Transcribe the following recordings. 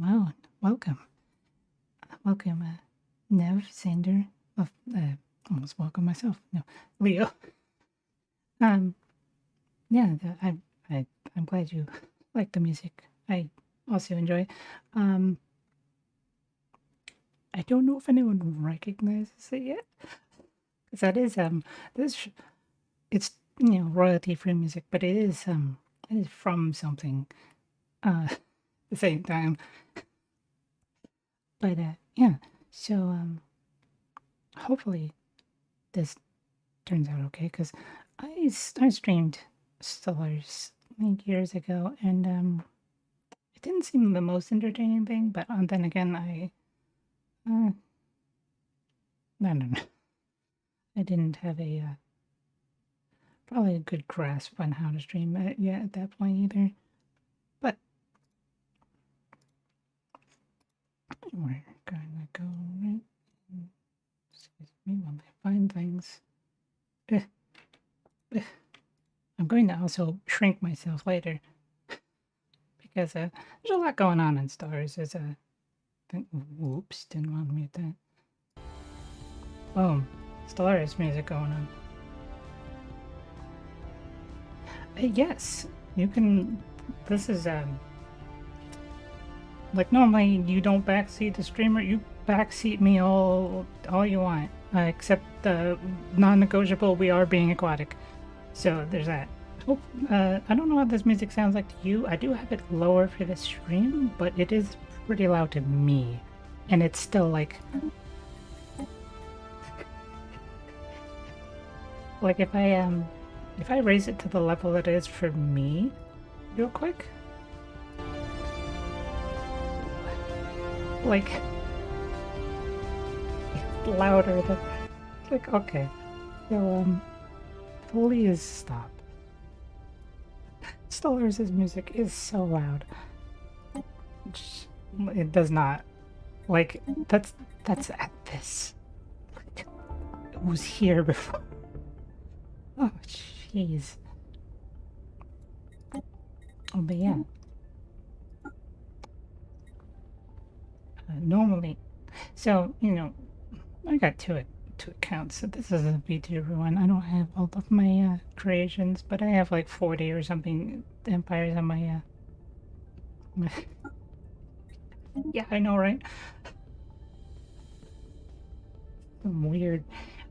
Wow, welcome. Welcome, Nev, Sander, almost welcome myself. No, Leo. Um, yeah, I'm glad you like the music. I also enjoy. Um, I don't know if anyone recognizes it yet, because that is this it's royalty free music, but it is from something. At the same time, but yeah. So hopefully this turns out okay because I streamed Stellaris like years ago, and it didn't seem the most entertaining thing. But then again, I don't know. I didn't have a probably a good grasp on how to stream it yet at that point either. But we're gonna go right. Excuse me while I find things. Eh, eh. I'm going to also shrink myself later because there's a lot going on in Stars. There's a whoops, didn't want to mute that. Boom, Stellaris music going on. Yes, you can. This is like normally you don't backseat the streamer. You backseat me all you want, except the non-negotiable. We are being aquatic, so there's that. Hope I don't know what this music sounds like to you. I do have it lower for the stream, but it is pretty loud to me, and it's still like if I raise it to the level it is for me, real quick, like louder than like okay, so please stop. Stellaris' music is so loud. It does not like that's at this. Like, it was here before. Oh jeez. Oh, but yeah. Normally, so I got two accounts. So this is a VTuber one. I don't have all of my creations, but I have like 40 or something empires on my yeah, I know, right? Some weird,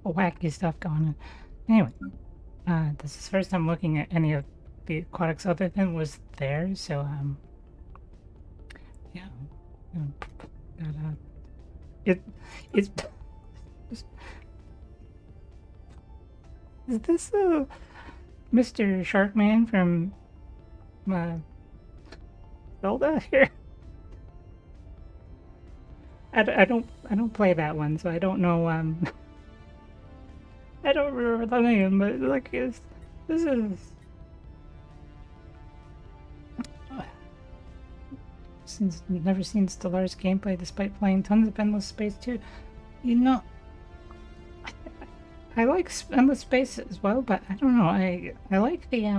wacky stuff going on. Anyway, this is the first time looking at any of the aquatics other than was there. So yeah, it's. Is this Mr. Sharkman from Zelda here? I don't play that one, so I don't know. I don't remember the name, but like this is since you've never seen Stellaris gameplay despite playing tons of Endless Space too. You know, I like Endless Space as well, but I don't know. I like the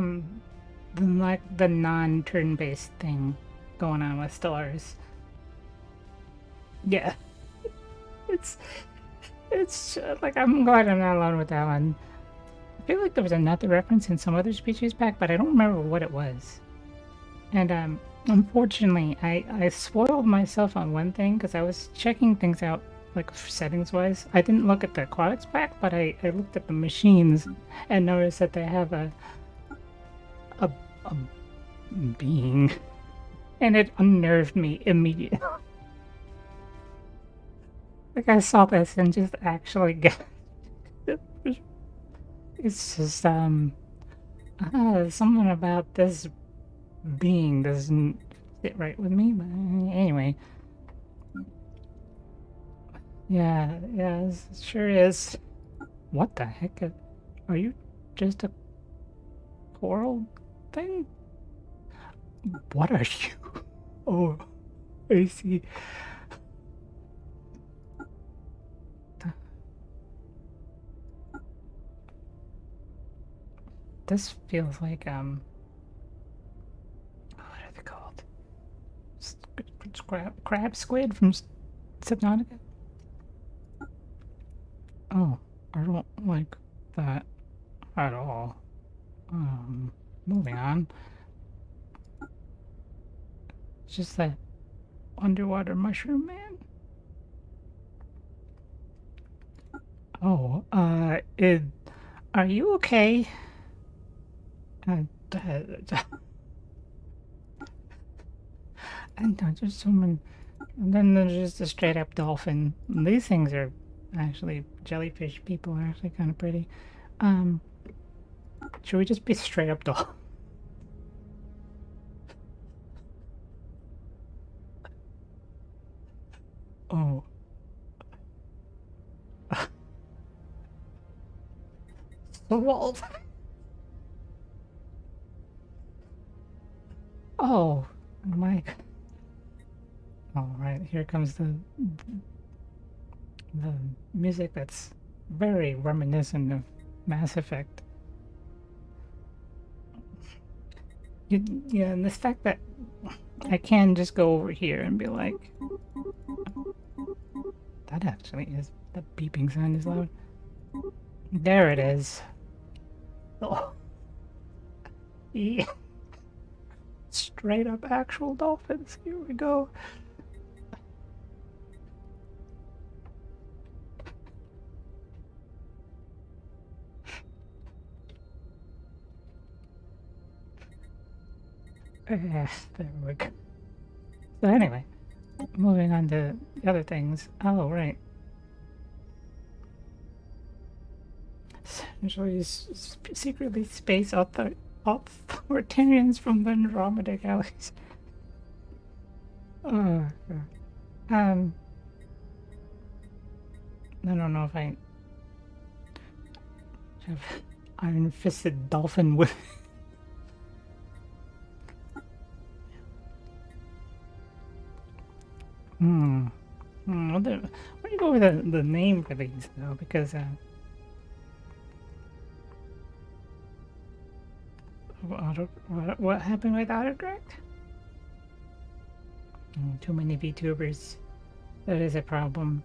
non-turn based thing going on with Stellaris. Yeah, it's like I'm glad I'm not alone with that one. I feel like there was another reference in some other species pack, but I don't remember what it was. And unfortunately, I spoiled myself on one thing because I was checking things out like settings wise. I didn't look at the aquatics pack, but I looked at the machines and noticed that they have a being, and it unnerved me immediately. Like I saw this and just actually got. It's just something about this being doesn't sit right with me. But anyway, yeah, it sure is. What the heck? Are you just a coral thing? What are you? Oh, I see. This feels like what are they called? crab squid from Subnautica. Oh, I don't like that at all. Moving on. It's just that underwater mushroom man. Oh, are you okay? I know, just someone. And then there's just a straight up dolphin. These things are actually jellyfish people are actually kind of pretty. Should we just be straight up dolphin? Oh. The wolf. Oh my. All right, here comes the music that's very reminiscent of Mass Effect. Yeah, and the fact that I can just go over here and be like, that actually is, the beeping sound is loud. There it is. Oh. Yeah. Straight up actual dolphins. Here we go. There we go. So anyway, moving on to the other things. Oh, right. Essentially, secretly space authoritarians from the Andromeda Galaxy. Oh, I don't know if I have iron-fisted dolphin with. What do you go with the name for these though? Because what happened with autocorrect? Too many VTubers. That is a problem.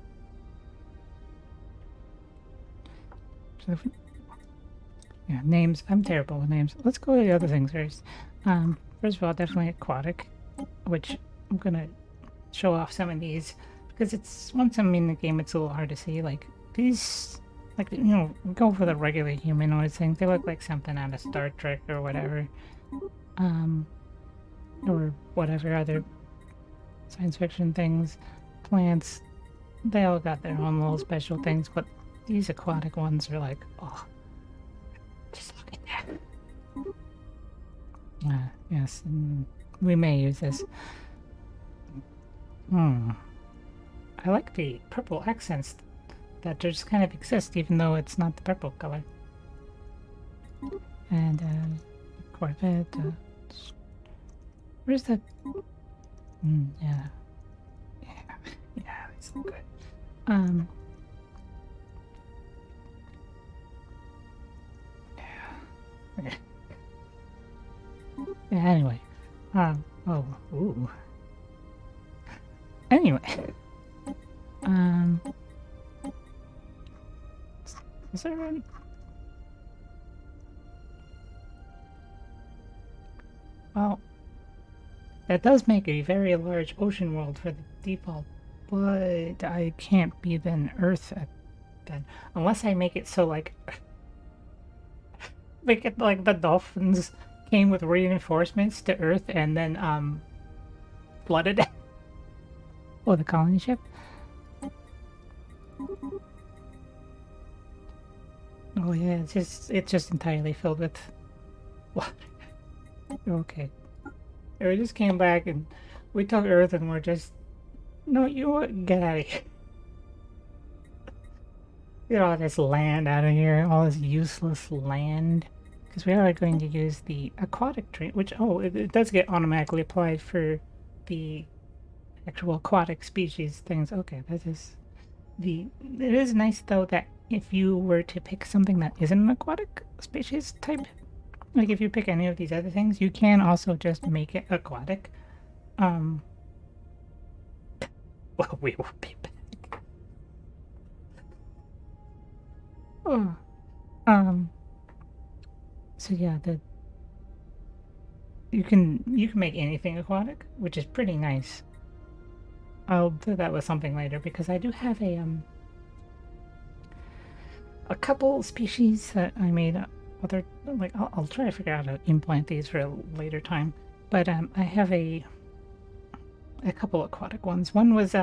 So yeah, names. I'm terrible with names. Let's go to the other things first. First of all, definitely aquatic, which I'm gonna show off some of these because it's once I'm in the game, it's a little hard to see. Like these, like go for the regular humanoid things. They look like something out of Star Trek or whatever, or whatever other science fiction things. Plants, they all got their own little special things, but these aquatic ones are like, oh, just look at that. Yes, we may use this. I like the purple accents that just kind of exist, even though it's not the purple color. And Corvette. Where's the? Yeah, that's good. Yeah. Anyway, oh, ooh. Anyway, is there one? Well, that does make a very large ocean world for the default, but I can't be then Earth at then, unless I make it so like, make it like the dolphins came with reinforcements to Earth and then flooded it. Oh, the colony ship? Oh yeah, it's just entirely filled with water. Okay. We just came back and we took Earth and we're just, no, get out of here. Get all this land out of here, all this useless land. Because we are going to use the aquatic trait, which, oh, it does get automatically applied for the actual aquatic species things. Okay, that is it is nice though that if you were to pick something that isn't an aquatic species type, like if you pick any of these other things, you can also just make it aquatic. Well, we will be back. Oh. So yeah, you can make anything aquatic, which is pretty nice. I'll do that with something later because I do have a couple species that I made other like I'll try to figure out how to implant these for a later time. But I have a couple aquatic ones. One was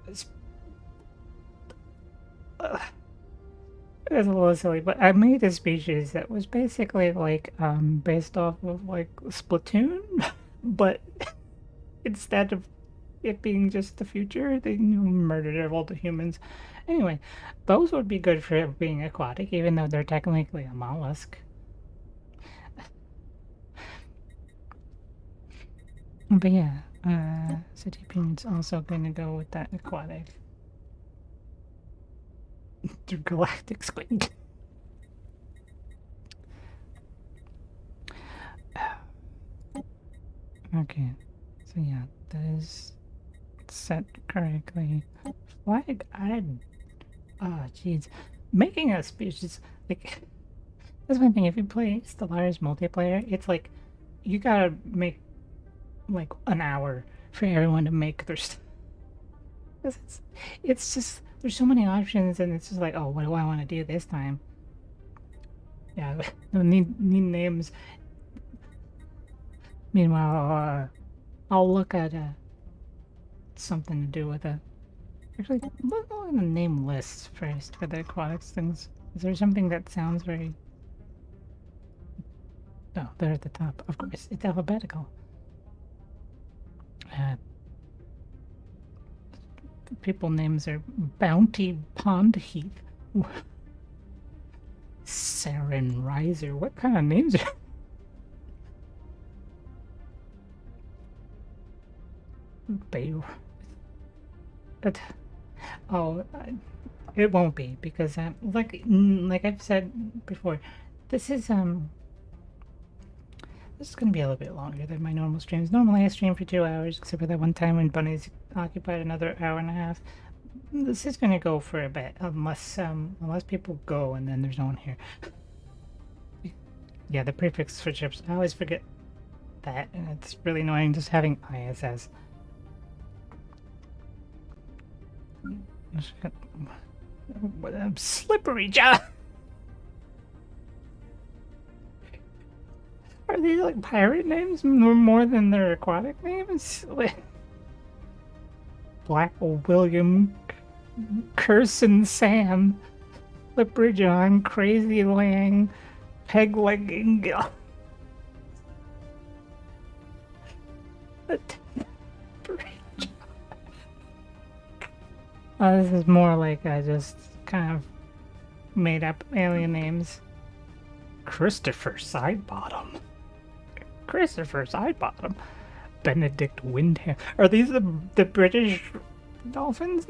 it's a little silly, but I made a species that was basically like based off of like Splatoon, but instead of it being just the future, they murdered all the humans. Anyway, those would be good for being aquatic, even though they're technically a mollusk. But yeah, City Peen's also gonna go with that aquatic. The galactic squid. Okay, so yeah, that is set correctly. Flag add. Ah, jeez. Making a species, like, that's one thing. If you play Stellaris multiplayer, it's like, you gotta make, like, an hour for everyone to make their stuff. It's just, there's so many options, and it's just like, oh, what do I want to do this time? Yeah, need names. Meanwhile, I'll look at something to do with it. Actually, look at the name lists first for the aquatics things. Is there something that sounds very... No, they're at the top. Of course, it's alphabetical. People names are Bounty Pond Heath. Saren Riser. What kind of names are... Bay... But... Oh, it won't be because like I've said before, this is gonna be a little bit longer than my normal streams. Normally I stream for 2 hours, except for that one time when Bunny's occupied another hour and a half. This is gonna go for a bit, unless people go and then there's no one here. Yeah, the prefix for chips. I always forget that, and it's really annoying just having ISS. What a slippery job. Are these like pirate names more than their aquatic names? Black William, Cursin Sam, Slippery John, Crazy Lang, Peg Legging. This is more like I just kind of made up alien names. Christopher Sidebottom. Christopher Sidebottom. Benedict Windham. Are these the British dolphins?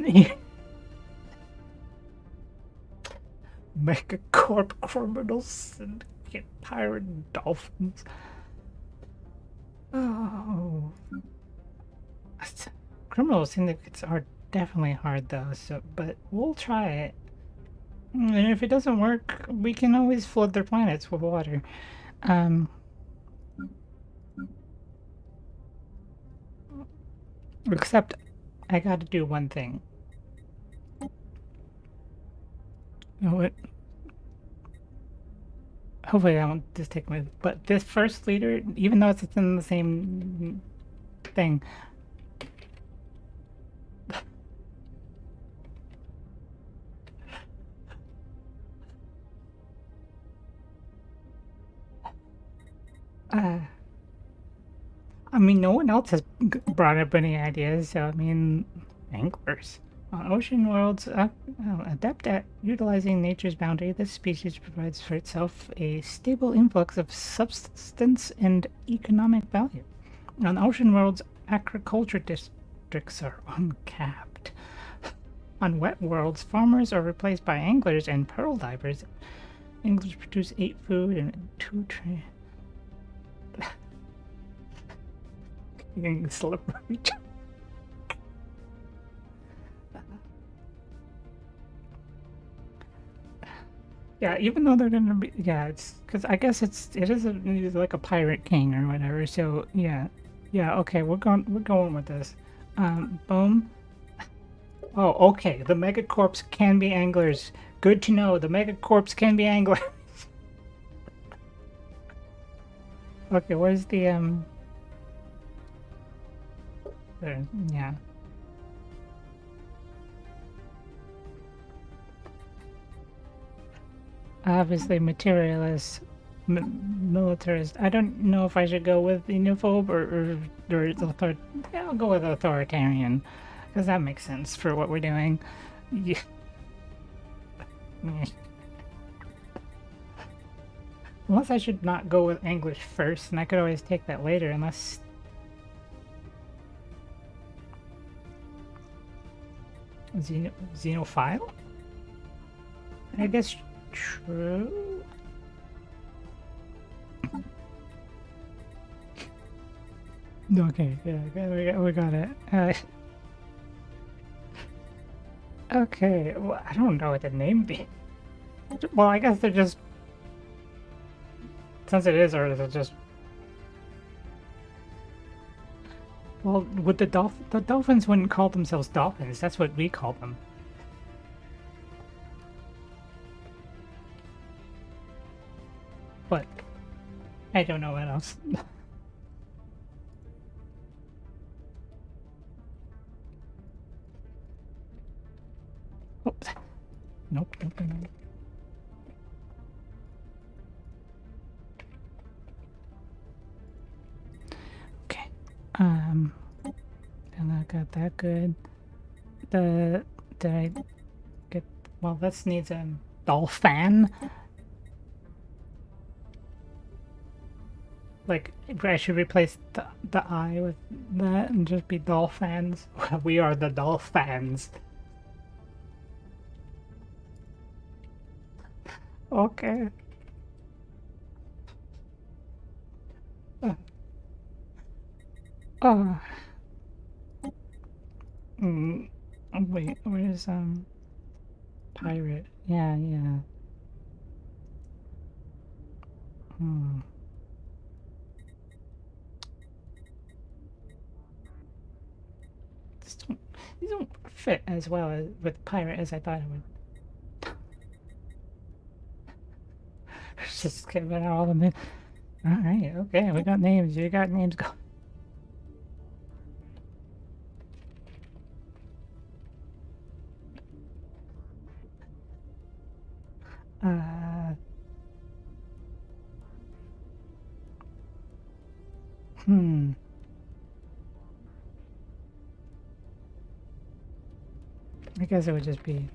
Megacorp Criminal Syndicate Pirate Dolphins. Oh. Criminal syndicates are definitely hard though, but we'll try it. And if it doesn't work, we can always flood their planets with water. Except I gotta do one thing. You know what? Hopefully that won't just take me. But this first leader, even though it's in the same thing, I mean, no one else has brought up any ideas, so I mean, anglers. On ocean worlds, adept at utilizing nature's bounty, this species provides for itself a stable influx of substance and economic value. On ocean worlds, agriculture districts are uncapped. On wet worlds, farmers are replaced by anglers and pearl divers. Anglers produce 8 food and 2 trade. Slippery. Yeah, even though they're gonna be, yeah, it's because I guess it is like a pirate king or whatever. So yeah, yeah, okay, we're going with this. Boom. Oh, okay. The megacorps can be anglers. Good to know. The megacorps can be anglers. Okay, where's the there, yeah. Obviously, materialist, militarist. I don't know if I should go with xenophobe or author. Yeah, I'll go with authoritarian, because that makes sense for what we're doing. Yeah. Unless I should not go with English first, and I could always take that later, unless... Xenophile? I guess true. Okay, yeah, we got it. Okay, well, I don't know what the name be. Well, I guess they're just... Since it is Earth, it's just... Well, with the dolphins wouldn't call themselves dolphins. That's what we call them. But I don't know what else. Oops. Nope. Okay. And I got that good. Did I get? Well, this needs a dolphin. Like, I should replace the I with that and just be dolphins. We are the dolphins. Okay. Oh. Wait, where's pirate? Yeah. These don't fit as well as with pirate as I thought it would. Just giving out all the names. Alright, okay, we got names. You got names. Go. I guess it would just be...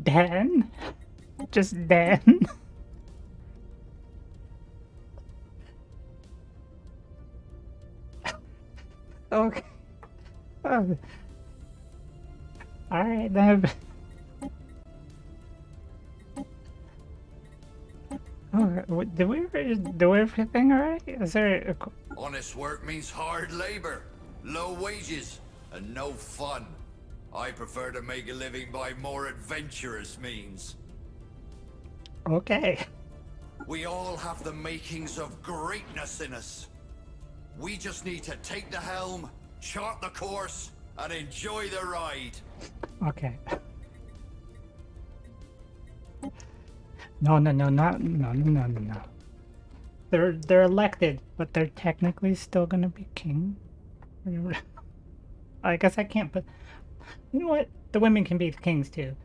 Dan? Just Dan? Okay. Oh. Alright, then. Oh, did we do everything alright? Is there... Honest work means hard labor, low wages, and no fun. I prefer to make a living by more adventurous means. Okay. We all have the makings of greatness in us. We just need to take the helm, chart the course, and enjoy the ride. Okay. No. They're elected, but they're technically still gonna be king. I guess I can't put... You know what? The women can be kings too.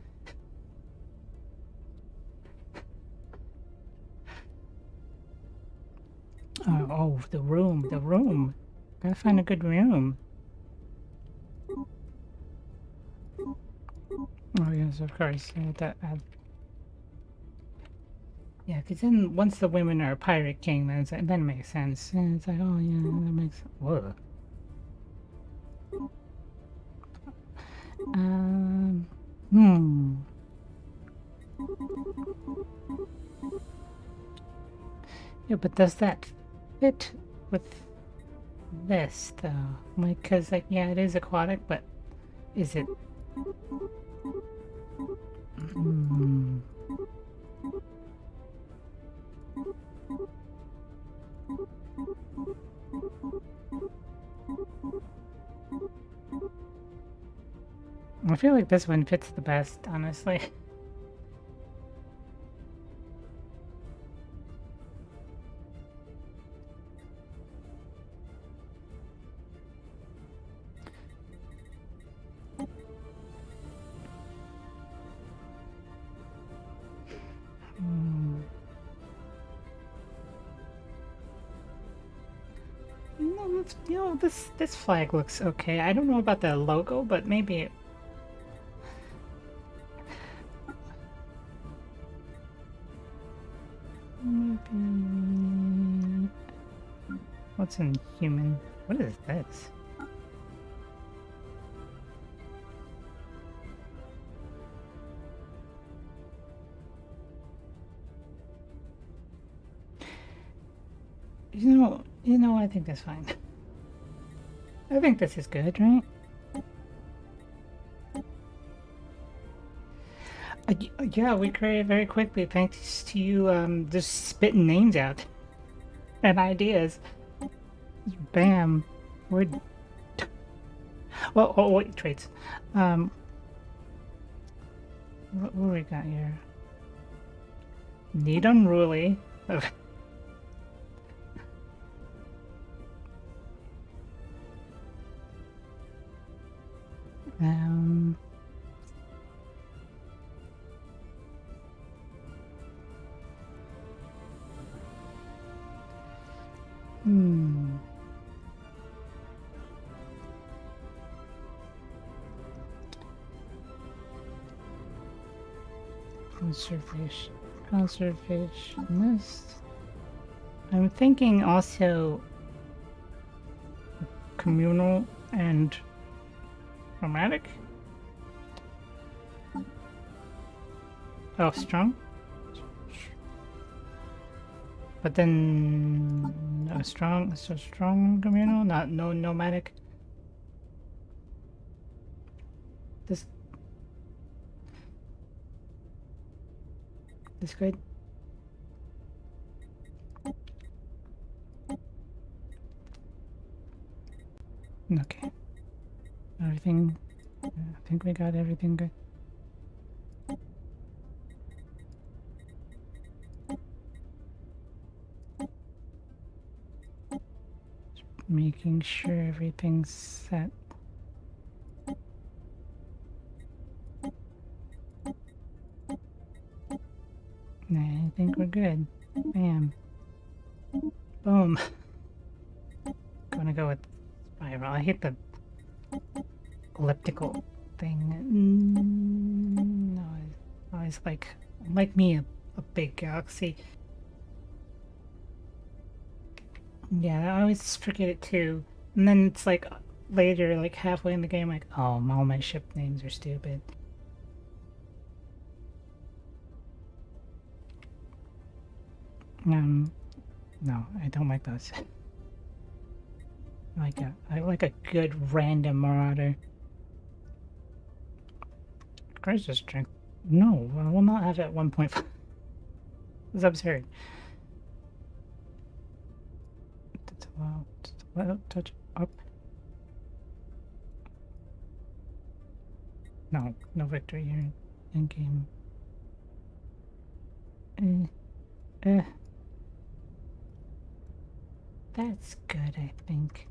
Oh, the room. Gotta find a good room. Oh yes, of course. Yeah, because then once the women are a pirate king, then that makes sense. And it's like, oh yeah, that makes... Whoa. Yeah, but does that fit with this though? Like, cause like, yeah, it is aquatic, but Is it... Hmm. I feel like this one fits the best, honestly. Hmm. This flag looks okay. I don't know about the logo, but maybe maybe what's in human? What is this? I think that's fine. I think this is good, right? Yeah, we created very quickly thanks to you just spitting names out and ideas. Bam. We're... Well, oh wait, traits. What we got here? Need unruly. um... Hmm. Conservationist. I'm thinking also communal and romantic. Oh, strong. But then strong communal, not no nomadic. This good. Okay. Everything. I think we got everything good. Making sure everything's set. I think we're good. Bam. Boom. Gonna go with spiral. I hate the elliptical thing. No, I always like me a big galaxy. Yeah, I always forget it too. And then it's like later, like halfway in the game, like, oh, all my ship names are stupid. No, I don't like those. I like a good random marauder. Crisis strength. No, I will not have it at 1.5. It's absurd. Touch up. No victory here in game. That's good, I think.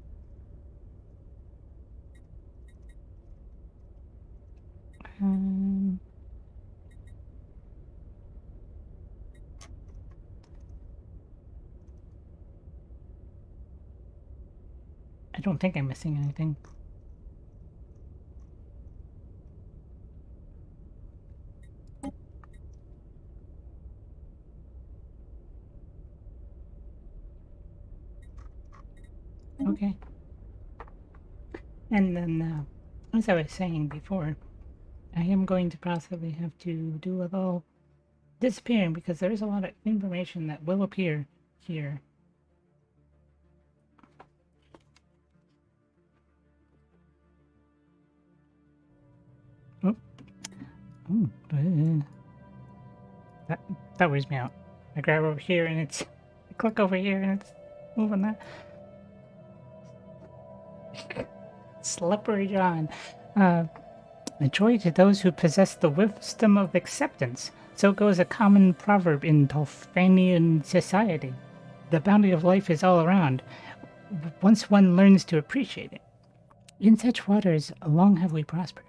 I don't think I'm missing anything. Okay. And then, as I was saying before, I am going to possibly have to do a little disappearing because there is a lot of information that will appear here. Ooh, that wears me out. I grab over here and it's I click over here and it's moving that. Slippery John. A joy to those who possess the wisdom of acceptance. So goes a common proverb in Tolfanian society. The bounty of life is all around, once one learns to appreciate it. In such waters, long have we prospered.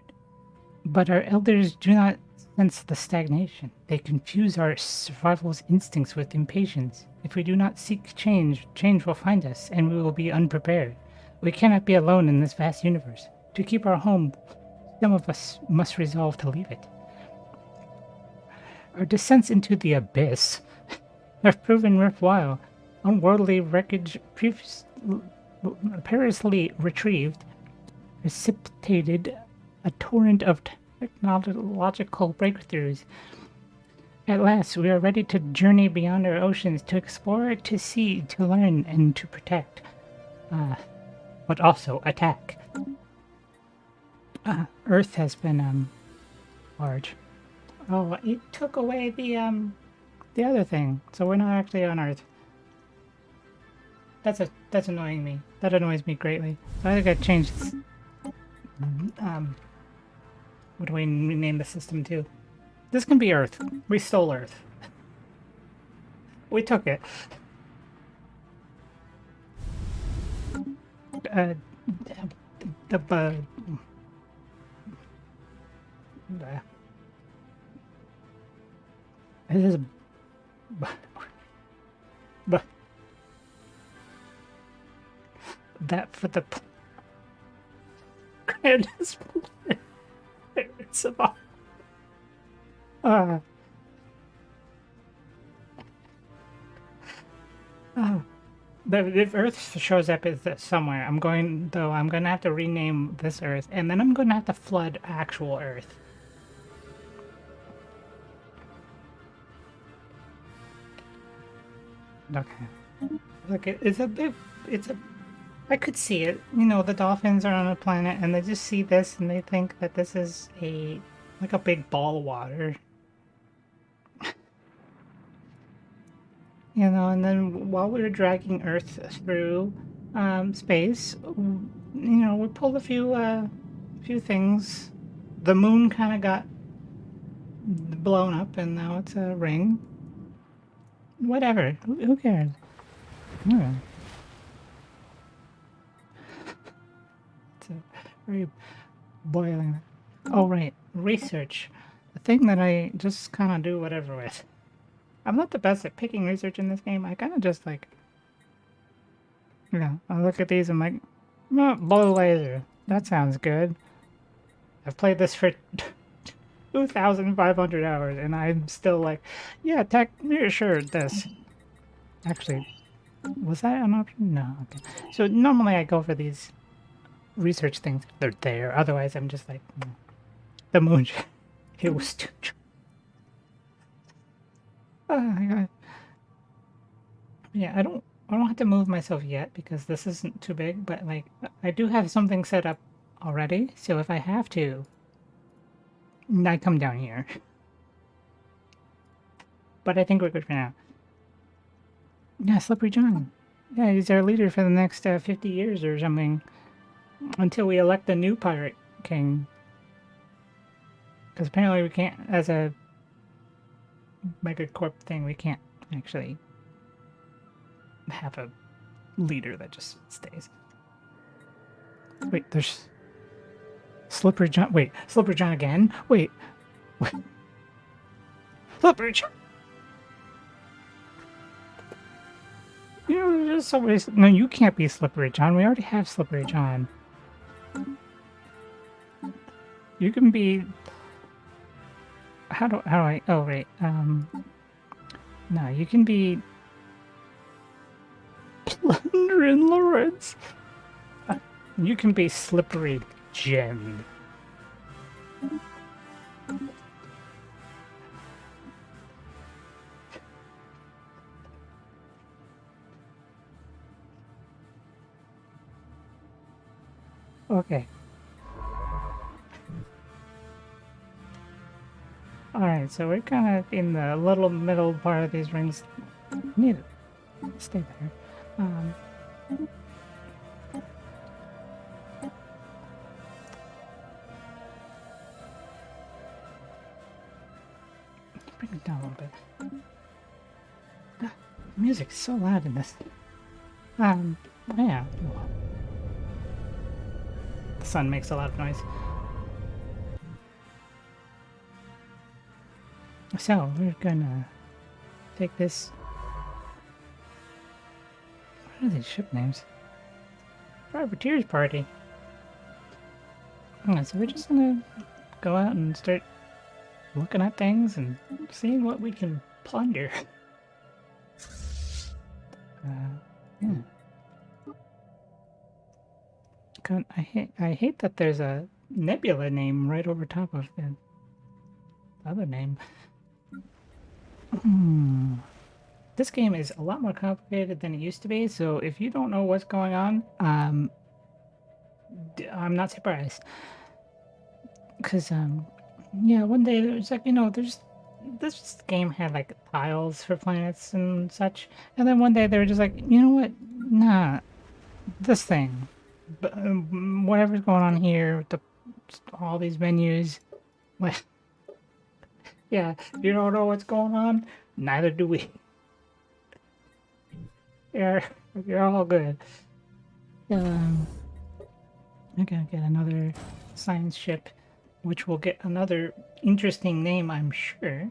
But our elders do not sense the stagnation. They confuse our survival's instincts with impatience. If we do not seek change, change will find us, and we will be unprepared. We cannot be alone in this vast universe. To keep our home, some of us must resolve to leave it. Our descents into the abyss have proven worthwhile. Unworldly wreckage perilously retrieved precipitated a torrent of technological breakthroughs. At last, we are ready to journey beyond our oceans, to explore, to see, to learn, and to protect. But also attack. Earth has been, large. Oh, it took away the other thing, so we're not actually on Earth. That's annoying me. That annoys me greatly. So I gotta change this. What do we rename the system to? This can be Earth. We stole Earth. We took it. It is. But that for the grandest parents of all. If Earth shows up as somewhere, I'm gonna have to rename this Earth, and then I'm gonna have to flood actual Earth. Okay. Look, I could see it. You know, the dolphins are on a planet, and they just see this, and they think that this is like a big ball of water. You know, and then while we were dragging Earth through space, you know, we pulled a few things. The moon kind of got blown up, and now it's a ring. Whatever. Who cares? Alright. It's a very boiling. Oh, right. Research. The thing that I just kind of do whatever with. I'm not the best at picking research in this game. I kind of just like, you know, I look at these and I'm like, oh, blow laser. That sounds good. I've played this for 2,500 hours and I'm still like, yeah, sure, this. Actually, was that an option? No, okay. So normally I go for these research things. They're there. Otherwise I'm just like, the moon. It was too. Oh my god. Yeah, I don't have to move myself yet because this isn't too big, but like I do have something set up already, so if I have to, I come down here. But I think we're good for now. Yeah, Slippery John. Yeah, he's our leader for the next 50 years or something. Until we elect a new pirate king. Because apparently we can't, as a megacorp thing, we can't actually have a leader that just stays. Wait, there's Slippery John. Wait, Slippery John again? Wait. Slippery John. You know, there's so many. No, you can't be Slippery John. We already have Slippery John. You can be. How do I? Oh wait. No, you can be. Plundering Lawrence. You can be Slippery Jen. Okay. Alright, so we're kind of in the little middle part of these rings. Need to stay there. Bring it down a little bit. Music's so loud in this. Yeah. The sun makes a lot of noise. So, we're gonna take this. What are these ship names? Privateer's Party. Yeah, so we're just gonna go out and start looking at things and seeing what we can plunder. Yeah. God, I hate that there's a nebula name right over top of the other name. This game is a lot more complicated than it used to be, so if you don't know what's going on, I'm not surprised. Because, yeah, one day it was like, this game had like tiles for planets and such, and then one day they were just like, you know what, nah, this thing, whatever's going on here, all these menus, what? Yeah, you don't know what's going on, neither do we. You're all good. We're gonna get another science ship, which will get another interesting name, I'm sure.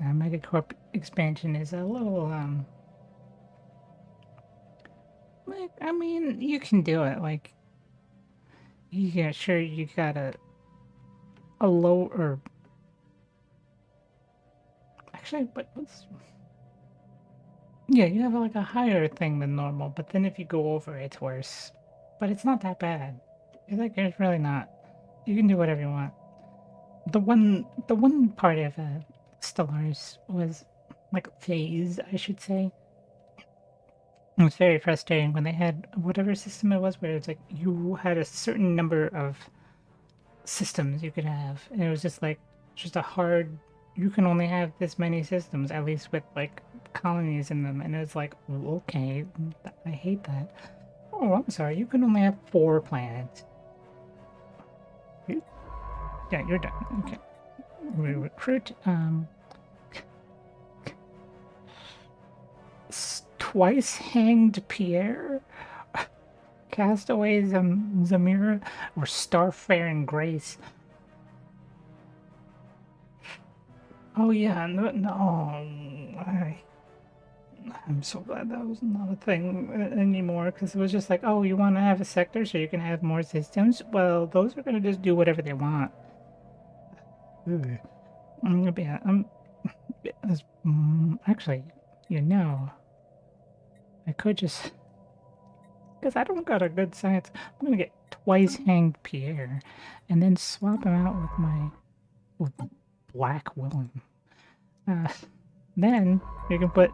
Megacorp expansion is a little, like, I mean, you can do it, like, yeah, sure, you got a low, or, actually, but yeah, you have like a higher thing than normal, but then if you go over, it's worse. But it's not that bad. It's really not. You can do whatever you want. The one part of Stellaris was like phase, I should say. It was very frustrating when they had whatever system it was, where it's like you had a certain number of systems you could have, and it was just like a hard. You can only have this many systems, at least with like colonies in them, and it's like, okay, I hate that. Oh, I'm sorry, you can only have 4 planets. Yeah, you're done. Okay. We recruit, twice hanged Pierre, Castaway Zamira, or Starfaring Grace. Oh yeah, I'm so glad that was not a thing anymore, because it was just like, oh, you want to have a sector so you can have more systems? Well, those are going to just do whatever they want. Actually, I could just, because I don't got a good science, I'm going to get twice hanged Pierre, and then swap him out with Black William. Then you can put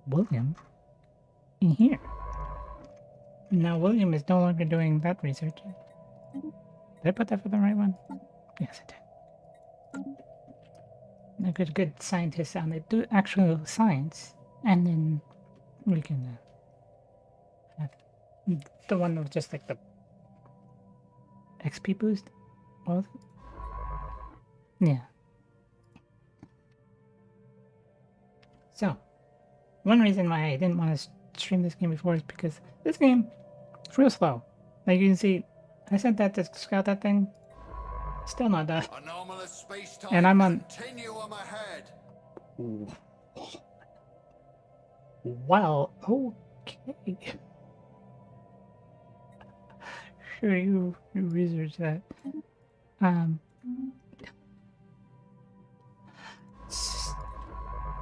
William in here. Now William is no longer doing that research. Did I put that for the right one? Yes, I did. A good scientist on it, do actual science, and then we can have the one with just like the XP boost. What was it? Yeah. So, one reason why I didn't want to stream this game before is because this game is real slow. Like you can see, I sent that to scout that thing. Still not done. And I'm on. Well, okay. Sure, you research that.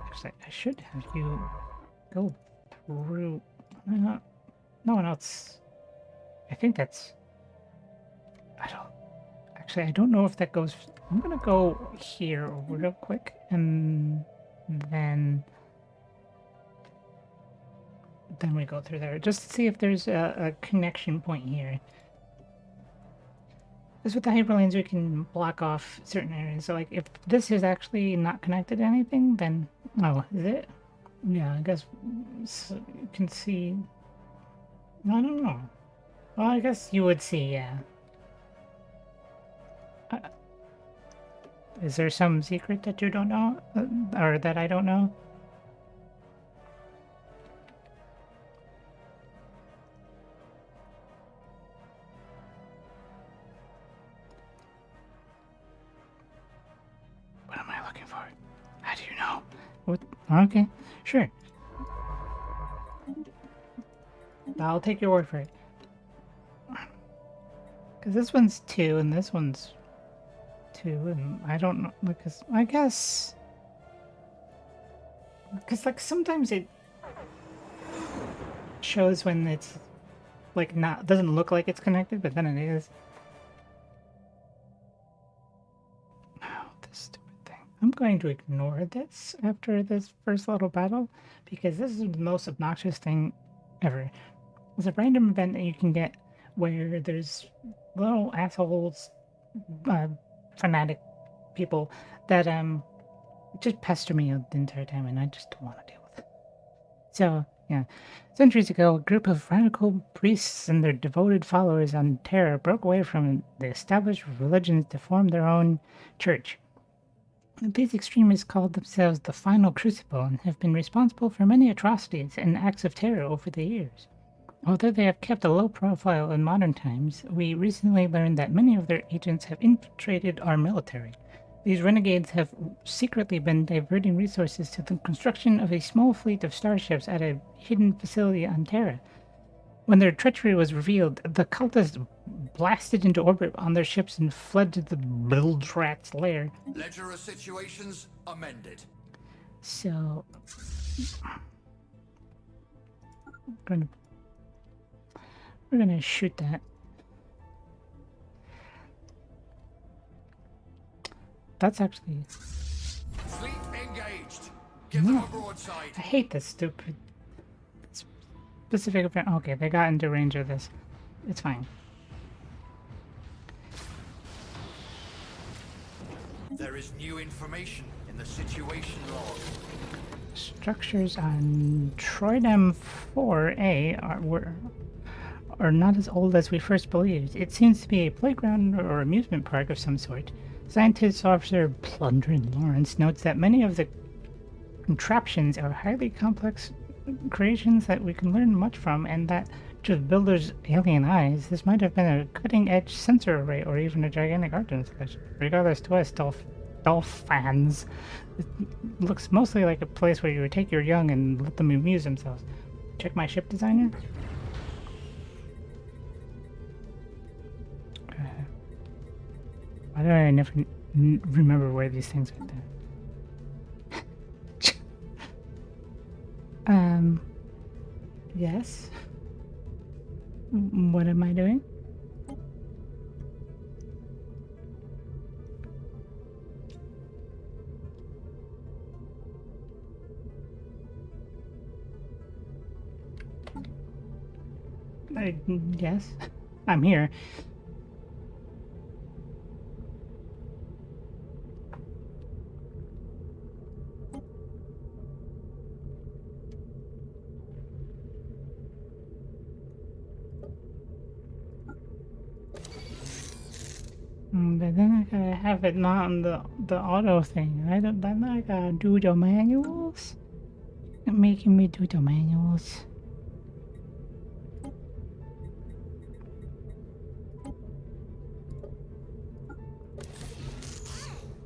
Actually, I should have you go through. No one else. I think that's. I don't know if that goes. I'm gonna go here real quick, and then then we go through there, just to see if there's a connection point here. Because with the hyperlanes, we can block off certain areas. So, like, if this is actually not connected to anything, then... Oh, is it? Yeah, I guess so you can see... I don't know. Well, I guess you would see, yeah. Is there some secret that you don't know? Or that I don't know? What am I looking for? How do you know? What? Okay, sure. I'll take your word for it. Because this one's 2 and this one's 2, and I don't know, because I guess... Because, like, sometimes it shows when it's, like, not... doesn't look like it's connected, but then it is. Oh, this stupid thing. I'm going to ignore this after this first little battle, because this is the most obnoxious thing ever. It's a random event that you can get where there's little assholes, fanatic people that just pester me the entire time, and I just don't want to deal with it. So yeah, centuries ago, a group of radical priests and their devoted followers on Terra broke away from the established religions to form their own church. These extremists called themselves the Final Crucible and have been responsible for many atrocities and acts of terror over the years. Although they have kept a low profile in modern times, we recently learned that many of their agents have infiltrated our military. These renegades have secretly been diverting resources to the construction of a small fleet of starships at a hidden facility on Terra. When their treachery was revealed, the cultists blasted into orbit on their ships and fled to the Bilge-Rat's lair. Ledger of situations amended. So... We're gonna shoot that. That's actually... Fleet engaged. Give them a broadside. I hate this stupid... specific event. Okay, they got into range of this. It's fine. There is new information in the situation log. Structures on Troidem 4A are not as old as we first believed. It seems to be a playground or amusement park of some sort. Scientist Officer Plundrin Lawrence notes that many of the contraptions are highly complex creations that we can learn much from, and that to the builder's alien eyes, this might have been a cutting-edge sensor array or even a gigantic art installation. Regardless to us, Dolphins, it looks mostly like a place where you would take your young and let them amuse themselves. Check my ship designer. Why do I never remember where these things are there? Yes. What am I doing? Yes, I'm here. But then I gotta have it not on the auto thing. Then I gotta do the manuals. You're making me do the manuals.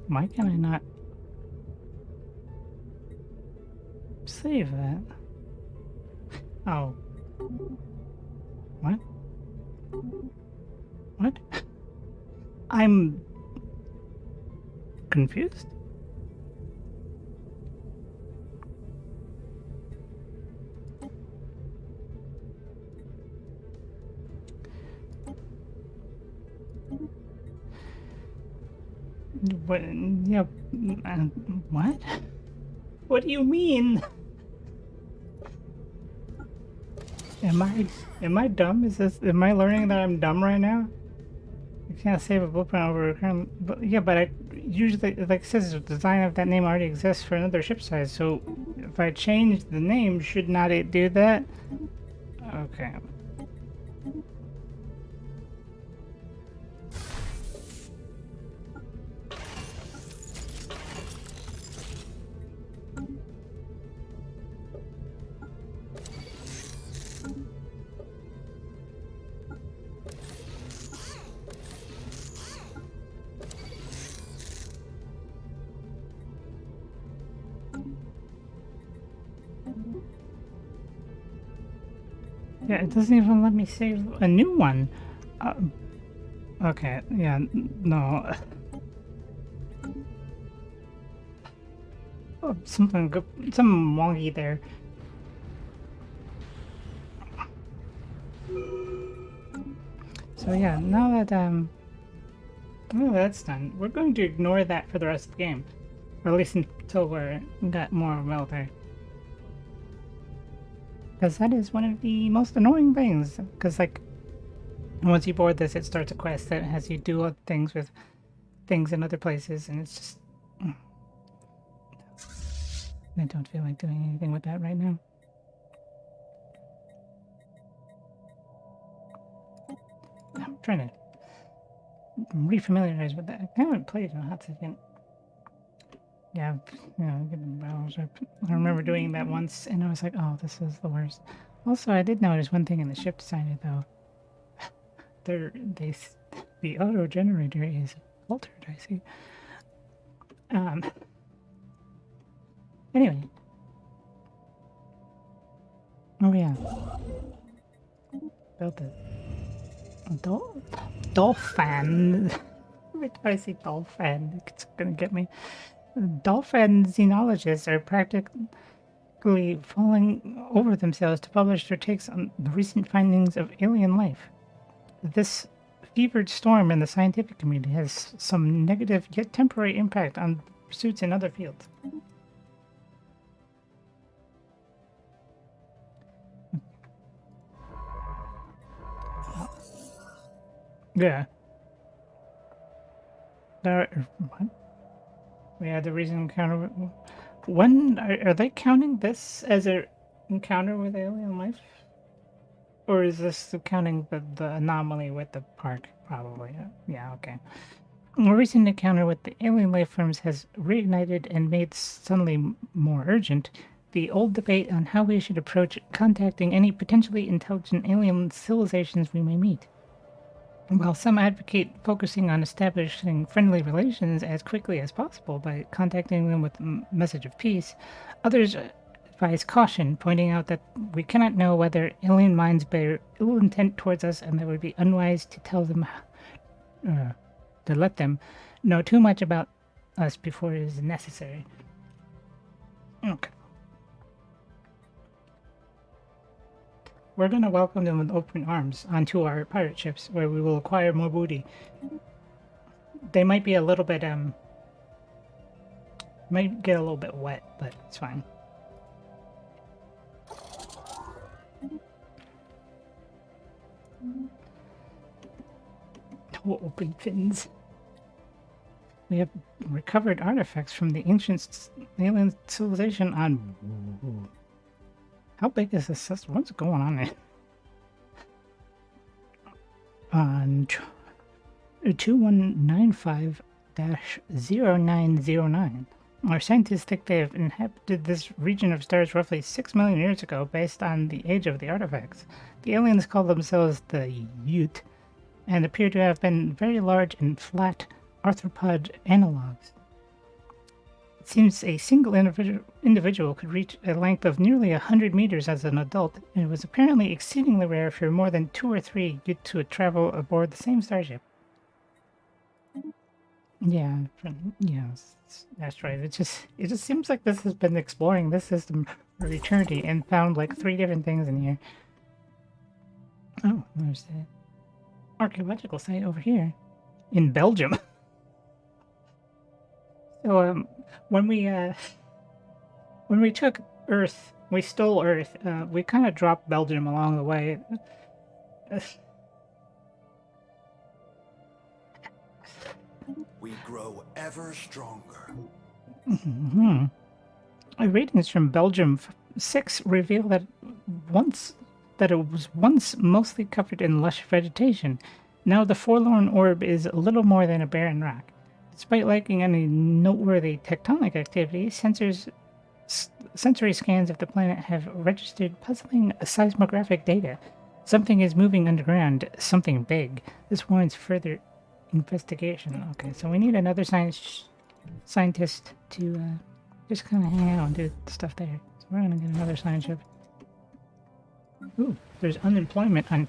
Why can I not save that? Oh. What? What? I'm confused. What? Yeah. What? What do you mean? Am I dumb? Am I learning that I'm dumb right now? You can't save a blueprint over a current, but yeah, but I usually, like it says, the design of that name already exists for another ship size. So if I change the name, should not it do that? Okay. Yeah, it doesn't even let me save a new one. Okay, yeah, no. Oh, something wonky there. So yeah, now that's done, we're going to ignore that for the rest of the game. Or at least until we're got more military. Because that is one of the most annoying things. Because, like, once you board this, it starts a quest that has you do other things with things in other places, and it's just... I don't feel like doing anything with that right now. I'm trying to refamiliarize with that. I haven't played in a hot second. Yeah, I remember doing that once, and I was like, oh, this is the worst. Also, I did notice one thing in the ship designer, though. The auto generator is altered, I see. Anyway. Oh, yeah. Built it. Dolphin. Every time I say dolphin, it's gonna get me. Dolphin xenologists are practically falling over themselves to publish their takes on the recent findings of alien life. This fevered storm in the scientific community has some negative yet temporary impact on pursuits in other fields. Yeah. What? We had the recent encounter. When are they counting this as an encounter with alien life? Or is this counting the anomaly with the park? Probably. Yeah, okay. A recent encounter with the alien life forms has reignited and made suddenly more urgent the old debate on how we should approach contacting any potentially intelligent alien civilizations we may meet. While some advocate focusing on establishing friendly relations as quickly as possible by contacting them with a message of peace, others advise caution, pointing out that we cannot know whether alien minds bear ill intent towards us and that it would be unwise to tell them, to let them know too much about us before it is necessary. Okay. We're going to welcome them with open arms onto our pirate ships, where we will acquire more booty. They might be a little bit, might get a little bit wet, but it's fine. No open fins. We have recovered artifacts from the ancient alien civilization on... How big is this system? What's going on there? On 2195-0909. Our scientists think they have inhabited this region of stars roughly 6 million years ago based on the age of the artifacts. The aliens call themselves the Ute and appear to have been very large and flat arthropod analogs. It seems a single individual could reach a length of nearly 100 meters as an adult, and it was apparently exceedingly rare for more than 2 or 3 to travel aboard the same starship. Yeah, that's right. It just seems like this has been exploring this system for eternity and found like 3 different things in here. Oh, there's the archaeological site over here in Belgium. So when we took Earth We stole Earth. We kind of dropped Belgium along the way. We grow ever stronger. Ratings from Belgium 6 reveal that it was once mostly covered in lush vegetation. Now the forlorn orb is little more than a barren rock. Despite lacking any noteworthy tectonic activity, sensory scans of the planet have registered puzzling seismographic data. Something is moving underground, something big. This warrants further investigation. Okay, so we need another scientist to just kind of hang out and do stuff there. So we're gonna get another science ship. Ooh, there's unemployment on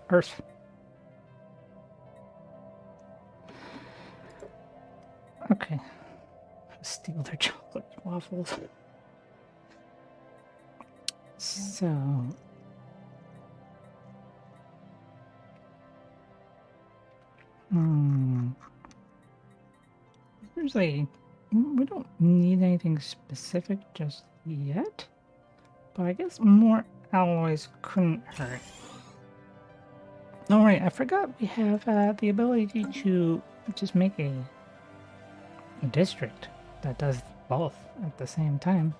Earth. Okay. Steal their chocolate waffles. So... Usually, we don't need anything specific just yet. But I guess more alloys couldn't hurt. Alright, I forgot we have the ability to just make a district that does both at the same time.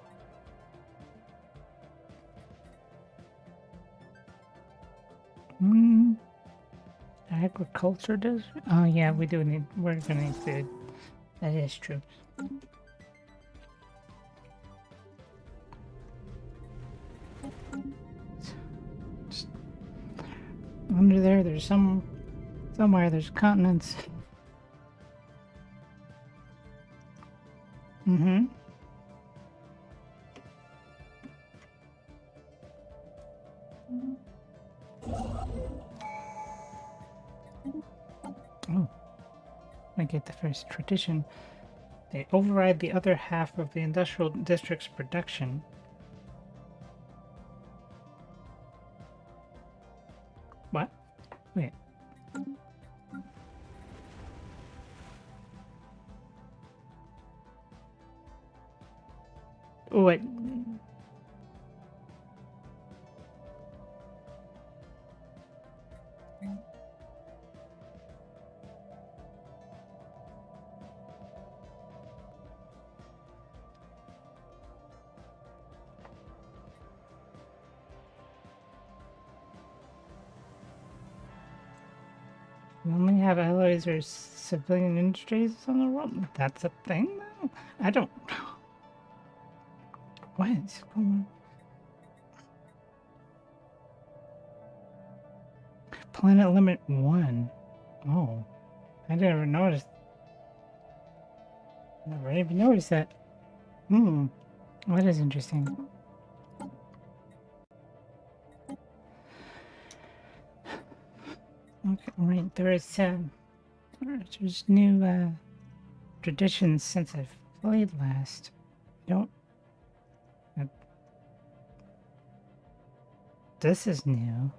Agriculture does? Oh yeah, we do need, we're gonna need food. That is true. Just under there, there's somewhere there's continents. Mm-hmm. Oh, I get the first tradition. They override the other half of the industrial district's production. What? Wait. What? We only have allies or civilian industries on the world? That's a thing now? I don't know. What is going on? Planet limit 1. Oh. I never noticed. Never even noticed that. That is interesting. Okay, right. There's new traditions since I've played last. This is new.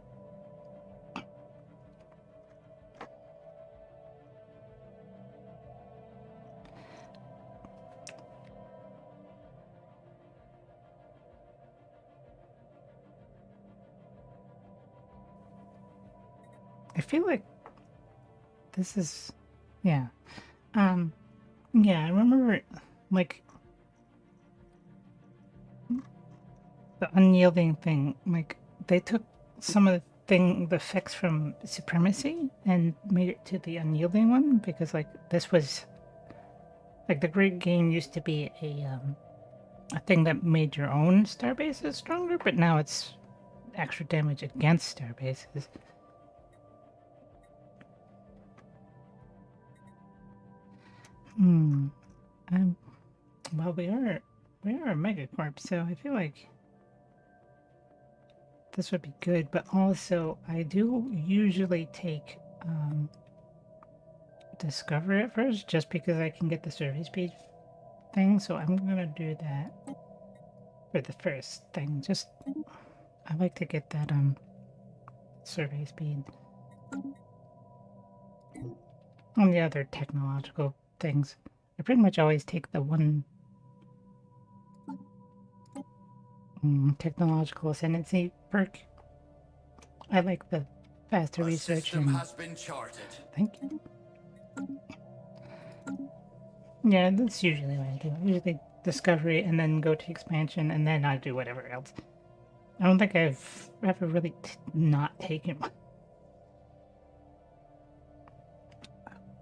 I feel like this is, yeah. Yeah, I remember, like, the unyielding thing, like, they took some of the effects from Supremacy and made it to the unyielding one, because, like, this was, like, the Great Game used to be a thing that made your own starbases stronger, but now it's extra damage against starbases. Well, we are a megacorp, so I feel like this would be good, but also I do usually take Discover at first, just because I can get the survey speed thing, so I'm gonna do that for the first thing. Just, I like to get that survey speed. On the other technological things, I pretty much always take the one technological ascendancy perk. I like the faster A research system and has been charted. thank you. Yeah, that's usually what I do. Usually discovery and then go to expansion and then I do whatever else. I don't think I've ever really not taken one.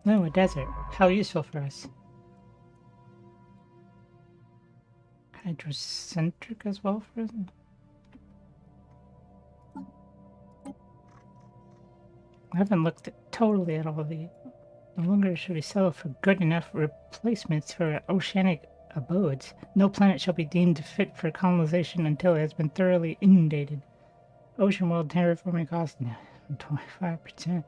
No, a desert. How useful for us. Hydrocentric as well for us. I haven't looked totally at all of the. No longer should we settle for good enough replacements for oceanic abodes. No planet shall be deemed fit for colonization until it has been thoroughly inundated. Ocean world terraforming cost 25%.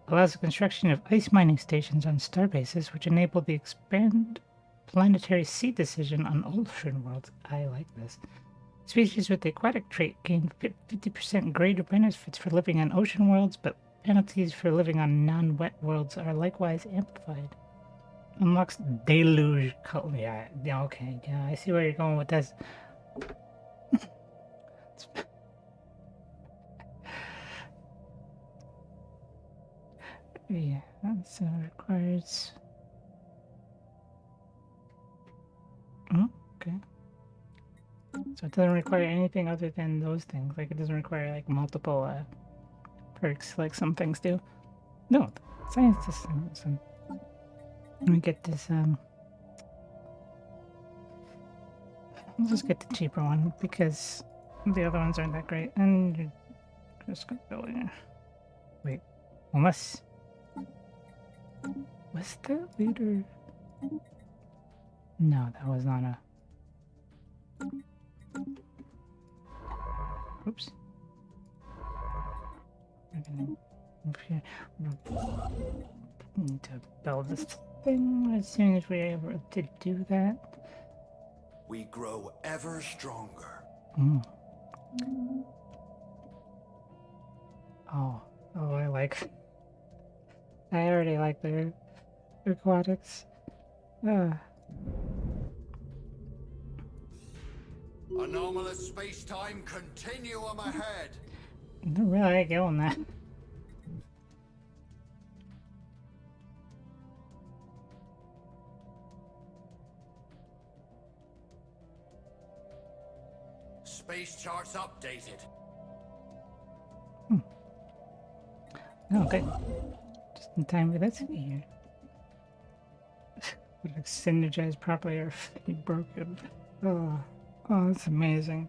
Allows the construction of ice mining stations on starbases, which enable the expand planetary seed decision on ocean worlds. I like this. Species with the aquatic trait gain 50% greater benefits for living on ocean worlds, but penalties for living on non-wet worlds are likewise amplified. Unlocks deluge. Yeah, okay. Yeah, I see where you're going with this. Yeah, so requires. Oh, okay. So it doesn't require anything other than those things. Like it doesn't require like multiple perks like some things do. No, science system. So let me get this. Let's just get the cheaper one because the other ones aren't that great. And you're just gonna go in. Wait, unless was the leader? No, that was not a. Oops. We're gonna move here. Need to build this thing as soon as we're able to do that. We grow ever stronger. Oh, I like. I already like their aquatics. Anomalous space-time continuum ahead. I don't really like going that. Space charts updated. Oh, good. Just in time for this here. Would have synergized properly or be broken. Oh, that's amazing.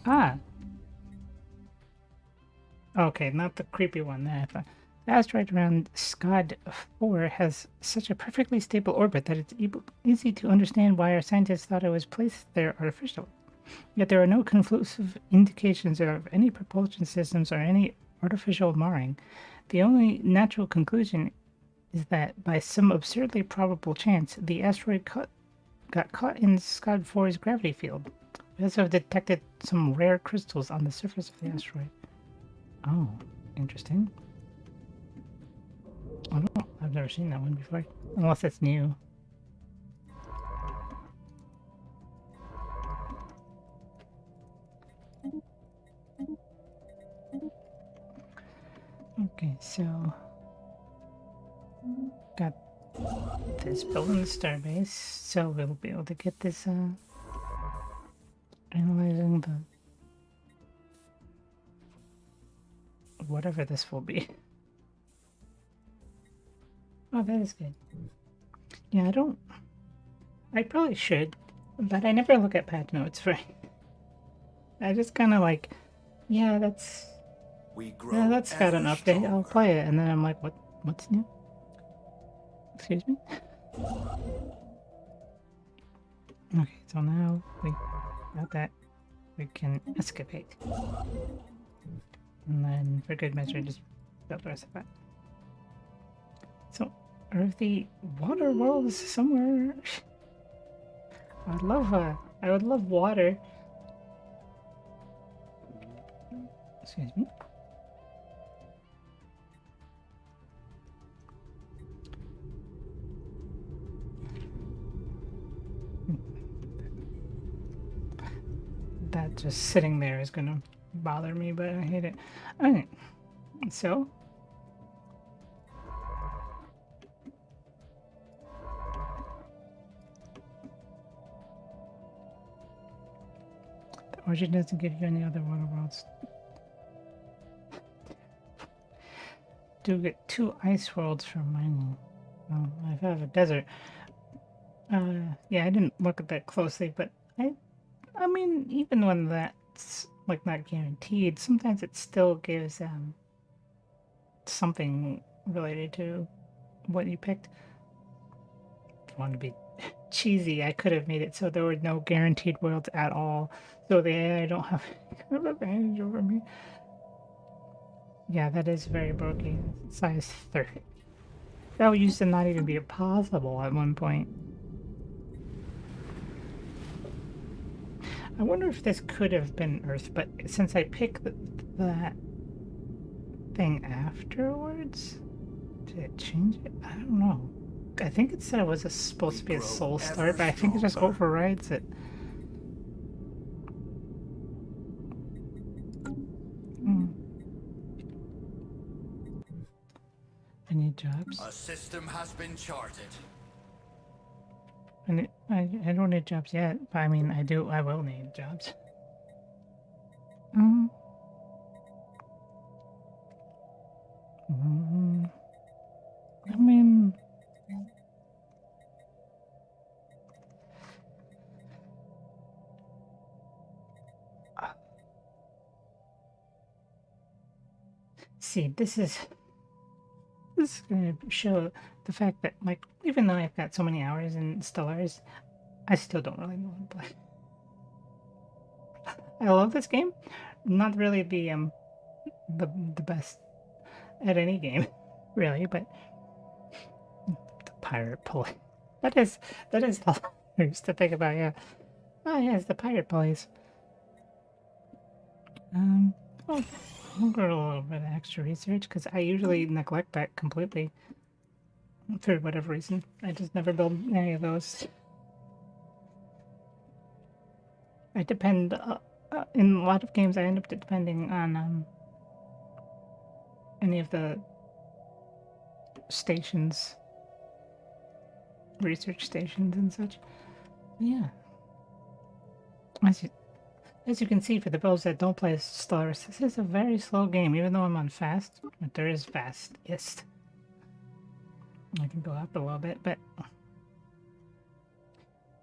Ah. Okay, not the creepy one. The asteroid around Scod 4 has such a perfectly stable orbit that it's easy to understand why our scientists thought it was placed there artificially. Yet there are no conclusive indications of any propulsion systems or any artificial marring. The only natural conclusion is that, by some absurdly probable chance, the asteroid got caught in Scod 4's gravity field. We also have detected some rare crystals on the surface of the asteroid. Oh, interesting. I don't know. I've never seen that one before. Unless it's new. Okay, so got this building the starbase, so we'll be able to get this analyzing the whatever this will be. Oh, that is good. Yeah, I probably should, but I never look at patch notes, right? I just kind of like, yeah, that's got an update. I'll play it, and then I'm like, what's new? Excuse me? Okay, so now we got that. We can escapade. And then, for good measure, just build the rest of that. So, are the water worlds somewhere? I would love water. Excuse me. that just sitting there is gonna bother me, but I hate it. Alright, so the origin doesn't give you any other water worlds. Do get 2 ice worlds from mining. Oh, I have a desert. Yeah, I didn't look at that closely, but I mean, even when that's like not guaranteed, sometimes it still gives something related to what you picked. If you want to be cheesy, I could have made it so there were no guaranteed worlds at all, so the AI don't have an advantage over me. Yeah, that is very broken. Size 30. That used to not even be possible at one point. I wonder if this could have been Earth, but since I picked that thing afterwards, did it change it? I don't know. I think it said it was supposed to be a soul star, but I think it just overrides it. I need jobs. A system has been charted. I don't need jobs yet, but I mean, I will need jobs. I mean, see, this is going to show the fact that, like, even though I've got so many hours in Stellaris, I still don't really know how to play. I love this game. Not really the best at any game, really, but the pirate police. That is hilarious to think about. Yeah. Oh yes, the pirate police. I'll go to a little bit of extra research because I usually neglect that completely for whatever reason. I just never build any of those. I depend in a lot of games. I end up depending on any of the stations, research stations and such. Yeah. As you can see, for the builds that don't play Stellaris, this is a very slow game, even though I'm on fast. But there is fastest. I can go up a little bit, but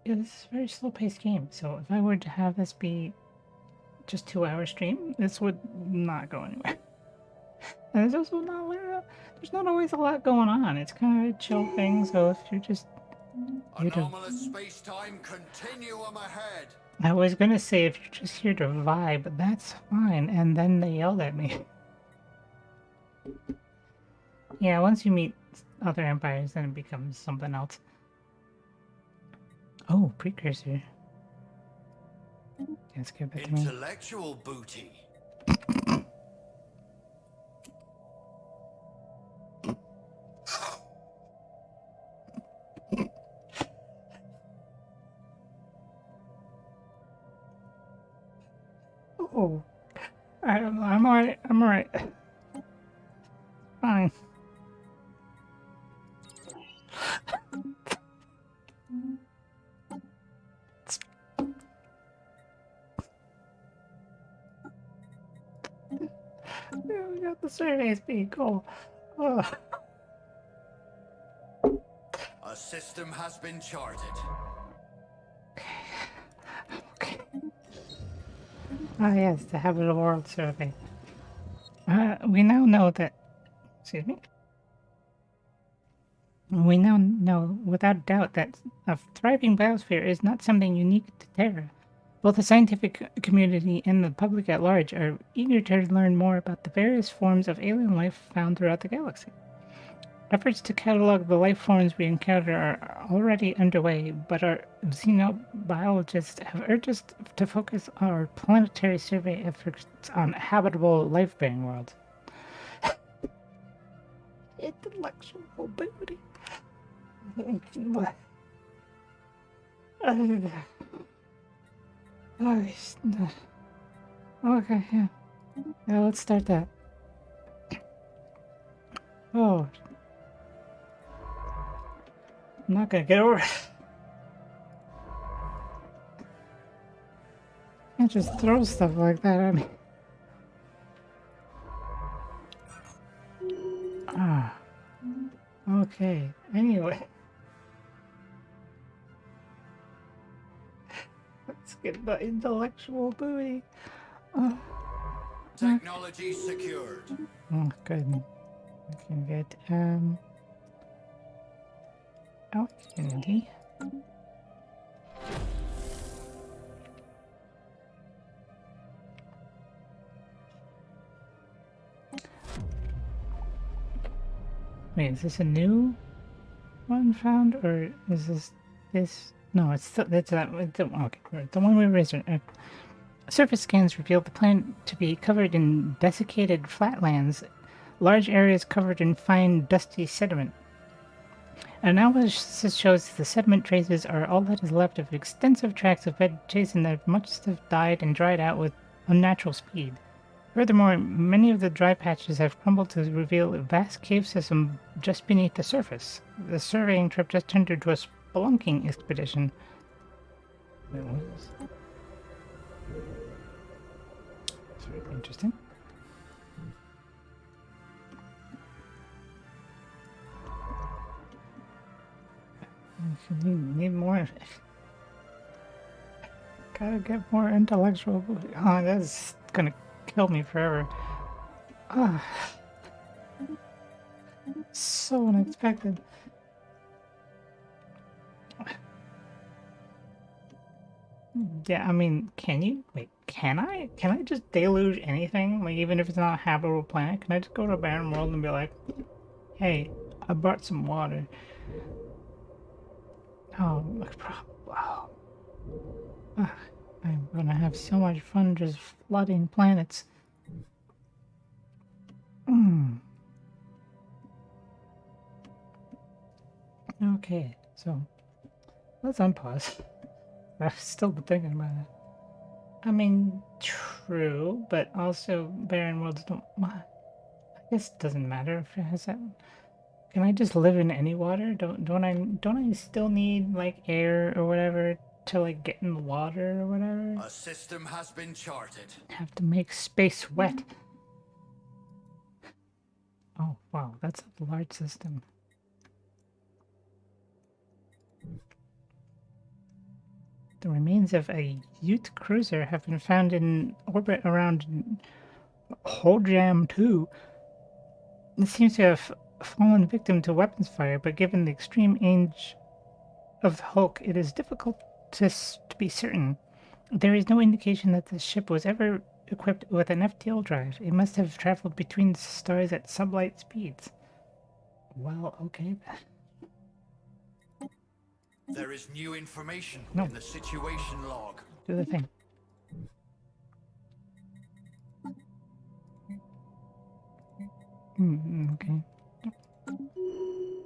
yeah, this is a very slow-paced game. So if I were to have this be just 2-hour stream, this would not go anywhere. And there's also there's not always a lot going on. It's kind of a chill thing. So if you're just anomalous space-time continuum ahead. I was gonna say if you're just here to vibe, but that's fine. And then they yelled at me. Yeah, once you meet other empires, then it becomes something else. Oh, precursor. Let's give that to me. Intellectual booty. Oh, I don't know. I'm alright. I'm alright. Fine. Yeah, we got the surveys being cool. Oh. A system has been charted. Okay. Ah, yes, the Habitable World Survey. We now know that. Excuse me. We now know without doubt that a thriving biosphere is not something unique to Terra. Both the scientific community and the public at large are eager to learn more about the various forms of alien life found throughout the galaxy. Efforts to catalog the life forms we encounter are already underway, but our xenobiologists have urged us to focus our planetary survey efforts on habitable life-bearing worlds. Intellectual mobility. Oh, okay, yeah. Yeah, let's start that. Oh, I'm not gonna get over it. Can't just throw stuff like that at me. Ah, okay. Anyway, let's get the intellectual booty. Oh, Technology secured. oh good. We can get, opportunity. Wait, is this a new one found, or is this? No, it's still it's that. Okay, right, the one we raised. Surface scans revealed the planet to be covered in desiccated flatlands, large areas covered in fine, dusty sediment. Analysis shows the sediment traces are all that is left of extensive tracts of vegetation that must have died and dried out with unnatural speed. Furthermore, many of the dry patches have crumbled to reveal a vast cave system just beneath the surface. The surveying trip just turned into a spelunking expedition. Wait, what is this? It's very interesting. Need more. Gotta get more intellectual. Oh, that's gonna kill me forever. Ah, so unexpected. Yeah, I mean, can you? Wait, can I? Can I just deluge anything? Like, even if it's not a habitable planet, can I just go to a barren world and be like, hey, I brought some water? Oh, wow. I'm gonna have so much fun just flooding planets. Okay, so let's unpause. I've still been thinking about it. I mean, true, but also barren worlds don't. I guess it doesn't matter if it has that. Can I just live in any water? Don't I still need like air or whatever to like get in the water or whatever? A system has been charted. Have to make space wet. Oh wow, that's a large system. The remains of a Ute cruiser have been found in orbit around Hojam 2. It seems to have fallen victim to weapons fire, but given the extreme age of the Hulk, it is difficult to be certain. There is no indication that the ship was ever equipped with an FTL drive. It must have traveled between the stars at sublight speeds. Well, okay. There is new information in the situation log. Do the thing. Okay.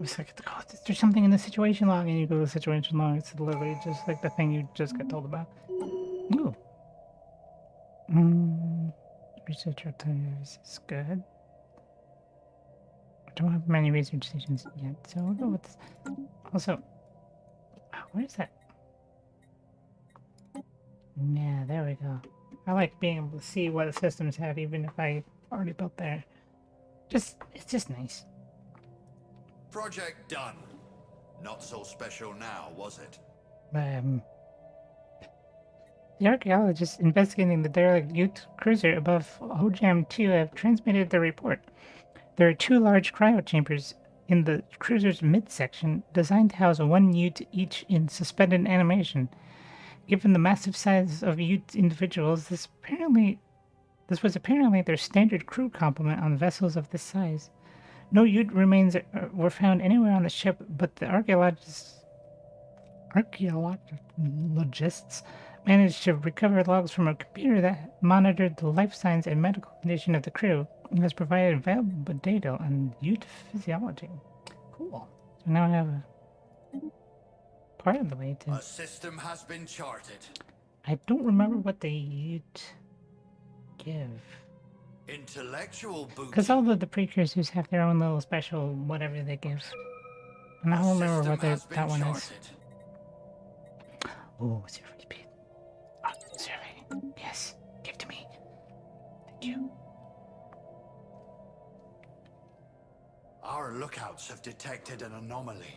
A second to call. There's something in the situation log, and you go to the situation log. It's literally just like the thing you just got told about. Ooh. Research alternatives is good. I don't have many research stations yet, so I'll go with this. Also, where is that? Yeah, there we go. I like being able to see what the systems have, even if I already built there. It's just nice. Project done. Not so special now, was it? The archaeologists investigating the derelict Ute cruiser above Hojam 2 have transmitted the report. There are 2 large cryo chambers in the cruiser's midsection, designed to house 1 Ute each in suspended animation. Given the massive size of Ute individuals, this was apparently their standard crew complement on vessels of this size. No Ute remains were found anywhere on the ship, but the archaeologists managed to recover logs from a computer that monitored the life signs and medical condition of the crew and has provided valuable data on Ute physiology. Cool. So now I have a part of the way to... A system has been charted. I don't remember what they give. Intellectual booty. Because all of the precursors have their own little special whatever they give. And I don't remember what that one is. Oh, survey speed. Oh, survey. Yes. Give to me. Thank you. Our lookouts have detected an anomaly.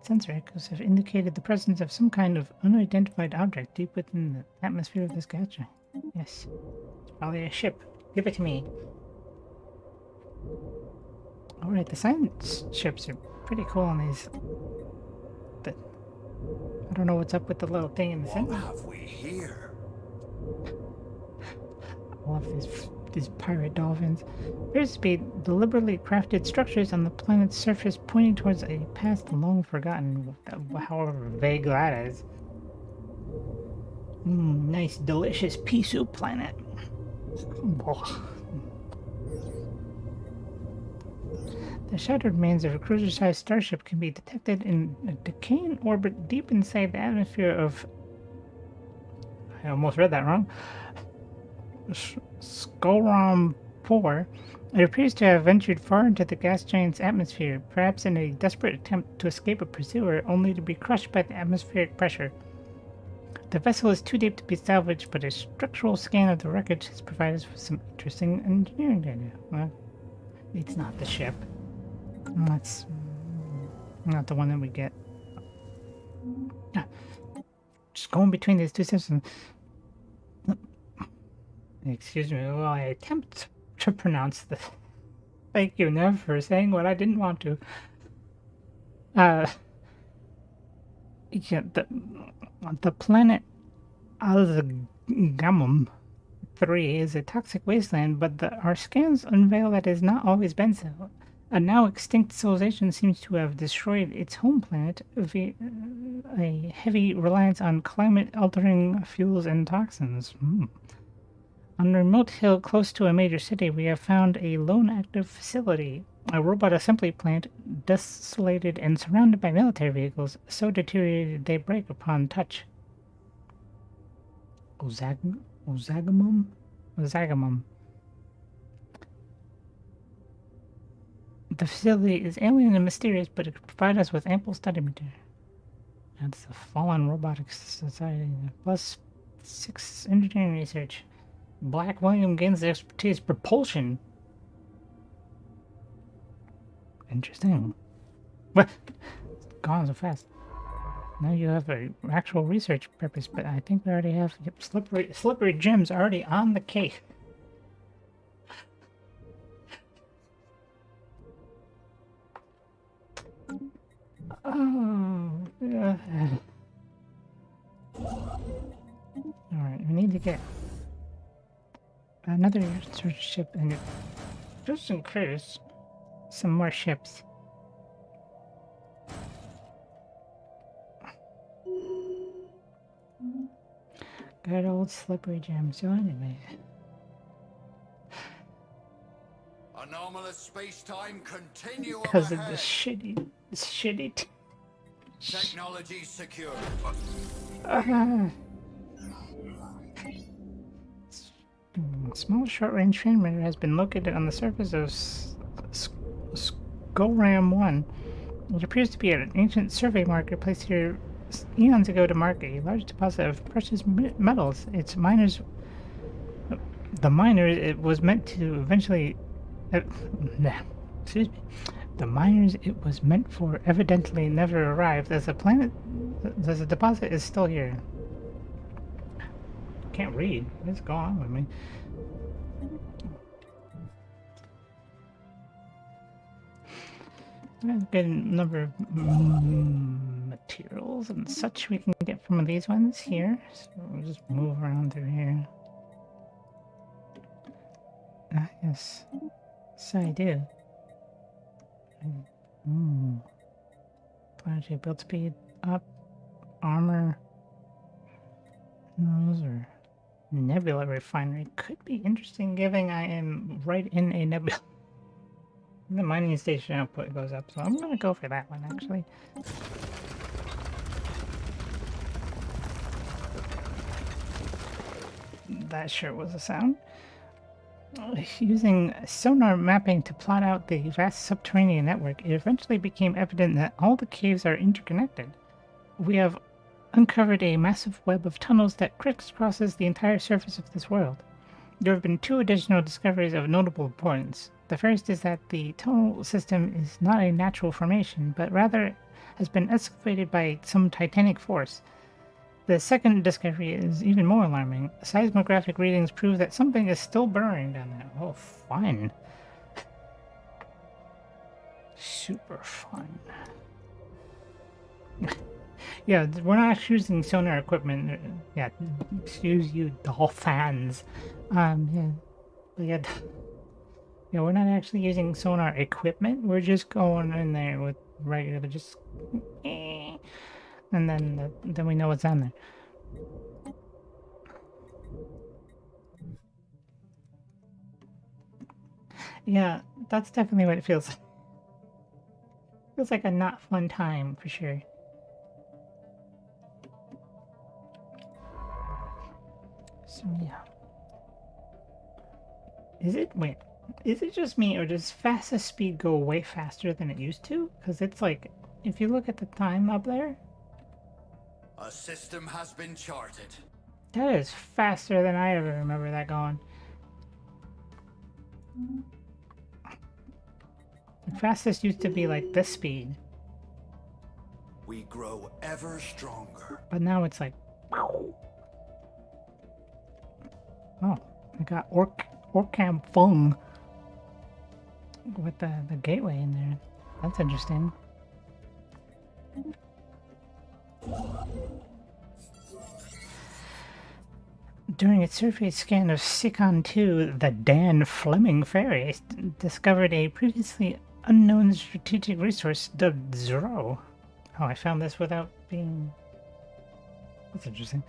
Sensor echoes have indicated the presence of some kind of unidentified object deep within the atmosphere of this galaxy. Yes. It's probably a ship. Give it to me. Alright, the science ships are pretty cool on these. But I don't know what's up with the little thing in the center. What have we here? I love these pirate dolphins. Appears to be deliberately crafted structures on the planet's surface pointing towards a past long forgotten, however vague that is. Nice, delicious pea soup planet. The shattered remains of a cruiser-sized starship can be detected in a decaying orbit deep inside the atmosphere of... I almost read that wrong. Skolram 4. It appears to have ventured far into the gas giant's atmosphere, perhaps in a desperate attempt to escape a pursuer, only to be crushed by the atmospheric pressure. The vessel is too deep to be salvaged, but a structural scan of the wreckage has provided us with some interesting engineering data. Well, it's not the ship. That's not the one that we get. Just going between these two systems. Excuse me while I attempt to pronounce this. Thank you, Nev, for saying what I didn't want to. Yeah, the planet Alzagamum 3 is a toxic wasteland, but our scans unveil that it has not always been so. A now extinct civilization seems to have destroyed its home planet via a heavy reliance on climate-altering fuels and toxins. On a remote hill close to a major city, we have found a lone active facility, a robot assembly plant desolated and surrounded by military vehicles, so deteriorated they break upon touch. Ozagamum? Ozagamum. The facility is alien and mysterious, but it could provide us with ample study material. That's the Fallen Robotics Society. +6 engineering research. Black William gains expertise propulsion. Interesting. What? It's gone so fast. Now you have an actual research purpose, but I think we already have slippery gems already on the case. Oh, yeah. Alright, we need to get another research ship and just in case some more ships. Good old slippery gem. So anyway, anomalous space-time continue because of ahead. the shitty Technology secure. Small short-range transmitter has been located on the surface of Skolram 1. It appears to be an ancient survey marker placed here eons ago to mark a large deposit of precious metals. Its miners... The miner it was meant to eventually... excuse me. The miners it was meant for evidently never arrived, as the deposit is still here. Can't read. What's going on with me? There's a good number of materials and such we can get from these ones here. So we'll just move around through here. Ah, yes. So I do. Planetary build speed up. Armor. Those are nebula refinery. Could be interesting given I am right in a nebula. The mining station output goes up, so I'm gonna go for that one actually. That sure was a sound. Using sonar mapping to plot out the vast subterranean network, it eventually became evident that all the caves are interconnected. We have uncovered a massive web of tunnels that crisscrosses the entire surface of this world. There have been 2 additional discoveries of notable importance. The first is that the tunnel system is not a natural formation, but rather has been excavated by some titanic force. The second discovery is even more alarming. Seismographic readings prove that something is still burrowing down there. Oh, fun. Super fun. Yeah, we're not using sonar equipment. Yeah, excuse you, dolphins. Yeah, but yeah, yeah, we're not actually using sonar equipment. We're just going in there with regular, just, and then we know what's on there. Yeah, that's definitely what it feels like. Feels like a not fun time for sure. So yeah. Is it just me, or does fastest speed go way faster than it used to? Because it's like, if you look at the time up there, A system has been charted. that is faster than I ever remember that going. The fastest used to be like this speed, We grow ever stronger. but now it's like, oh, I got Orcam Fung with the gateway in there. That's interesting. During its survey scan of Sikon 2, the Dan Fleming ferry discovered a previously unknown strategic resource dubbed Zero. Oh, I found this without being... That's interesting.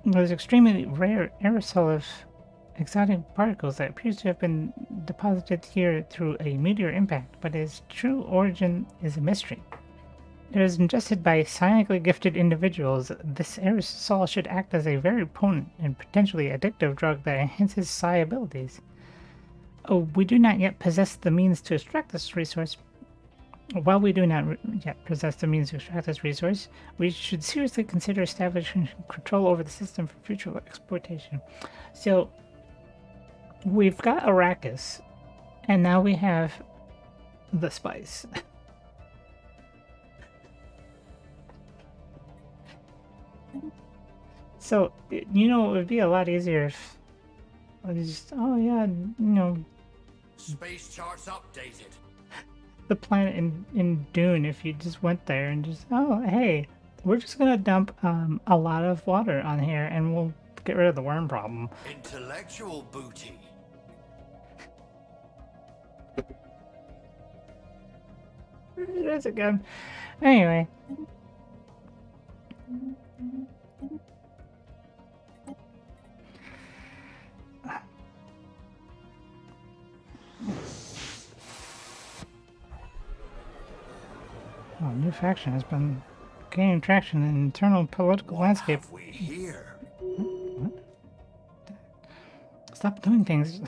It was extremely rare aerosol of exotic particles that appears to have been deposited here through a meteor impact, but its true origin is a mystery. It is ingested by psionically gifted individuals. This aerosol should act as a very potent and potentially addictive drug that enhances psi abilities. Oh, we do not yet possess the means to extract this resource. While we do not yet possess the means to extract this resource, we should seriously consider establishing control over the system for future exploitation. So, we've got Arrakis, and now we have the spice. So, you know, it would be a lot easier if I just, oh yeah, you know, Space charts updated. the planet in Dune, if you just went there and just, oh, hey, we're just gonna dump a lot of water on here and we'll get rid of the worm problem. Intellectual booty. It is again. Anyway. Oh, new faction has been gaining traction in the internal political landscape. Have we here? What? Stop doing things.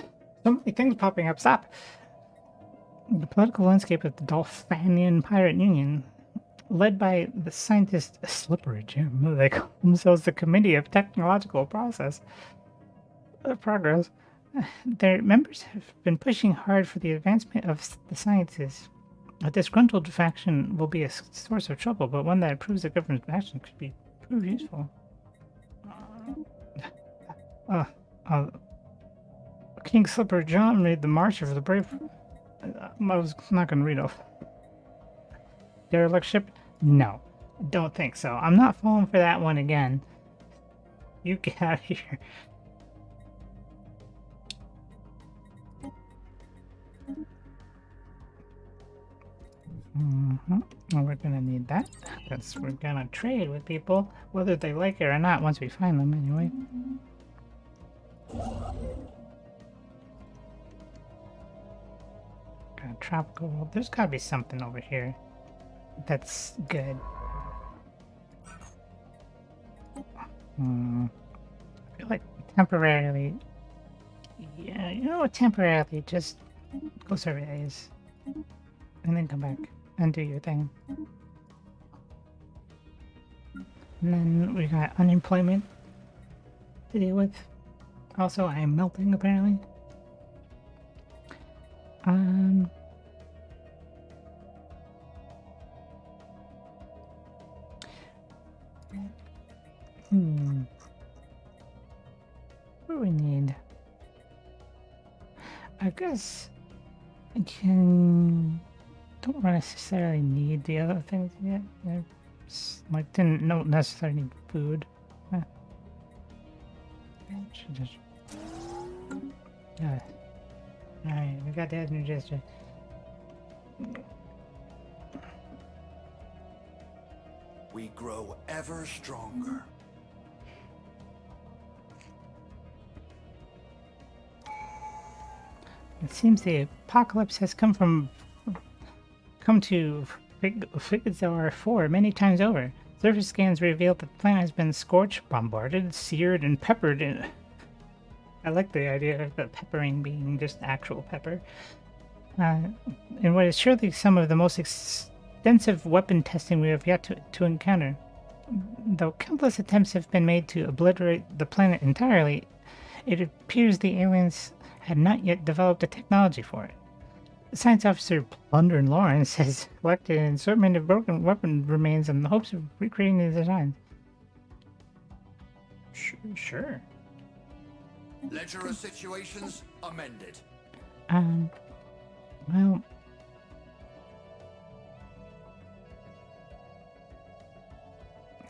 So many things popping up. Stop. The political landscape of the Dolphinian Pirate Union, led by the scientist Slippery Jim, they call themselves the Committee of Technological Progress. Their members have been pushing hard for the advancement of the sciences. A disgruntled faction will be a source of trouble, but one that proves the government's action could prove useful. King Slipper John made the March of the Brave. I was not going to read off. Derelict ship? No, don't think so. I'm not falling for that one again. You get out of here. Well, we're gonna need that because we're gonna trade with people, whether they like it or not, once we find them anyway. Got a tropical world. There's gotta be something over here that's good. I feel like temporarily. Yeah, you know what? Temporarily, just go surveys, and then come back and do your thing. And then we got unemployment to deal with. Also, I am melting apparently. What do we need? I guess I can. Don't necessarily need the other things yet. Like don't necessarily need food. Should just. Alright, we got that new gesture. We grow ever stronger. It seems the apocalypse has come to Figazar 4 many times over. Surface scans reveal that the planet has been scorched, bombarded, seared, and peppered in. I like the idea of the peppering being just actual pepper. In what is surely some of the most extensive weapon testing we have yet to encounter. Though countless attempts have been made to obliterate the planet entirely, it appears the aliens had not yet developed a technology for it. Science officer Plunder Lawrence has collected an assortment of broken weapon remains in the hopes of recreating the designs. Sure. Ledger of situations amended. Well,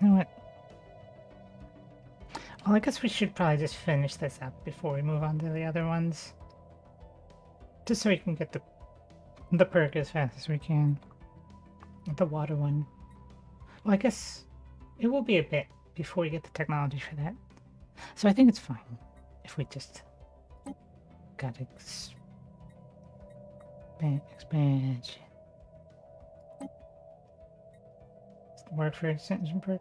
you know what? Well, I guess we should probably just finish this up before we move on to the other ones. Just so we can get the perk as fast as we can. The water one. Well, I guess it will be a bit before we get the technology for that. So I think it's fine if we just got expansion. Work for extension perk?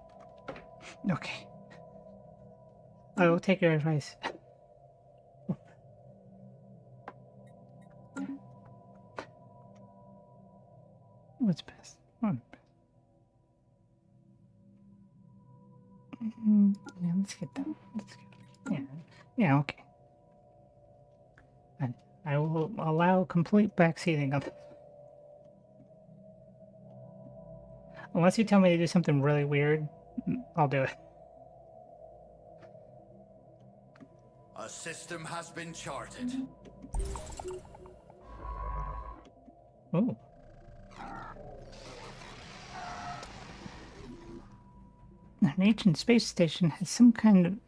Okay. I will take your advice. What's best? Yeah, let's get that. Yeah, okay. I will allow complete backseating of it. Unless you tell me to do something really weird, I'll do it. A system has been charted. Ooh. An ancient space station has some kind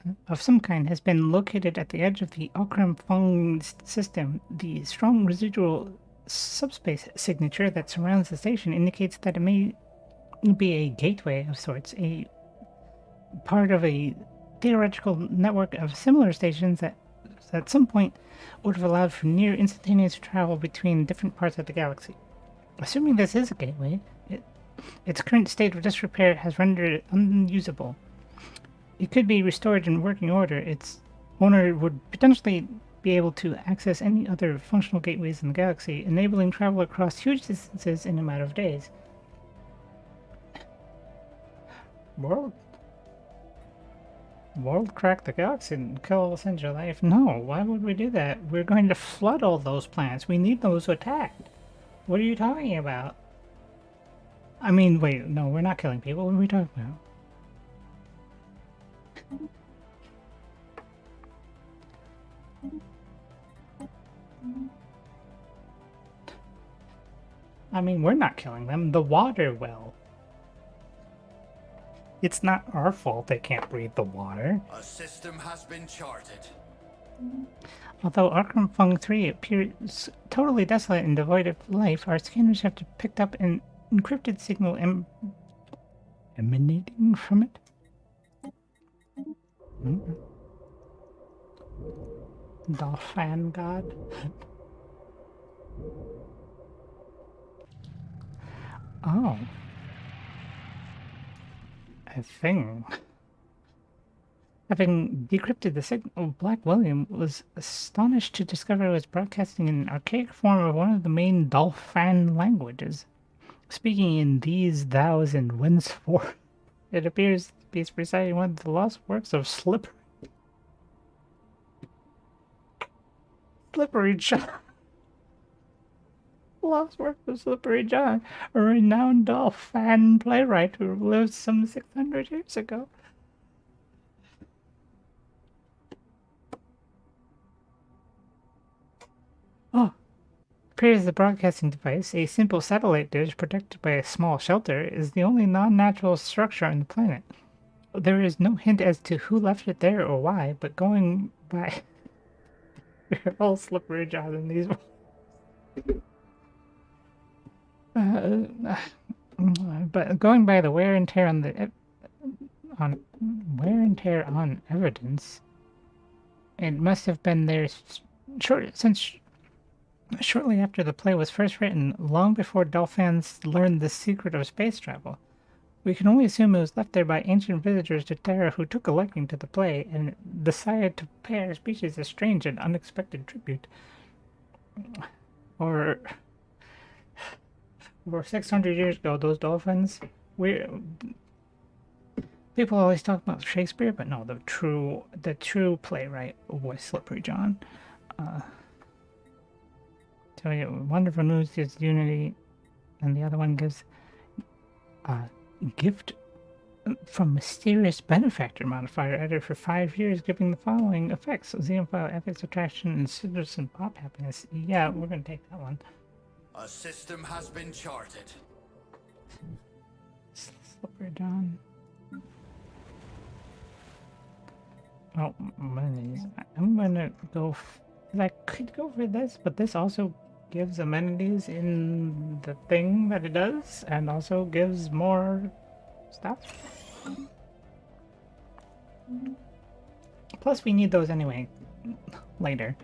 has been located at the edge of the Okram-Fong system. The strong residual subspace signature that surrounds the station indicates that it may be a gateway of sorts, a part of a theoretical network of similar stations that at some point would have allowed for near instantaneous travel between different parts of the galaxy. Assuming this is a gateway, its current state of disrepair has rendered it unusable. It could be restored in working order. Its owner would potentially be able to access any other functional gateways in the galaxy, enabling travel across huge distances in a matter of days. World crack the galaxy and kill all essential life? No, why would we do that? We're going to flood all those planets. We need those attacked. What are you talking about? I mean, wait, no, we're not killing people. What are we talking about? I mean, we're not killing them. The water will. It's not our fault they can't breathe the water. A system has been charted. Although Arkham Fung 3 appears totally desolate and devoid of life, our scanners have picked up an encrypted signal emanating from it. Dolphin God. Oh. A thing. Having decrypted the signal, Black William was astonished to discover it was broadcasting in an archaic form of one of the main Dolphin languages. Speaking in these, thous, and whenceforth, it appears to be reciting one of the lost works of Slippery John. Lost work of Slippery John, a renowned Dolphin playwright who lived some 600 years ago. Oh, appears the broadcasting device, a simple satellite dish protected by a small shelter, is the only non-natural structure on the planet. There is no hint as to who left it there or why, but going by... We're all Slippery John in these but going by the wear and tear on evidence, it must have been there shortly after the play was first written, long before Dolphins learned the secret of space travel. We can only assume it was left there by ancient visitors to Terra who took a liking to the play and decided to pay our species a strange and unexpected tribute. Or 600 years ago, those dolphins, people always talk about Shakespeare, but no, the true playwright was Slippery John. So yeah, wonderful news gives unity, and the other one gives gift from mysterious benefactor modifier added for 5 years, giving the following effects: Xenophile ethics, attraction, and citizen pop happiness. Yeah, we're gonna take that one. A system has been charted. Slippery John. Oh, I'm gonna go. I could go for this, but this also gives amenities in the thing that it does, and also gives more stuff. Plus, we need those anyway later,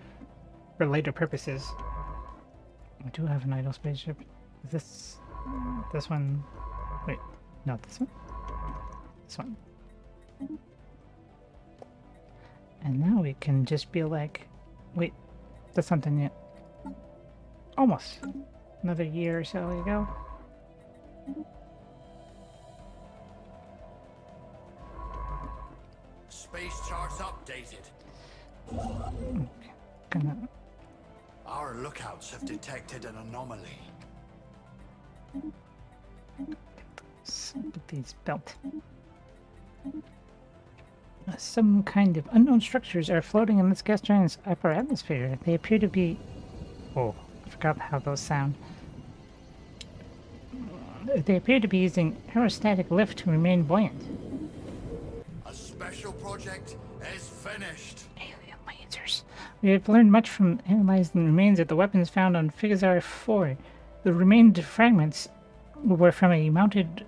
for later purposes. I do have an idle spaceship. Is this one? Wait, not this one. This one. And now we can just be like, wait, that's something yet. Almost. Another year or so ago. Space charts updated. Our lookouts have detected an anomaly. Put these belt. Some kind of unknown structures are floating in this gas giant's upper atmosphere. They appear to be... Oh, I forgot how those sound. They appear to be using aerostatic lift to remain buoyant. A special project is finished. Alien lasers. We have learned much from analyzing the remains of the weapons found on Figazar 4. The remained fragments were from a mounted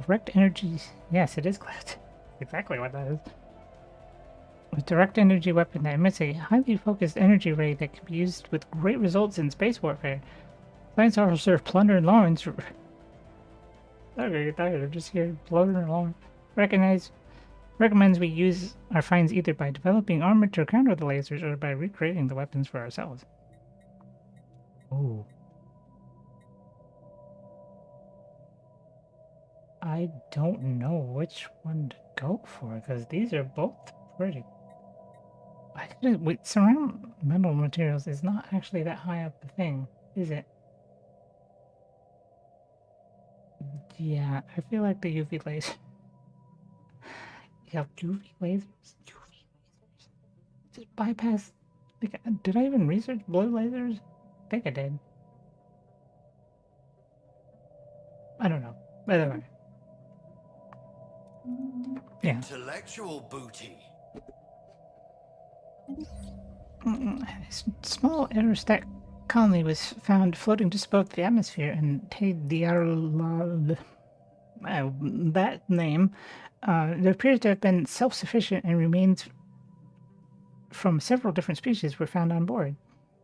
direct energy... Yes, it is cloud. Exactly what that is. A direct energy weapon that emits a highly focused energy ray that can be used with great results in space warfare. Science Officer Plunder Lawrence... Okay, they're just here floating along. Recommends we use our finds either by developing armor to counter the lasers or by recreating the weapons for ourselves. Ooh. I don't know which one to go for, because these are both pretty... Wait, ceramic metal materials is not actually that high up the thing, is it? Yeah, I feel like the UV laser... Yeah, UV lasers? Just bypass... Like, did I even research blue lasers? I think I did. I don't know. By the way. Yeah. Intellectual booty. Small aerostat colony was found floating just above the atmosphere, and that name, it appears to have been self-sufficient, and remains from several different species were found on board.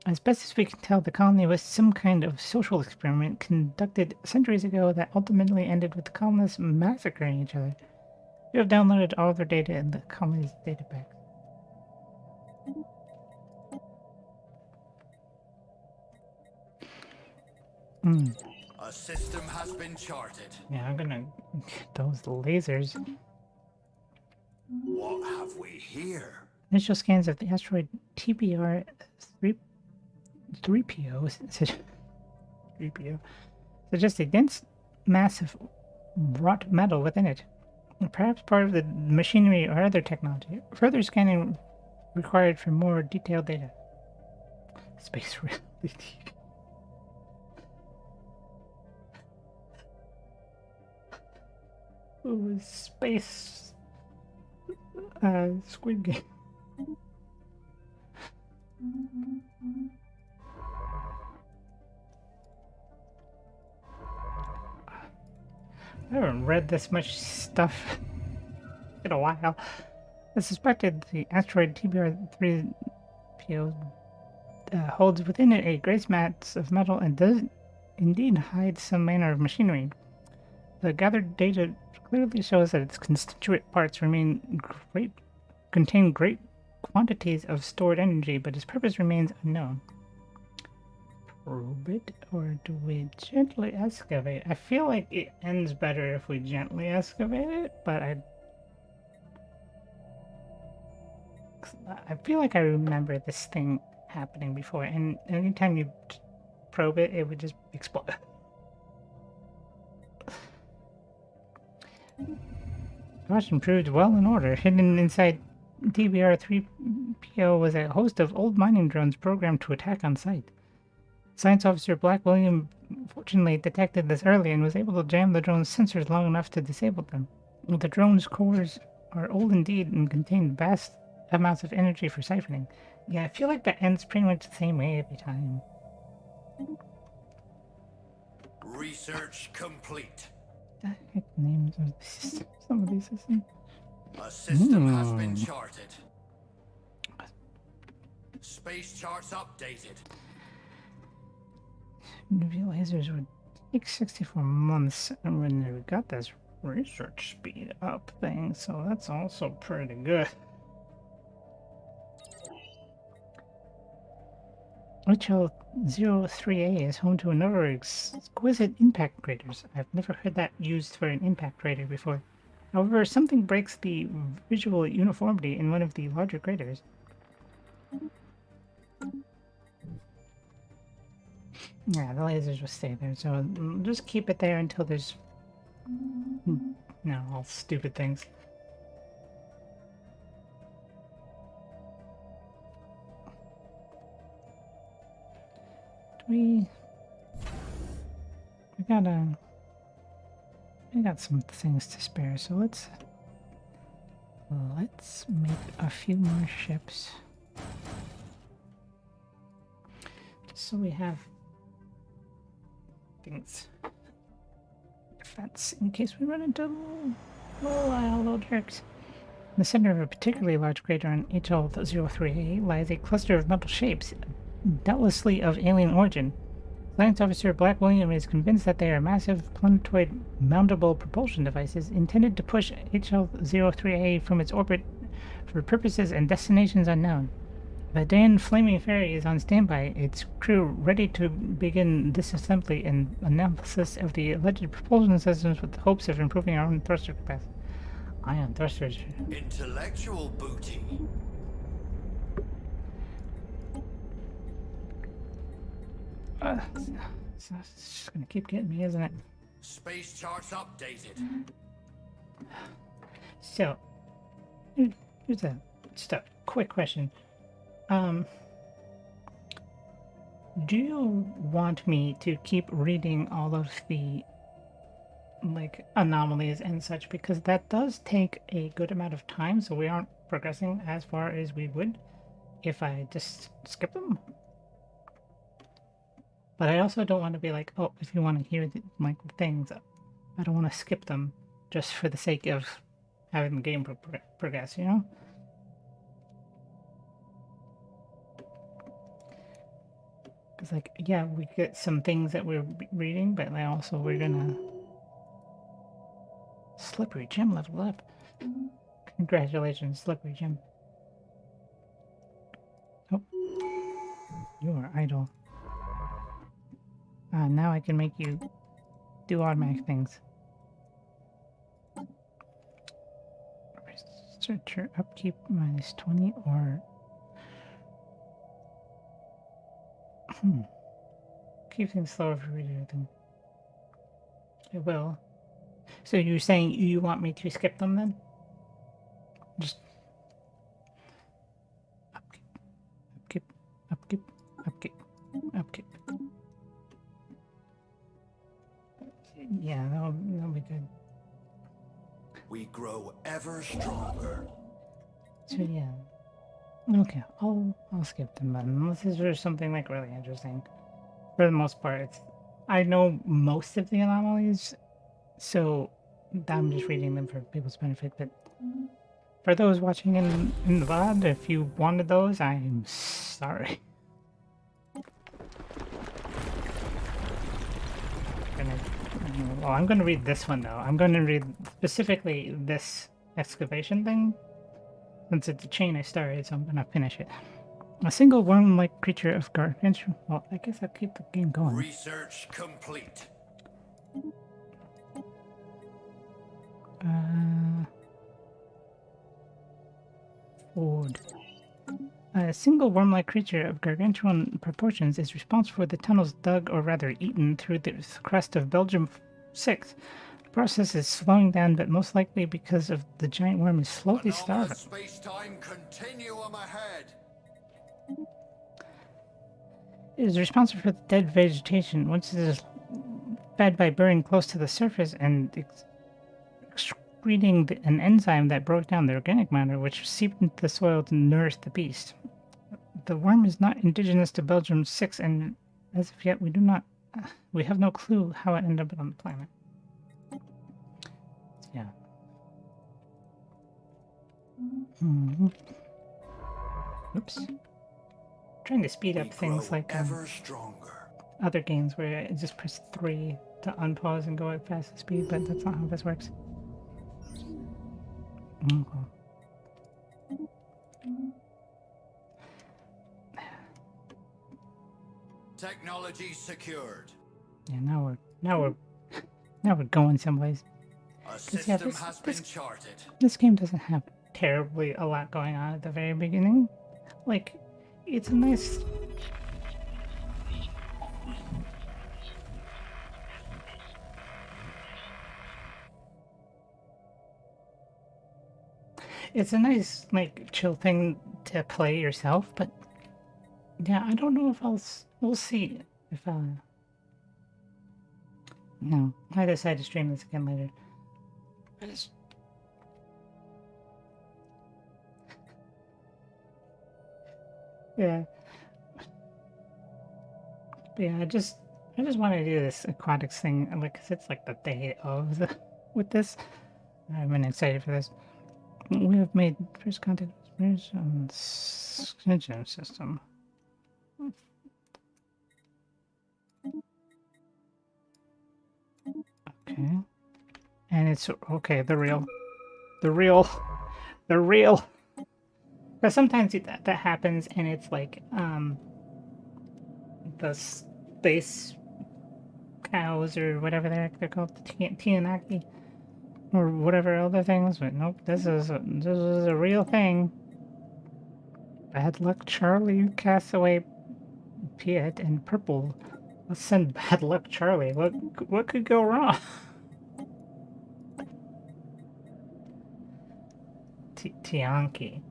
As best as we can tell, the colony was some kind of social experiment conducted centuries ago that ultimately ended with the colonists massacring each other. You have downloaded all their data in the colony's databank. A system has been charted. Yeah, I'm gonna get those lasers. What have we here? Initial scans of the asteroid TBR 3PO 3PO suggest a dense mass of wrought metal within it. Perhaps part of the machinery or other technology. Further scanning required for more detailed data. Space reality. Ooh, space Squid Game. I haven't read this much stuff in a while. I suspected the asteroid TBR-3PO holds within it a great mass of metal and does indeed hide some manner of machinery. The gathered data clearly shows that its constituent parts contain great quantities of stored energy, but its purpose remains unknown. Probe it, or do we gently excavate? I feel like it ends better if we gently excavate it, but I feel like I remember this thing happening before, and anytime you probe it, it would just explode. Caution proved well in order. Hidden inside TBR-3PO was a host of old mining drones programmed to attack on sight. Science Officer Black William fortunately detected this early and was able to jam the drone's sensors long enough to disable them. The drone's cores are old indeed and contain vast amounts of energy for siphoning. Yeah, I feel like that ends pretty much the same way every time. Research complete. The heck names of some of these systems? A system has been charted. Space charts updated. New lasers would take 64 months, and when we got this research speed up thing, so that's also pretty good. HL03A is home to a number of exquisite impact craters. I've never heard that used for an impact crater before. However, something breaks the visual uniformity in one of the larger craters. Yeah, the lasers will stay there, so just keep it there until there's... No, all stupid things. We got some things to spare, so let's make a few more ships. Just so we have things defense in case we run into little jerks. In the center of a particularly large crater on HL03A lies a cluster of metal shapes, doubtlessly of alien origin. Science Officer Black William is convinced that they are massive planetoid mountable propulsion devices intended to push HL03A from its orbit for purposes and destinations unknown. The Dan Flaming Fairy is on standby, its crew ready to begin disassembly and analysis of the alleged propulsion systems with the hopes of improving our own thruster capacity. Ion thrusters. Intellectual booty. So it's just gonna keep getting me, isn't it? Space charts updated. So, here's just a quick question. Do you want me to keep reading all of the anomalies and such, because that does take a good amount of time, so we aren't progressing as far as we would if I just skip them? But I also don't want to be like, oh, if you want to hear the things, I don't want to skip them just for the sake of having the game progress, you know? Because, yeah, we get some things that we're reading, but also we're gonna... Slippery gem level up. Congratulations, slippery Jim. Oh, you are idle. Now I can make you do automatic things. Researcher upkeep -20 or... Keep things slower for reading. It will. So you're saying you want me to skip them then? Just... Upkeep, upkeep, upkeep, upkeep. Yeah, that'll be good. We grow ever stronger. So yeah. Okay, I'll skip them then, unless there's something like really interesting. For the most part, I know most of the anomalies, so I'm just reading them for people's benefit. But for those watching in the VOD, if you wanted those, I'm sorry. Well, I'm going to read this one though. I'm going to read specifically this excavation thing, since it's a chain I started, so I'm going to finish it. A single worm-like creature of gargantuan... Well, I guess I'll keep the game going. Research complete. Ford. A single worm-like creature of gargantuan proportions is responsible for the tunnels dug, or rather eaten, through the crust of Belgium 6. The process is slowing down, but most likely because of the giant worm is slowly starving. Space-time continuum ahead. It is responsible for the dead vegetation. Once it is fed by burning close to the surface and excreting an enzyme that broke down the organic matter, which seeped into the soil to nourish the beast. The worm is not indigenous to Belgium 6, and as of yet we have no clue how it ended up on the planet. Yeah. Oops. Trying to speed up things like other games where I just press 3 to unpause and go at fast speed, but that's not how this works. Technology secured. Yeah, now we're going someplace. A system has been charted. This game doesn't have terribly a lot going on at the very beginning. Like, it's a nice... It's a nice, like, chill thing to play yourself, but yeah, I don't know if we'll see if no, I decide to stream this again later. Yeah. But yeah, I just want to do this aquatics thing, like, cause it's like the day of with this. I've been excited for this. We have made first contact with on the engine system. Okay. And it's okay, the real. Because sometimes that happens, and it's like the space cows or whatever they're called, the Tianaki, or whatever other things. But nope, this is a real thing. Bad luck, Charlie, Castaway, Piet, and Purple. Let's send bad luck, Charlie. What could go wrong? Tianki.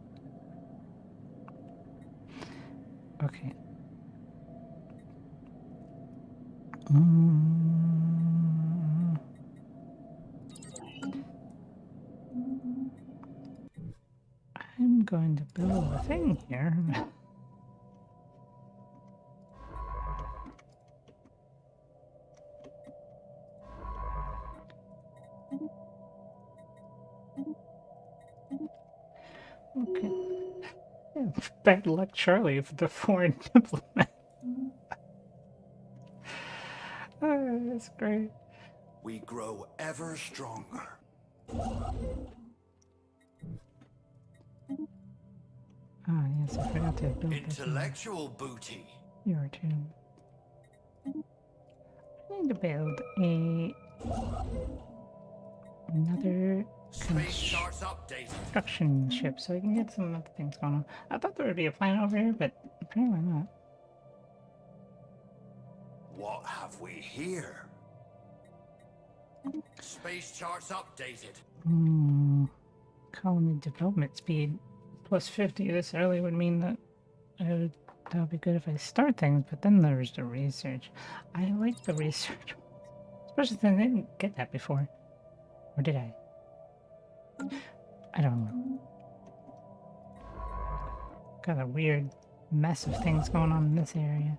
Okay. I'm going to build a thing here. Okay. Yeah, bad luck, Charlie, for the foreign diplomat. Oh, that's great. We grow ever stronger. Yes, I forgot to build this one. Intellectual booty. Here too. I need to build another Space charts updated. construction ship so I can get some other things going on. I thought there would be a planet over here, but apparently not. What have we here? Space charts updated. Colony development speed plus 50 this early would mean that that would be good if I start things, but then there's the research. I like the research, especially since I didn't get that before. Or did I? I don't know. Got a weird mess of things going on in this area.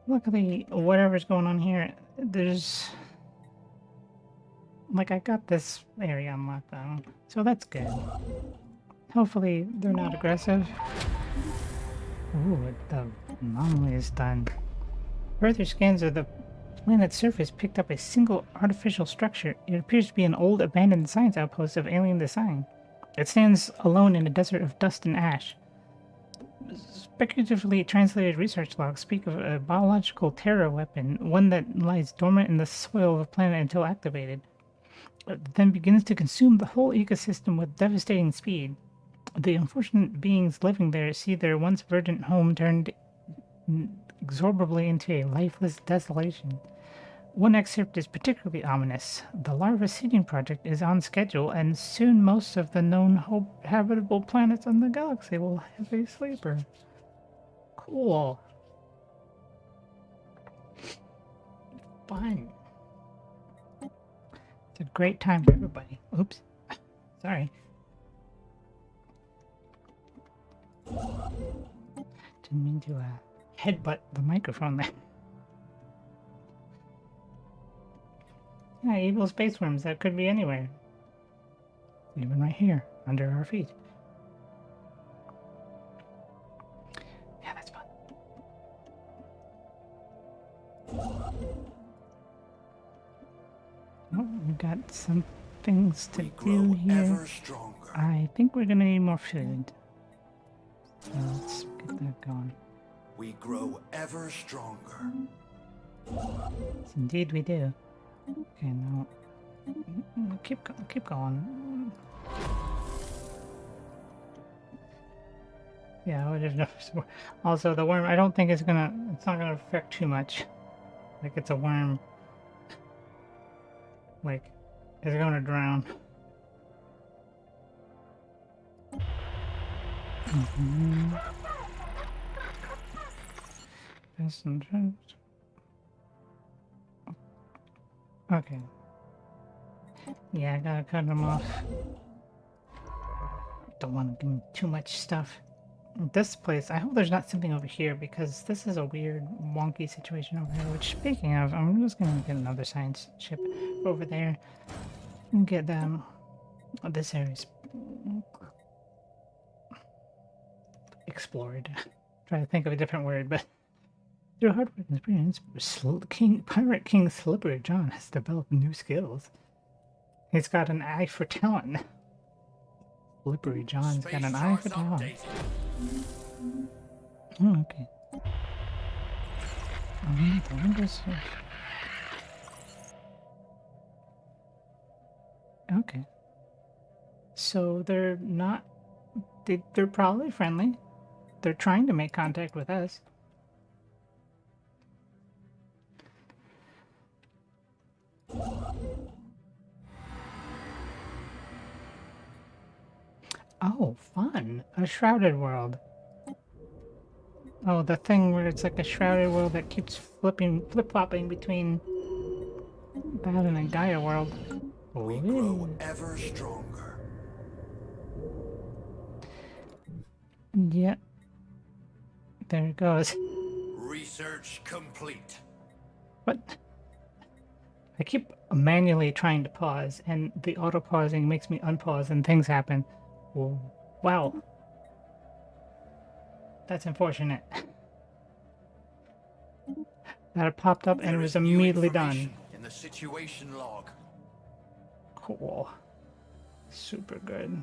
Luckily, whatever's going on here, there's... Like, I got this area on lockdown, so that's good. Hopefully, they're not aggressive. Ooh, the anomaly is done. Further scans of the planet's surface picked up a single artificial structure. It appears to be an old, abandoned science outpost of alien design. It stands alone in a desert of dust and ash. Speculatively translated research logs speak of a biological terror weapon, one that lies dormant in the soil of the planet until activated, then begins to consume the whole ecosystem with devastating speed. The unfortunate beings living there see their once verdant home turned inexorably into a lifeless desolation. One excerpt is particularly ominous. The larva seeding project is on schedule, and soon most of the known habitable planets on the galaxy will have a sleeper. Cool. Fun. It's a great time for everybody. Oops. Sorry. Didn't mean to headbutt the microphone there. Yeah, evil space worms that could be anywhere. Even right here, under our feet. Yeah, that's fun. Oh, we've got some things to do here. I think we're gonna need more food. So let's get that going. We grow ever stronger. Yes, indeed we do. Okay, now keep going. Yeah, there's no. Also, the worm. I don't think it's not gonna affect too much. Like it's a worm. Like it's gonna drown. Okay. Yeah, I gotta cut them off. Don't want to give them too much stuff. This place, I hope there's not something over here because this is a weird, wonky situation over here. Which, speaking of, I'm just gonna get another science ship over there and get them. This area's explored. Try to think of a different word, but through hard work and experience, Pirate King Slippery John has developed new skills. He's got an eye for talent. Slippery John's got an eye for talent. Oh, okay. Okay. So they're not... They're probably friendly. They're trying to make contact with us. Oh, fun. A shrouded world. Oh, the thing where it's like a shrouded world that keeps flip-flopping between that and a Gaia world. We grow ever stronger. Yeah. There it goes. Research complete. But I keep manually trying to pause, and the auto-pausing makes me unpause and things happen. Wow. That's unfortunate. That it popped up and it was immediately done. In the situation log. Cool. Super good.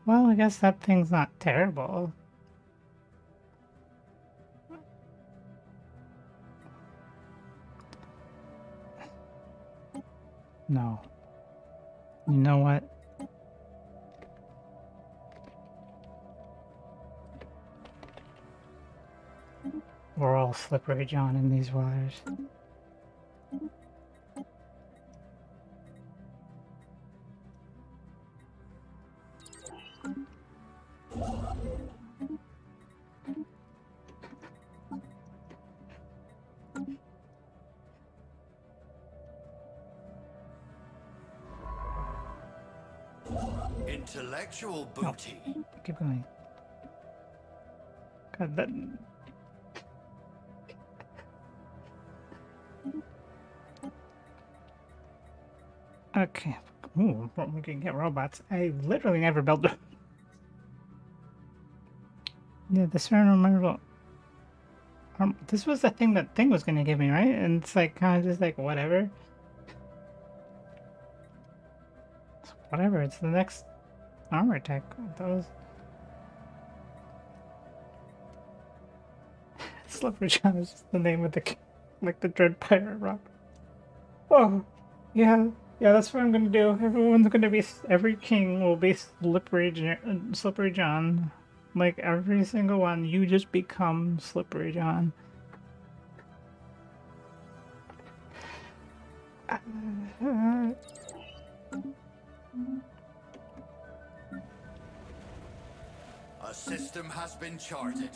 Well, I guess that thing's not terrible. No. You know what? We're all slippery John in these waters. Intellectual booty. Keep going. God, that... Okay. Ooh, we can get robots. I literally never built them. Yeah, the certain this was the thing that thing was gonna give me, right? And it's like kind of just like whatever. Whatever, it's the next armor tech. Those Slippery John is just the name of the like the Dread Pirate Rock. Oh, yeah, that's what I'm gonna do. Everyone's gonna be every king will be Slippery John. Like every single one, you just become Slippery John. A system has been charted.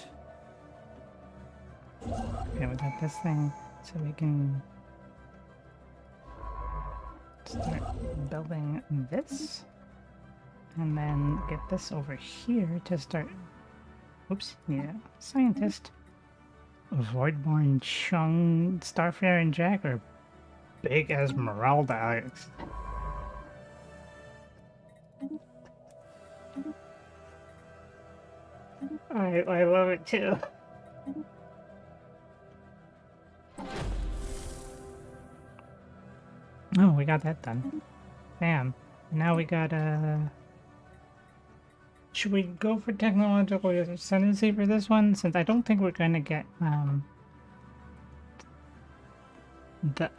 Okay, we got this thing, so we can start building this, and then get this over here to start. Oops, yeah, scientist. Voidborn, Chung, Starfare, and Jack are big Esmeralda, Alex. I love it too. Oh, we got that done. Bam. Now we got should we go for technological ascendancy for this one? Since I don't think we're gonna get I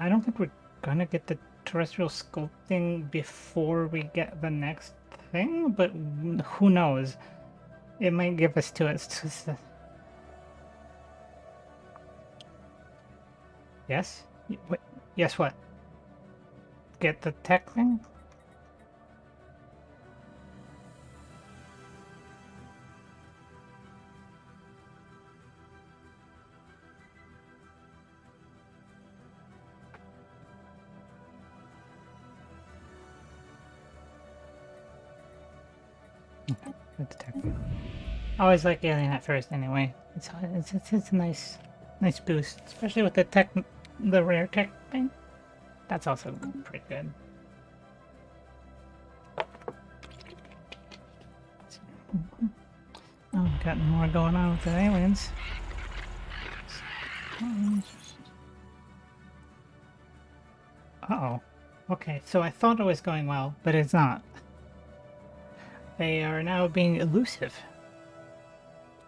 don't think we're gonna get the terrestrial sculpting before we get the next thing, but who knows? It might give us to it. Yes? What? Yes, what? Get the tech thing? Get the tech thing. I always like Alien at first anyway. It's a nice boost, especially with the rare tech thing. That's also pretty good. Oh, got more going on with the aliens. Uh-oh. Okay, so I thought it was going well, but it's not. They are now being elusive.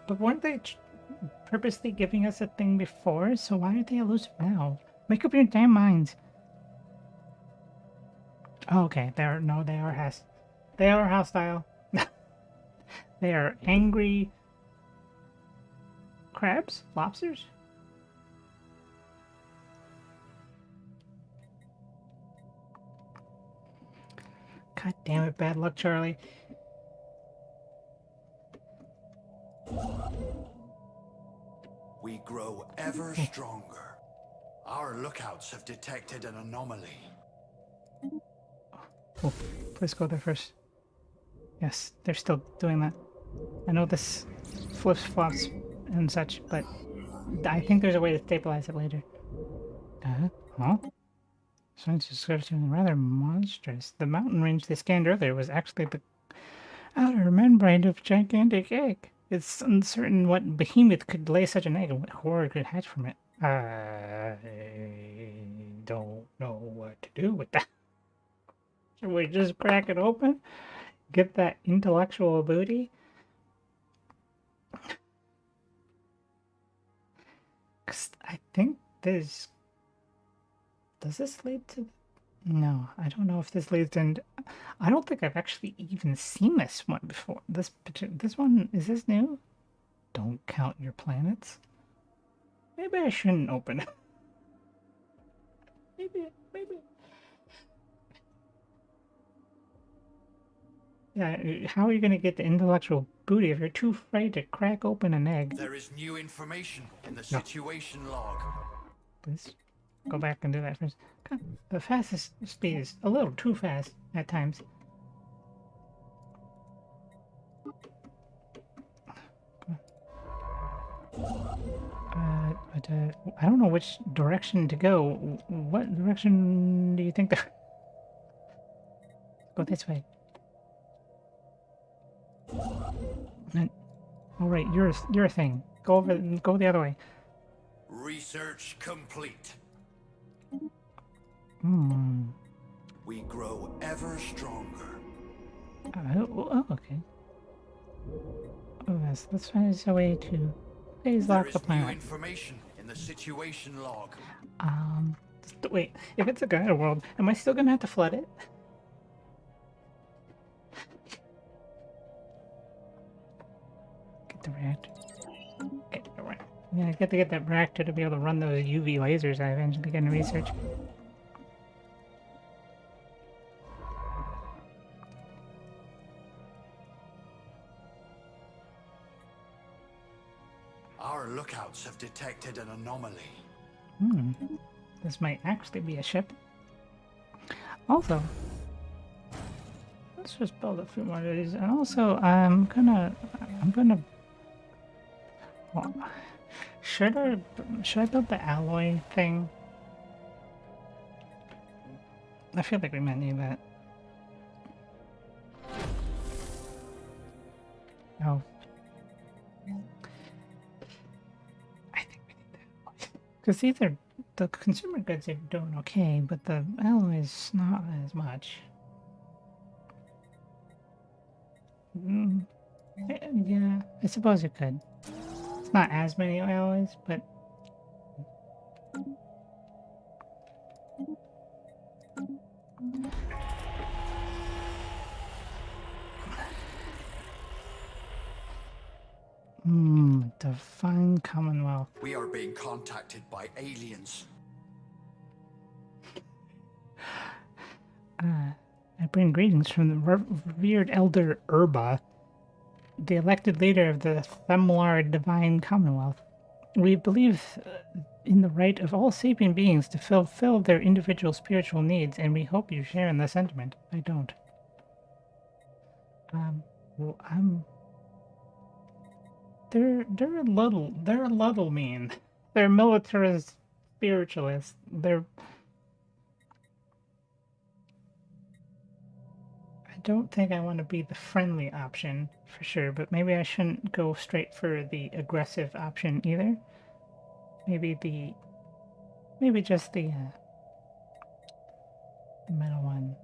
But weren't they purposely giving us a thing before? So why are they elusive now? Make up your damn minds. Oh, okay, they are hostile. They are angry crabs? Lobsters? God damn it, bad luck, Charlie. We grow ever stronger. Our lookouts have detected an anomaly. Oh, please go there first. Yes, they're still doing that. I know this flips flops and such, but I think there's a way to stabilize it later. Huh? Science is getting rather monstrous. The mountain range they scanned earlier was actually the outer membrane of a gigantic egg. It's uncertain what behemoth could lay such an egg and what horror could hatch from it. I don't know what to do with that. Should we just crack it open? get that intellectual booty. 'Cause I think this... Does this lead to... No, I don't know if this leads to... I don't think I've actually even seen this one before. This one, is this new? Don't count your planets. Maybe I shouldn't open it. Maybe. Yeah, how are you gonna get the intellectual booty if you're too afraid to crack open an egg? There is new information in the situation log. Please go back and do that first. God, the fastest speed is a little too fast at times. But I don't know which direction to go. What direction do you think Go this way. All right, your thing. Go the other way. Research complete. We grow ever stronger. Okay. Oh, let's find a way to phase lock the planet. New information in the situation log. Wait, if it's a Gaia world, am I still gonna have to flood it? Get the reactor. Yeah, I get to get that reactor to be able to run those UV lasers I eventually get in research. Our lookouts have detected an anomaly. This might actually be a ship. Also, let's just build a few more of these. And also, I'm gonna. Well, should I build the alloy thing? I feel like we might need that. Oh. I think we need that. Because these are the consumer goods are doing okay, but the alloys not as much. Yeah, I suppose you could. It's not as many alloys, but Divine Commonwealth. We are being contacted by aliens. I bring greetings from the revered Elder Urba, the elected leader of the Themlar Divine Commonwealth. We believe in the right of all sapient beings to fulfill their individual spiritual needs, and we hope you share in the sentiment. I don't. Well, they're a little mean. They're militarist spiritualists. I don't think I want to be the friendly option for sure, but maybe I shouldn't go straight for the aggressive option either. Maybe just the middle one.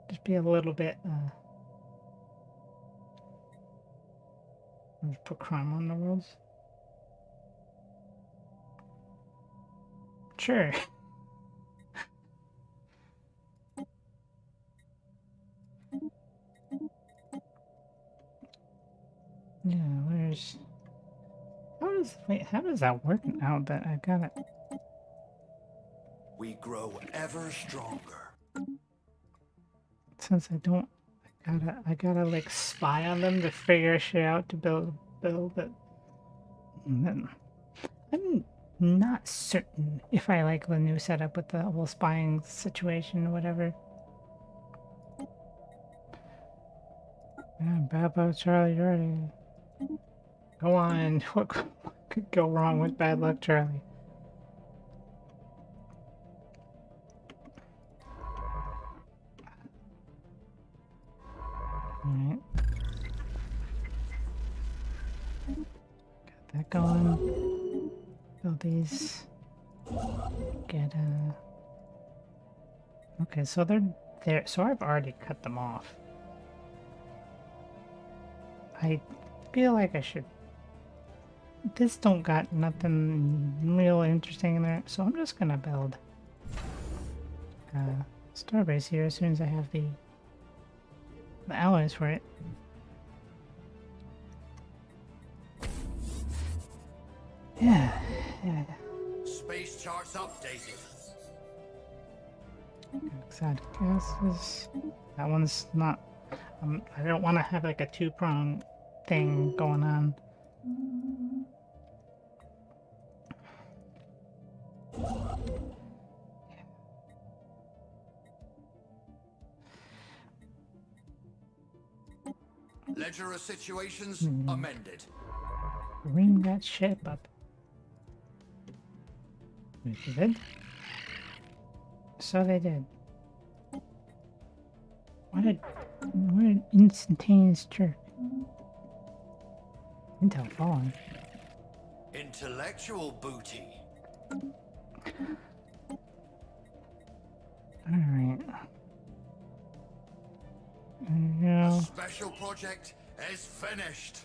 Just be a little bit put crime on the worlds. Sure. Yeah, where's... How does that work now that I got it? We grow ever stronger. Since I don't... I gotta like spy on them to figure shit out to build it. And then I'm not certain if I like the new setup with the whole spying situation or whatever. Yeah, bad luck, Charlie. You're already... Go on. What could go wrong with bad luck, Charlie? Alright. Got that going. Build these. Get Okay, so they're there. So I've already cut them off. I feel like I should. This don't got nothing real interesting in there, so I'm just gonna build Starbase here as soon as I have the alloys for it. Yeah. Space charts updated. Exotic gases. That one's not. I don't want to have like a two-prong thing going on. Ledger of situations amended. Bring that ship up. They did. So they did. What an instantaneous jerk. Intel falling. Intellectual booty. Alright. A special project is finished.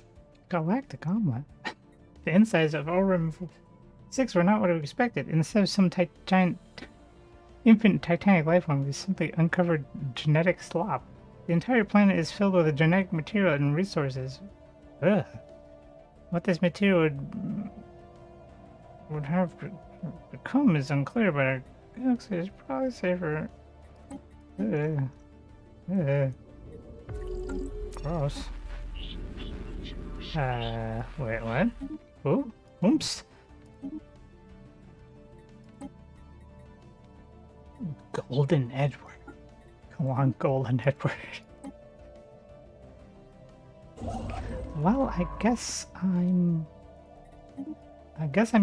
Galactic omelet. The insides of Orem 6 were not what we expected. Instead of some giant infant titanic life form, we simply uncovered genetic slop. The entire planet is filled with genetic material and resources. Ugh. What this material would have become is unclear, but our galaxy is probably safer. Gross. Wait, what? Oh, oops. Golden Edward. Come on, Golden Edward. Well, I guess I'm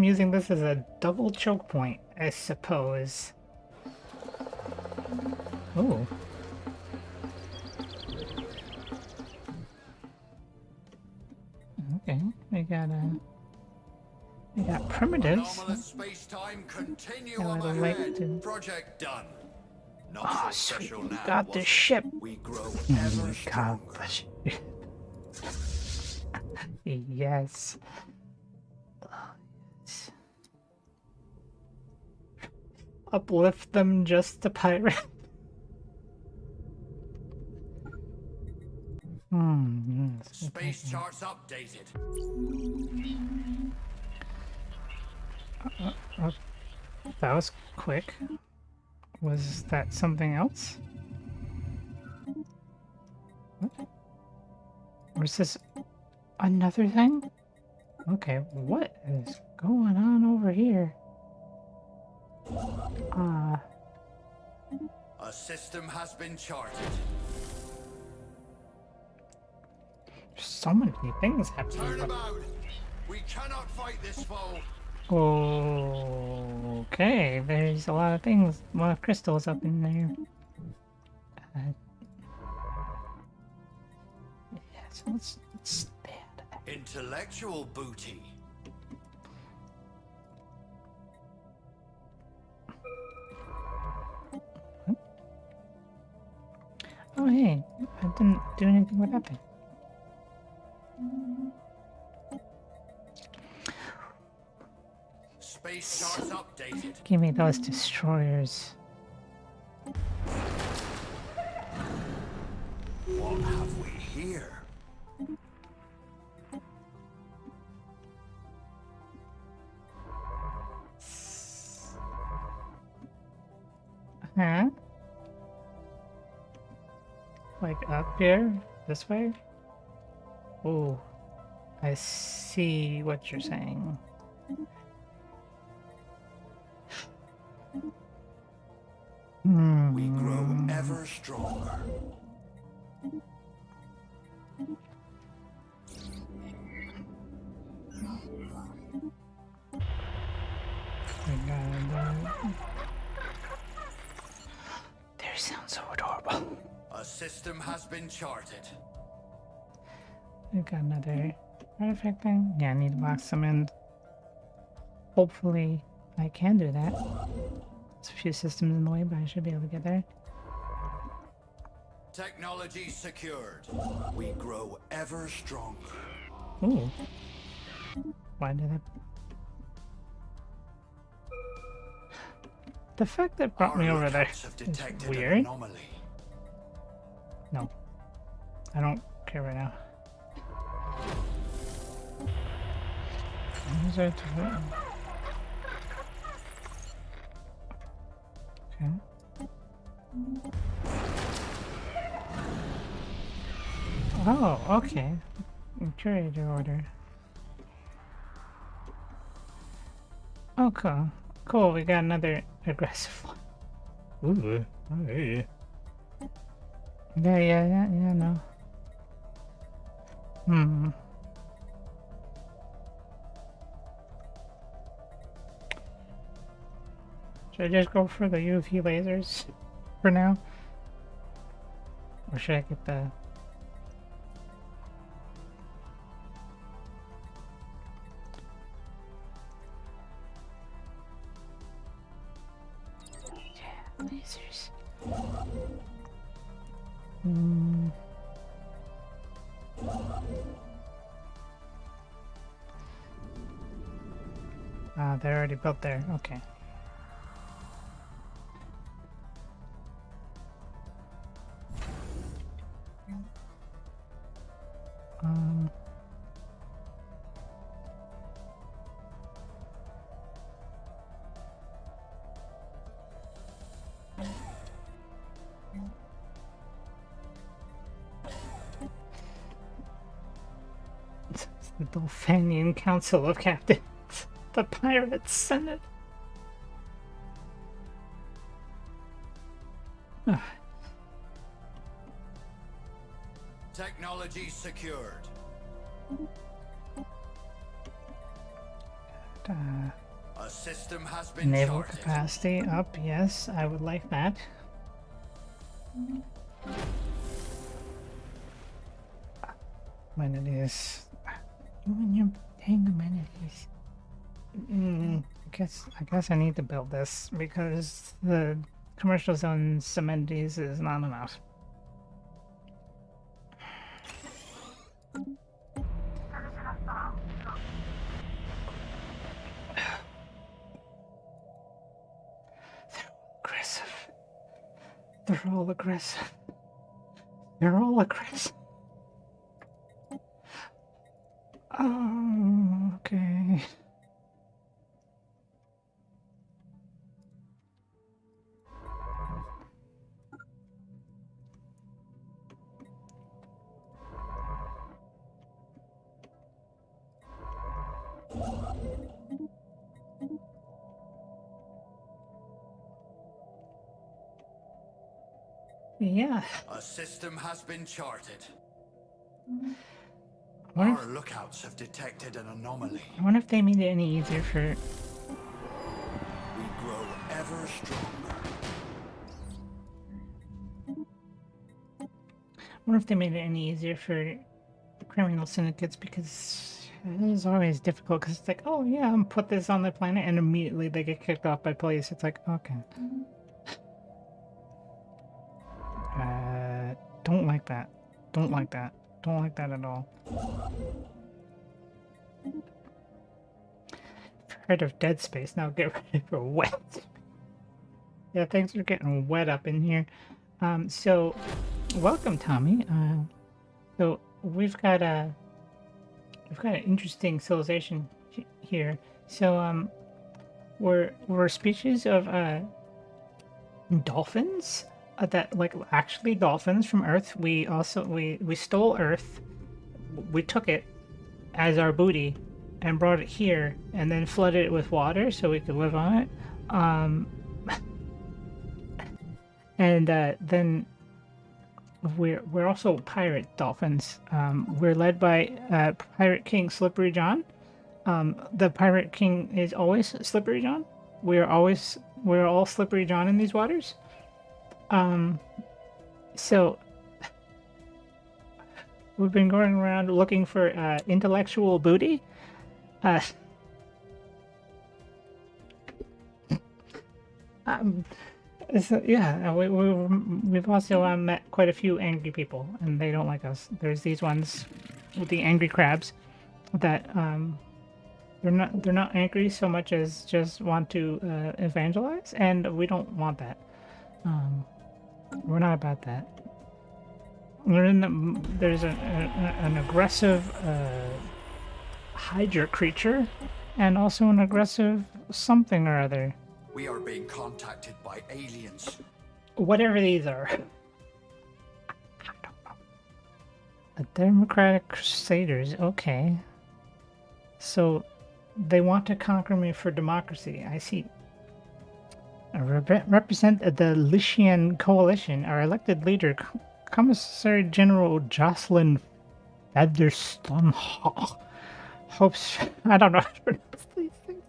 using this as a double choke point, I suppose. Oh. Okay, we got primitives. Anomalous space-time Yeah, continuum I'd like ahead. to- Project done. Not Oh, so sweet, special we now. got the was it? ship. We grow Oh ever my God, stronger. bless you. Yes. Uplift them just to pirate. Yes. Space charts updated. That was quick. Was that something else? What? Or is this another thing? Okay, what is going on over here? A system has been charted. There's so many things Turn happening. about. We cannot fight this foe. Okay, there's a lot of things, a lot of crystals up in there. Yeah, so let's stand. Intellectual booty. Oh hey, I didn't do anything with that thing. Space charts updated. Give me those destroyers. What have we here? Huh? Like up here? This way? Oh, I see what you're saying. We grow ever stronger. They sound so adorable. A system has been charted. We've got another artifact thing. Yeah, I need to box them in. Hopefully, I can do that. There's a few systems in the way, but I should be able to get there. Technology secured. We grow ever stronger. Ooh. Why did it? The fact that brought me over there is weird. No. I don't care right now. What is that? Okay. Oh, okay. Curator order. Oh, cool. Cool, we got another aggressive one. Ooh. Oh, yeah. Yeah, no. Hmm. Should I just go for the UV lasers for now? Or should I get the... Yeah, lasers. Hmm. Ah, they're already built there. Okay. Um. It's the Dolphinian Council of Captains. The Pirates Senate. Ugh. Technology secured. A system has been Naval charted. capacity up, yes, I would like that. Amenities. You and your dang amenities. I guess I need to build this because the commercial zone's amenities is not enough. They're all aggressive. They're all aggressive. Oh, okay. Yeah. A system has been charted. Our lookouts have detected an anomaly. I wonder if they made it any easier for... We grow ever stronger. I wonder if they made it any easier for criminal syndicates, because it is always difficult, because it's like, oh yeah, I'm put this on the planet, and immediately they get kicked off by police. It's like, okay. Don't like that. Don't like that. Don't like that at all. Heard of dead space, now get ready for wet. Yeah, things are getting wet up in here. So welcome, Tommy. So we've got an interesting civilization here. So we're a species of dolphins that like actually dolphins from Earth. We also we stole Earth. We took it as our booty and brought it here, and then flooded it with water so we could live on it. And then we're also pirate dolphins. We're led by Pirate King Slippery John. The Pirate King is always Slippery John. We're all Slippery John in these waters. So we've been going around looking for intellectual booty. Yeah, we've also met quite a few angry people, and they don't like us. There's these ones with the angry crabs that they're not angry so much as just want to evangelize, and we don't want that. We're not about that. There's an aggressive Hydra creature, and also an aggressive something or other. We are being contacted by aliens. Whatever these are. I don't know. The Democratic Crusaders, okay. So they want to conquer me for democracy. I see. I represent the Lycian coalition. Our elected leader, Commissary General Jocelyn Featherstone, hopes. I don't know how to pronounce these things.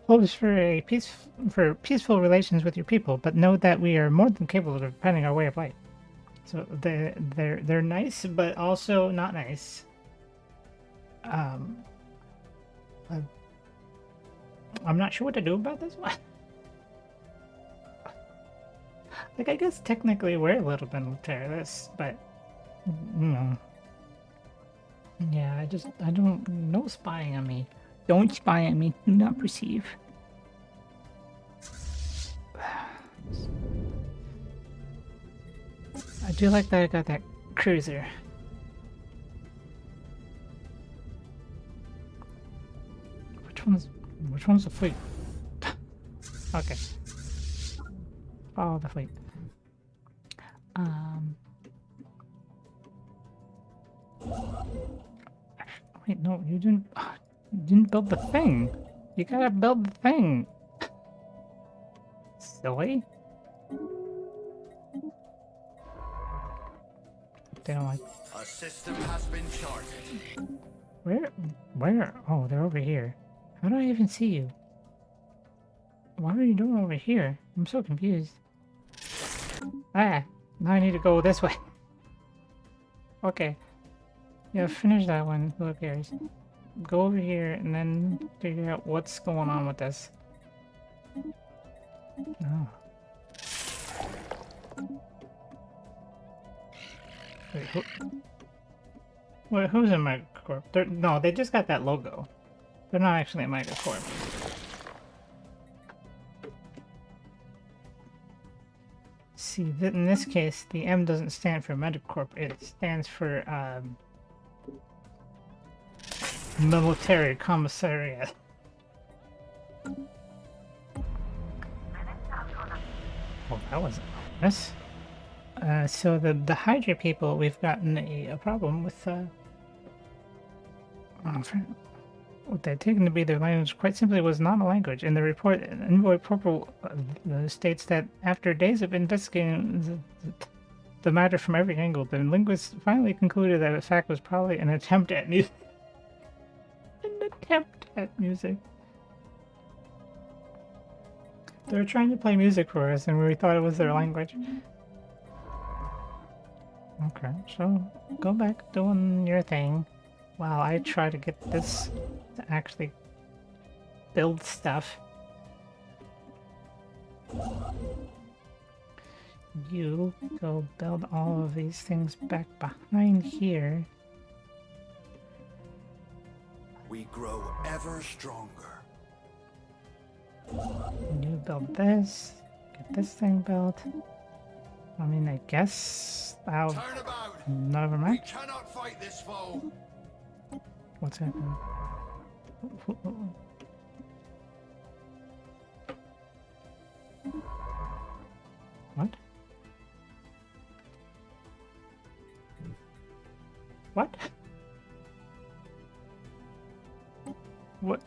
Hopes for peaceful relations with your people, but know that we are more than capable of defending our way of life. So they're nice, but also not nice. I'm not sure what to do about this one. Like, I guess technically we're a little bit terrorists, but you know. Yeah, I don't, no spying on me. Don't spy on me, do not perceive. I do like that I got that cruiser. Which one's the fleet? Okay. Follow the fleet. Wait, no, you didn't build the thing. You gotta build the thing. Silly. They don't like. A system has been charted. Where? Oh, they're over here. How do I even see you? What are you doing over here? I'm so confused. Ah, now I need to go this way. Okay. Yeah, finish that one. Who cares? Go over here and then figure out what's going on with this. Oh. Wait, who's in Megacorp? No, they just got that logo. They're not actually in Megacorp. See, in this case, the M doesn't stand for Megacorp. It stands for Military Commissariat. Well, that wasn't ominous. So the Hydra people, we've gotten a problem with what they're taken to be their language quite simply was not a language. In the report, Envoy Purple states that after days of investigating the matter from every angle, the linguists finally concluded that the fact was probably an attempt at music. An attempt at music. They were trying to play music for us, and we thought it was their language. Okay, so go back doing your thing while I try to get this to actually build stuff. You go build all of these things back behind here. We grow ever stronger. You build this, get this thing built. I mean, I guess I'll... Turn about. Never We mind. cannot fight this foe. What's happening? What? What? What?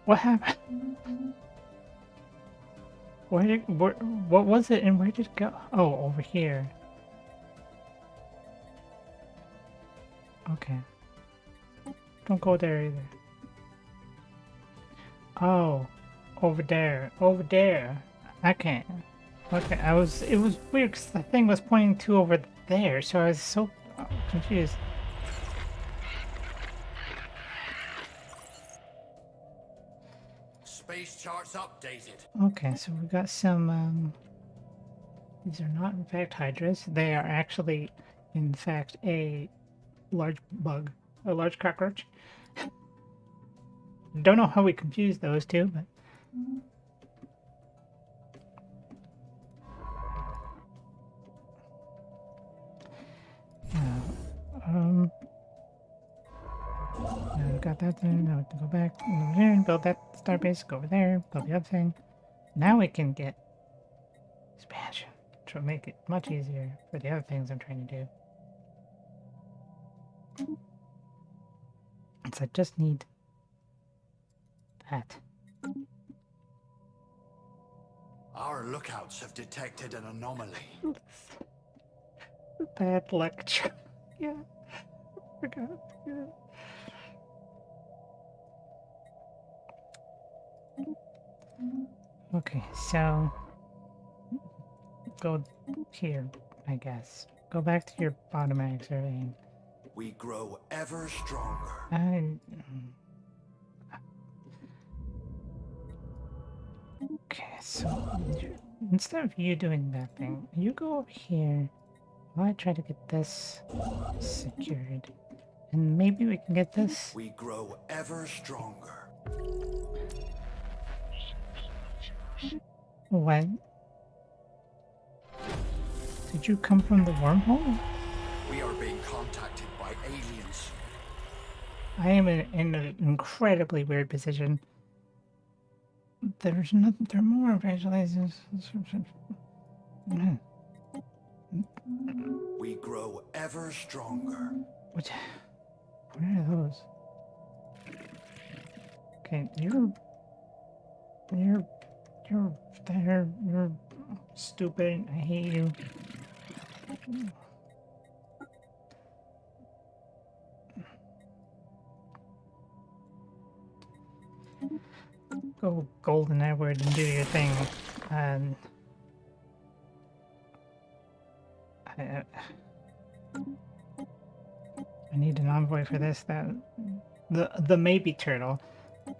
What happened? What was it and where did it go? Oh, over here. Okay. Don't go there either. Oh, over there. Over there. I can't. Okay, it was weird because the thing was pointing to over there, so I was so confused. Space charts updated. Okay, so we've got some, these are not in fact hydras. They are actually, in fact, a large bug, a large cockroach. Don't know how we confused those two, but... got that there. Now we can go back over there and build that starbase. Go over there, build the other thing. Now we can get expansion, which will make it much easier for the other things I'm trying to do. So I just need that. Our lookouts have detected an anomaly. Bad lecture. Yeah, forgot. Yeah. Okay, so go here, I guess. Go back to your automatic surveying. We grow ever stronger. Okay, so instead of you doing that thing, you go over here while I try to get this secured. And maybe we can get this. We grow ever stronger. What? Did you come from the wormhole? We are being contacted by aliens. I am in an incredibly weird position. There's nothing. There are more visualizers. We grow ever stronger. What are those? Okay, you're there. You're stupid. I hate you. Go golden Edward and do your thing. And I need an envoy for this. That the maybe turtle.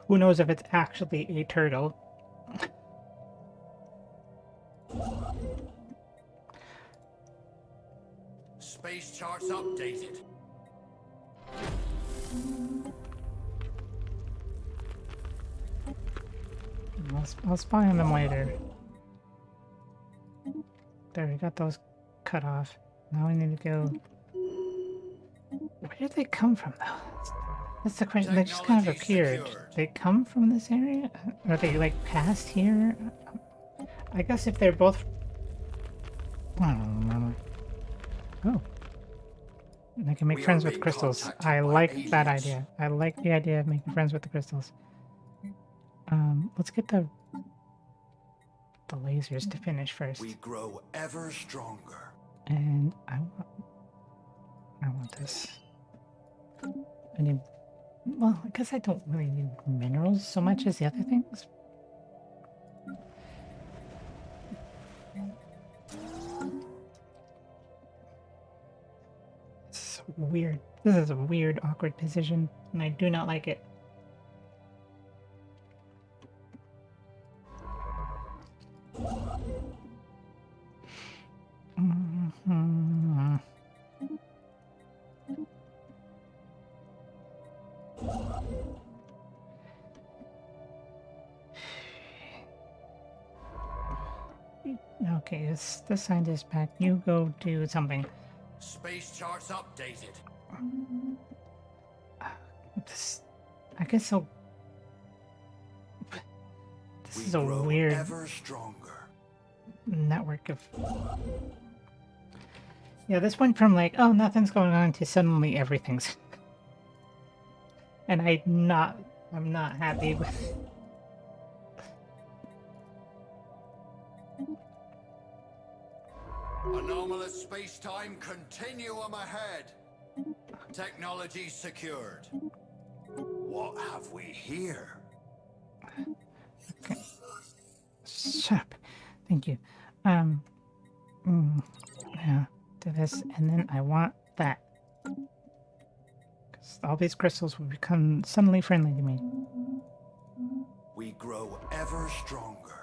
Who knows if it's actually a turtle? Space charts updated. I'll spy on them later. There, we got those cut off. Now we need to go. Where did they come from, though? That's the question. They just kind of appeared. Secured. They come from this area? Are they like past here? I guess if they're both. I don't remember. Oh. They can make We friends are with being crystals. contacted I by like that aliens. idea. I like the idea of making friends with the crystals. Let's get the lasers to finish first. We grow ever stronger. And I want this. I need, well, I guess I don't really need minerals so much as the other things. This is weird. This is a weird, awkward position, and I do not like it. Okay, it's the scientist back. You go do something. Space charts updated. I guess so. This We is a grow weird ever stronger. network of. Yeah, this went from like, oh, nothing's going on to suddenly everything's. And I'm not happy with. Anomalous space-time continuum ahead. Technology secured. What have we here? Okay. Shut up. Thank you. Yeah, do this, and then I want that. Because all these crystals will become suddenly friendly to me. We grow ever stronger.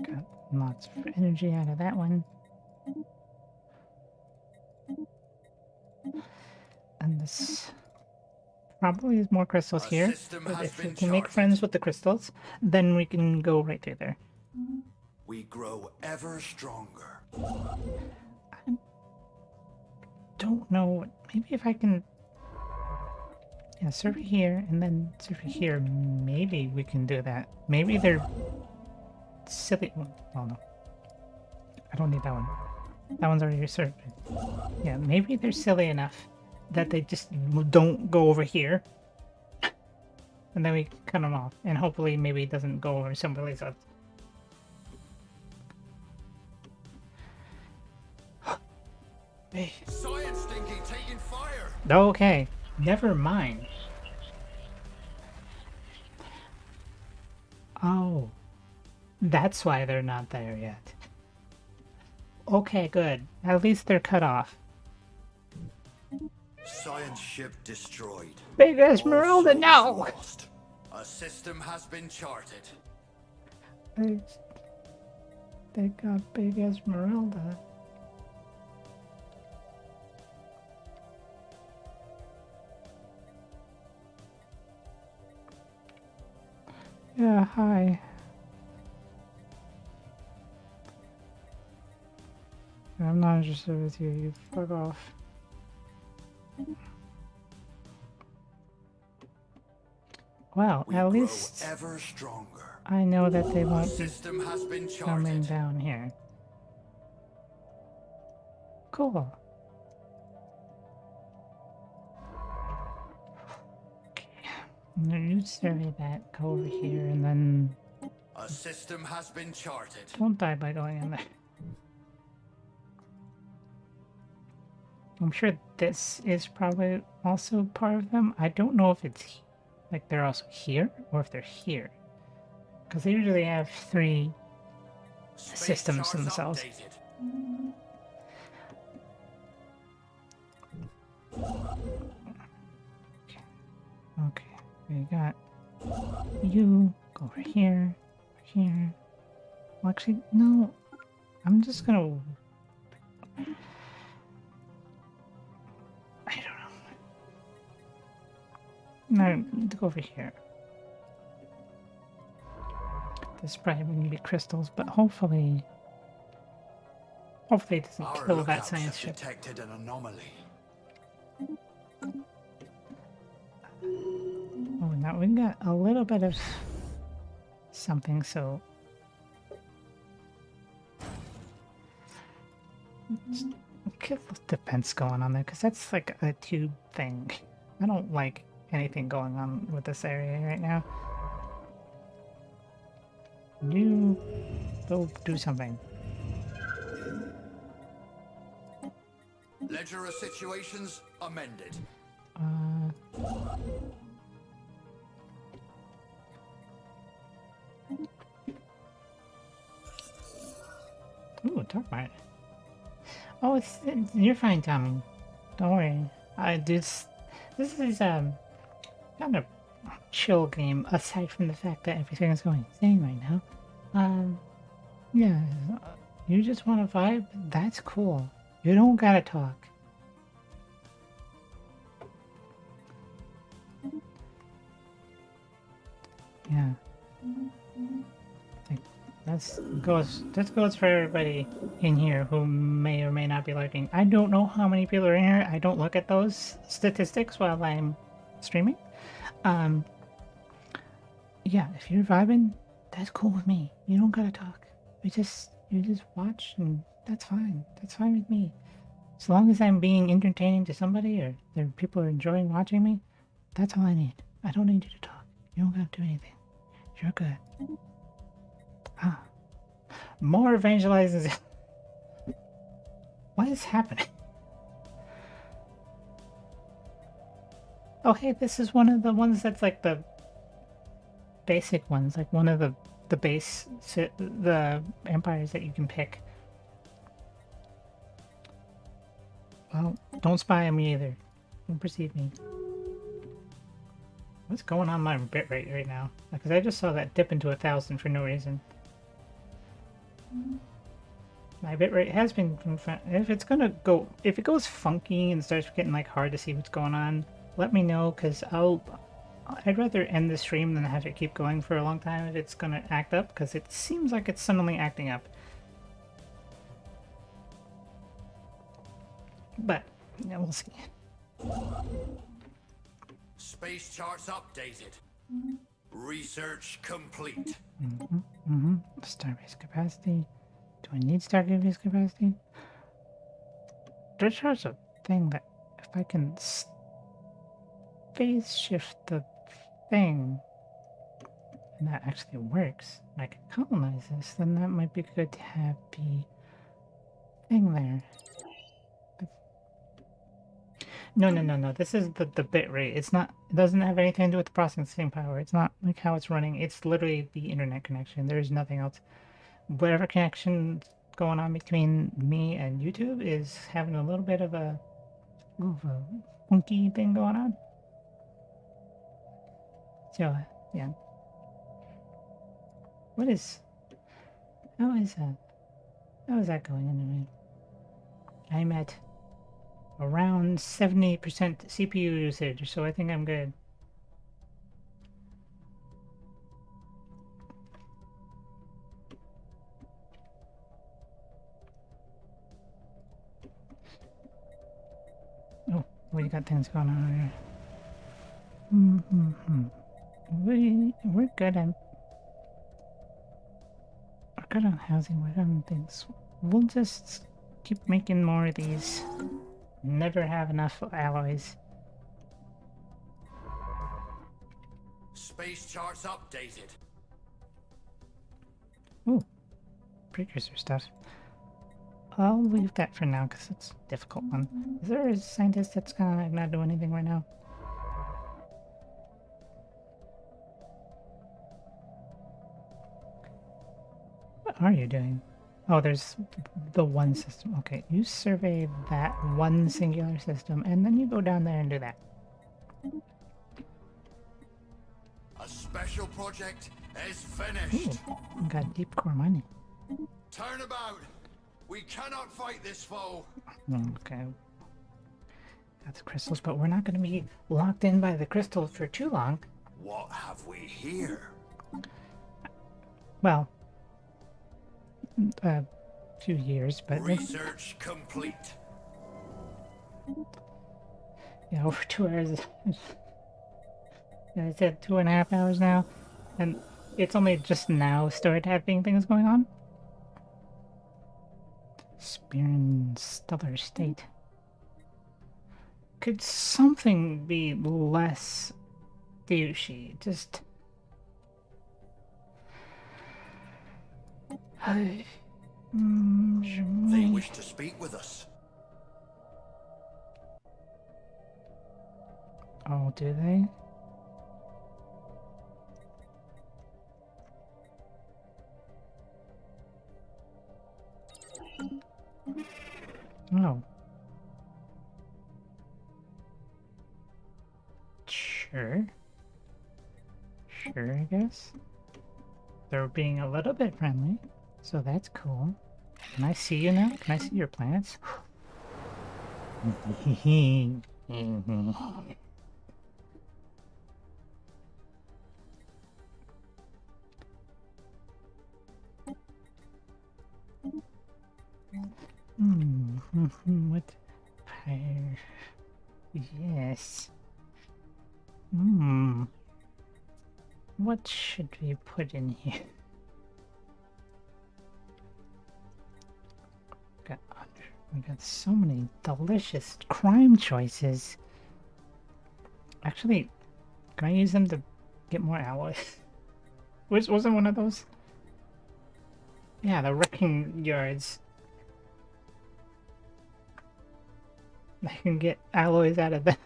Got lots of energy out of that one. And this probably is more crystals here. But if we can make friends with the crystals, then we can go right through there. We grow ever stronger. I don't know. Maybe if I can... Yeah, survey here and then survey here. Maybe we can do that. Maybe they're silly. Oh no. I don't need that one. That one's already surveyed. Yeah, maybe they're silly enough that they just don't go over here. And then we cut them off. And hopefully maybe it doesn't go over someplace else. Hey. Science stinky taking fire. Okay, never mind. Oh, that's why they're not there yet. Okay, good. At least they're cut off. Science ship destroyed. Big Esmeralda, no! Lost. A system has been charted. They got Big Esmeralda. Yeah, hi. I'm not interested with you. You fuck off. Well, at least ever stronger. I know that they won't be System has been coming charted. down here. Cool. Okay. I'm gonna you survey that, go over here, and then A system has been charted. don't die by going in there. I'm sure this is probably also part of them. I don't know if it's like they're also here or if they're here. Because they usually have 3 Space systems charts themselves. updated. Okay, we got you. Go over here, here. Well, actually, no. I'm just gonna. I don't know. No, go over here. This probably wouldn't be crystals, but hopefully it doesn't Our kill that lookouts science have ship. detected an anomaly. Oh, now we got a little bit of something, so just get a little defense going on there, because that's like a tube thing. I don't like anything going on with this area right now. You go do something. Ledger of situations amended. Ooh, dark mine. Oh, you're fine, Tommy. Don't worry. This is kind of chill game aside from the fact that everything is going insane right now. Yeah, you just want to vibe? That's cool. You don't gotta talk. Yeah. That goes for everybody in here who may or may not be lurking. I don't know how many people are in here. I don't look at those statistics while I'm streaming. Yeah, if you're vibing, that's cool with me. You don't gotta talk. You just watch, and that's fine. That's fine with me. As long as I'm being entertaining to somebody, or there people are enjoying watching me, that's all I need. I don't need you to talk. You don't gotta do anything. You're good. Ah. More evangelizing. What is happening? Oh, hey, this is one of the ones that's like the basic ones, like one of the empires that you can pick. Well, don't spy on me either. Don't perceive me. What's going on my bitrate right now? Because I just saw that dip into 1,000 for no reason. My bitrate has been if it's gonna go, if it goes funky and starts getting like hard to see what's going on, let me know, because I'd rather end the stream than have it keep going for a long time if it's gonna act up, because it seems like it's suddenly acting up. But yeah, we'll see. Space charts updated. Research complete. Starbase capacity. Do I need Starbase capacity? There's a thing that if I can phase shift the thing and that actually works, and I can colonize this, then that might be good to have the thing there. No. This is the bit rate. It's not. It doesn't have anything to do with the processing power. It's not like how it's running. It's literally the internet connection. There's nothing else. Whatever connection going on between me and YouTube is having a little bit of a funky thing going on. So yeah. How is that going anyway? I'm at around 70% CPU usage, so I think I'm good. Oh, we got things going on here. We're good on housing. We're good on things. We'll just keep making more of these. Never have enough alloys. Space charts updated. Ooh, precursor stuff. I'll leave that for now because it's a difficult one. Is there a scientist that's gonna not do anything right now? What are you doing? Oh, there's the one system. Okay, you survey that one singular system, and then you go down there and do that. A special project is finished. Ooh, got deep core mining. Turnabout. We cannot fight this foe. Okay. Got the crystals, but we're not going to be locked in by the crystals for too long. What have we here? Well, a few years, but research complete. Yeah, over 2 hours. Yeah, I said 2.5 hours now, and it's only just now started having things going on. Spearing stellar state. Could something be less douchey? Just. They wish to speak with us. Oh, do they? Oh. Sure. Sure, I guess. They're being a little bit friendly, so that's cool. Can I see you now? Can I see your planets? What fire? Yes. What should we put in here? We got so many delicious crime choices. Actually, can I use them to get more alloys? Wasn't one of those? Yeah, the wrecking yards. I can get alloys out of them.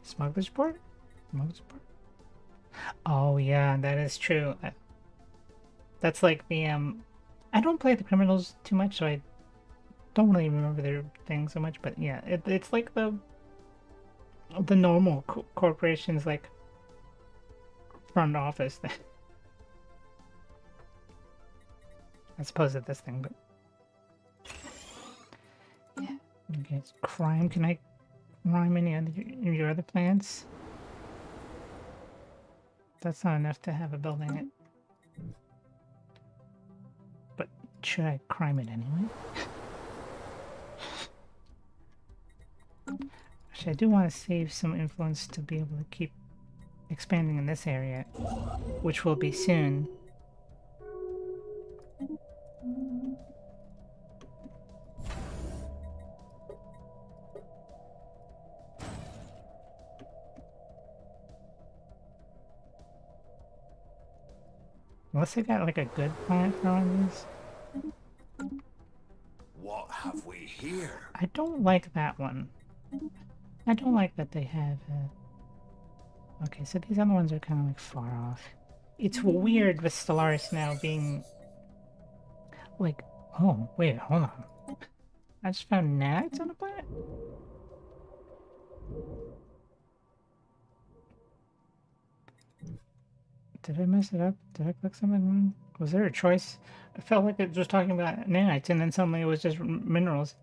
Smuggler's port? Smuggler's port? Oh yeah, that is true. That's like the I don't play the criminals too much, so I don't really remember their thing so much. But yeah, it's like the the normal corporations like front office thing. As opposed to this thing, but yeah. Okay, it's crime. Can I crime any of your other plants? That's not enough to have a building it. But should I crime it anyway? Actually, I do want to save some influence to be able to keep expanding in this area, which will be soon. Unless I got like a good plant for one of these. What have we here? I don't like that one. I don't like that they have. Okay, so these other ones are kind of like far off. It's weird with Stellaris now being like. Oh wait, hold on. I just found nanites on the planet. Did I mess it up? Did I click something wrong? Was there a choice? I felt like it was talking about nanites and then suddenly it was just minerals.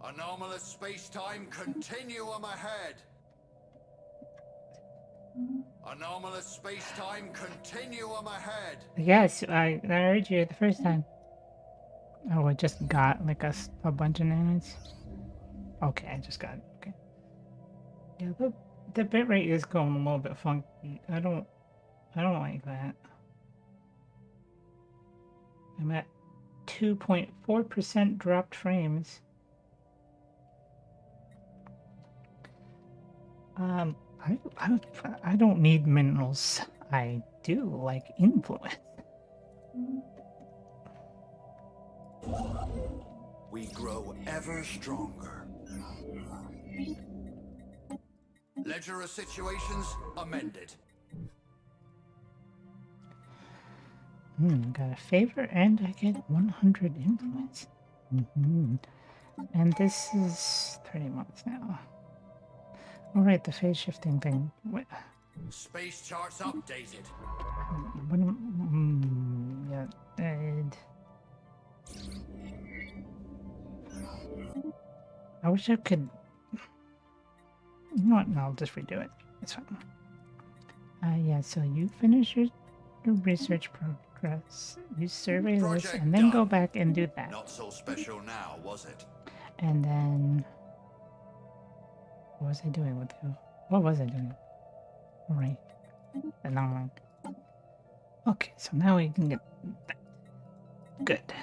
Anomalous space-time continuum ahead. Anomalous space-time continuum ahead. Yes, I heard you the first time. Oh, I just got like a bunch of nanites. Okay, I just got it. Okay. Yeah, the bitrate is going a little bit funky. I don't like that. I'm at 2.4% dropped frames. I don't need minerals. I do like influence. We grow ever stronger. Ledger of situations amended. Got a favor and I get 100 influence. And this is 30 months now. Alright, the phase shifting thing. What? Space charts updated. Yeah, and I wish I could. You know what? No, I'll just redo it. It's fine. Yeah. So you finish your research progress. You survey this, and then go back and do that. Not so special now, was it? And then, what was I doing with you? What was I doing? Right. The long one. Okay, so now we can get that. Good.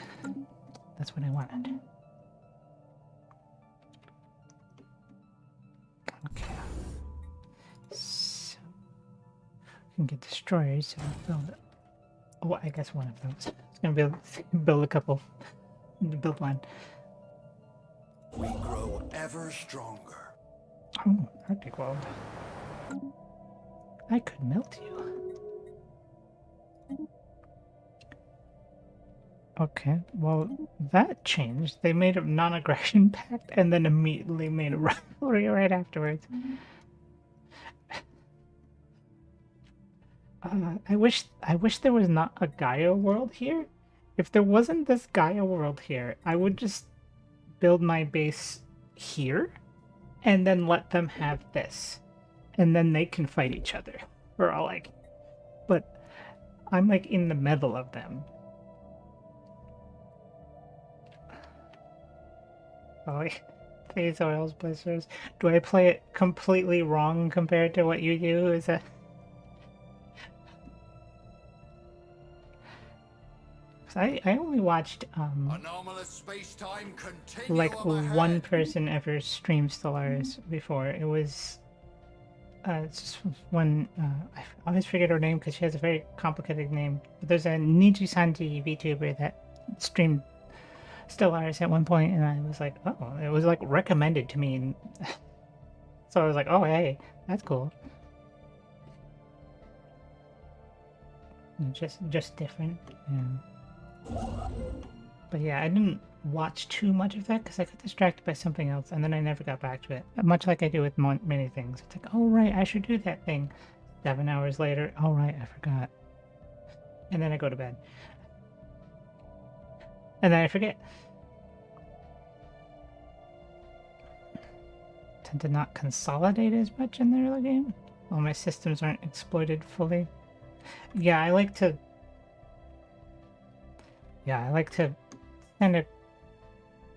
That's what I wanted. Okay. So we can get destroyers, so we'll build it. Oh, I guess one of those. It's gonna build a couple. Build one. We grow ever stronger. Oh, Arctic world. I could melt you. Okay, well, that changed. They made a non-aggression pact and then immediately made a rivalry right afterwards. I wish there was not a Gaia world here. If there wasn't this Gaia world here, I would just build my base here and then let them have this. And then they can fight each other. For all like, but I'm like in the middle of them. Oh, phase oils, blisters. Do I play it completely wrong compared to what you do? Is that? I only watched Anomalous space-time continuum like ahead. one person ever stream Stellaris before. It was it's just one. I always forget her name because she has a very complicated name. But there's a Niji Sanji VTuber that streamed Stellaris at one point, and I was like, oh, it was like recommended to me, and so I was like, oh, hey, that's cool. Just different, yeah. But yeah, I didn't watch too much of that because I got distracted by something else and then I never got back to it. Much like I do with many things. It's like, oh right, I should do that thing. 7 hours later, oh right, I forgot. And then I go to bed. And then I forget. Tend to not consolidate as much in the early game. While my systems aren't exploited fully. Yeah, I like to send a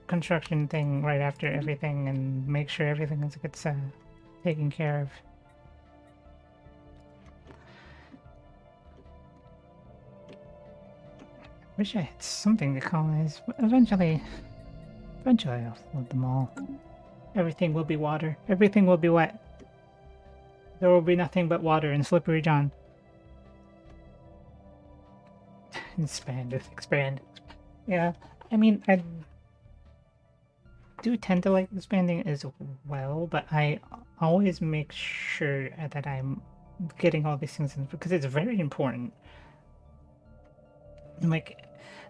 construction thing right after everything and make sure everything gets taken care of. Wish I had something to colonize, but eventually I'll flood them all. Everything will be water. Everything will be wet. There will be nothing but water and Slippery John. Expand. Yeah, I mean, I do tend to like expanding as well, but I always make sure that I'm getting all these things in because it's very important. Like,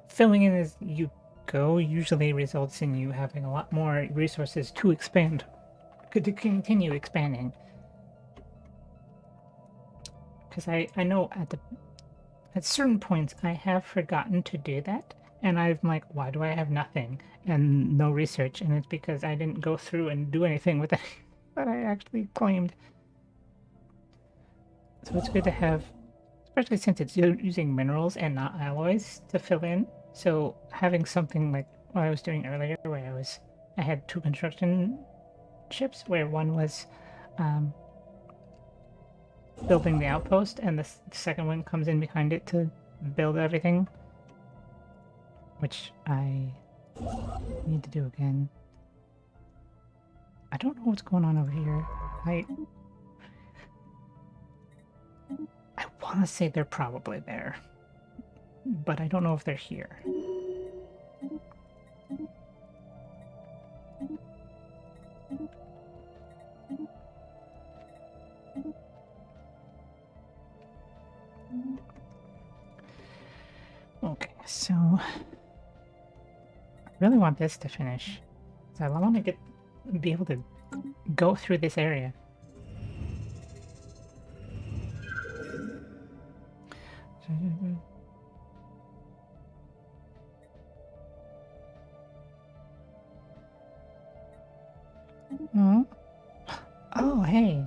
filling in as you go usually results in you having a lot more resources to expand, to continue expanding. Because I know at certain points I have forgotten to do that, and I'm like, why do I have nothing and no research? And it's because I didn't go through and do anything with it that I actually claimed. So it's good to have, especially since it's using minerals and not alloys to fill in. So having something like what I was doing earlier, where I had 2 construction ships, where one was building the outpost, and the second one comes in behind it to build everything, which I need to do again. I don't know what's going on over here. I want to say they're probably there, but I don't know if they're here. Okay, so I really want this to finish. So I want to be able to go through this area. Oh, hey.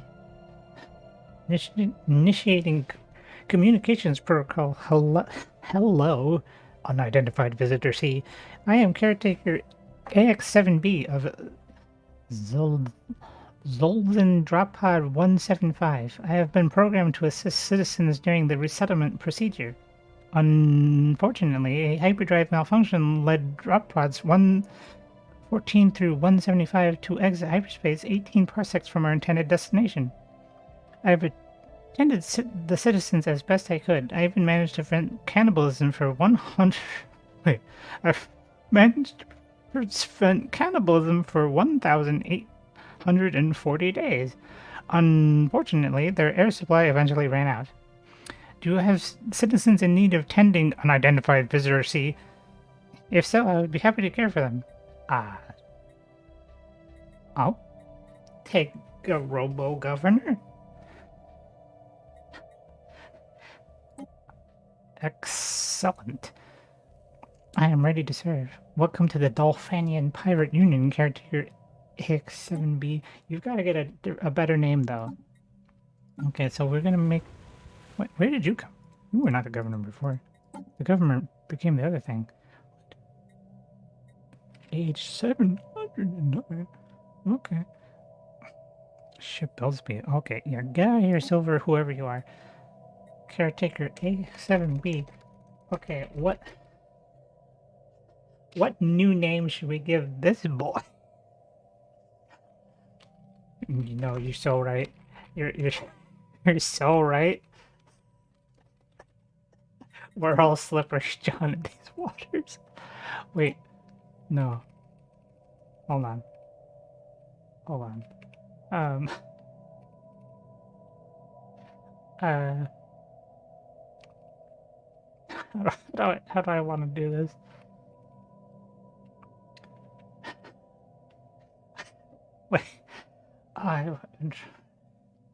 Initiating communications protocol. Hello, unidentified visitor C. I am caretaker AX7B of Zolden Drop Pod 175. I have been programmed to assist citizens during the resettlement procedure. Unfortunately, a hyperdrive malfunction led drop pods 114 through 175 to exit hyperspace 18 parsecs from our intended destination. I have attended the citizens as best I could. I even managed to prevent cannibalism for 100... Wait. I've managed to prevent cannibalism for 1,840 days. Unfortunately, their air supply eventually ran out. Do you have citizens in need of tending unidentified visitor C? If so, I would be happy to care for them. I'll take a robo-governor. Excellent. I am ready to serve. Welcome to the Dolphanian Pirate Union, caretaker AX7B. You've got to get a better name, though. Okay, so we're going to make... Where did you come? You were not the governor before. The government became the other thing. Age 709. Okay. Ship build speed. Okay, yeah, get out of here, Silver, whoever you are. Caretaker A7B. Okay, what new name should we give this boy? You know, you're so right. You're so right. We're all Slippery John in these waters. Wait, no. Hold on. How do I want to do this? Wait, I'm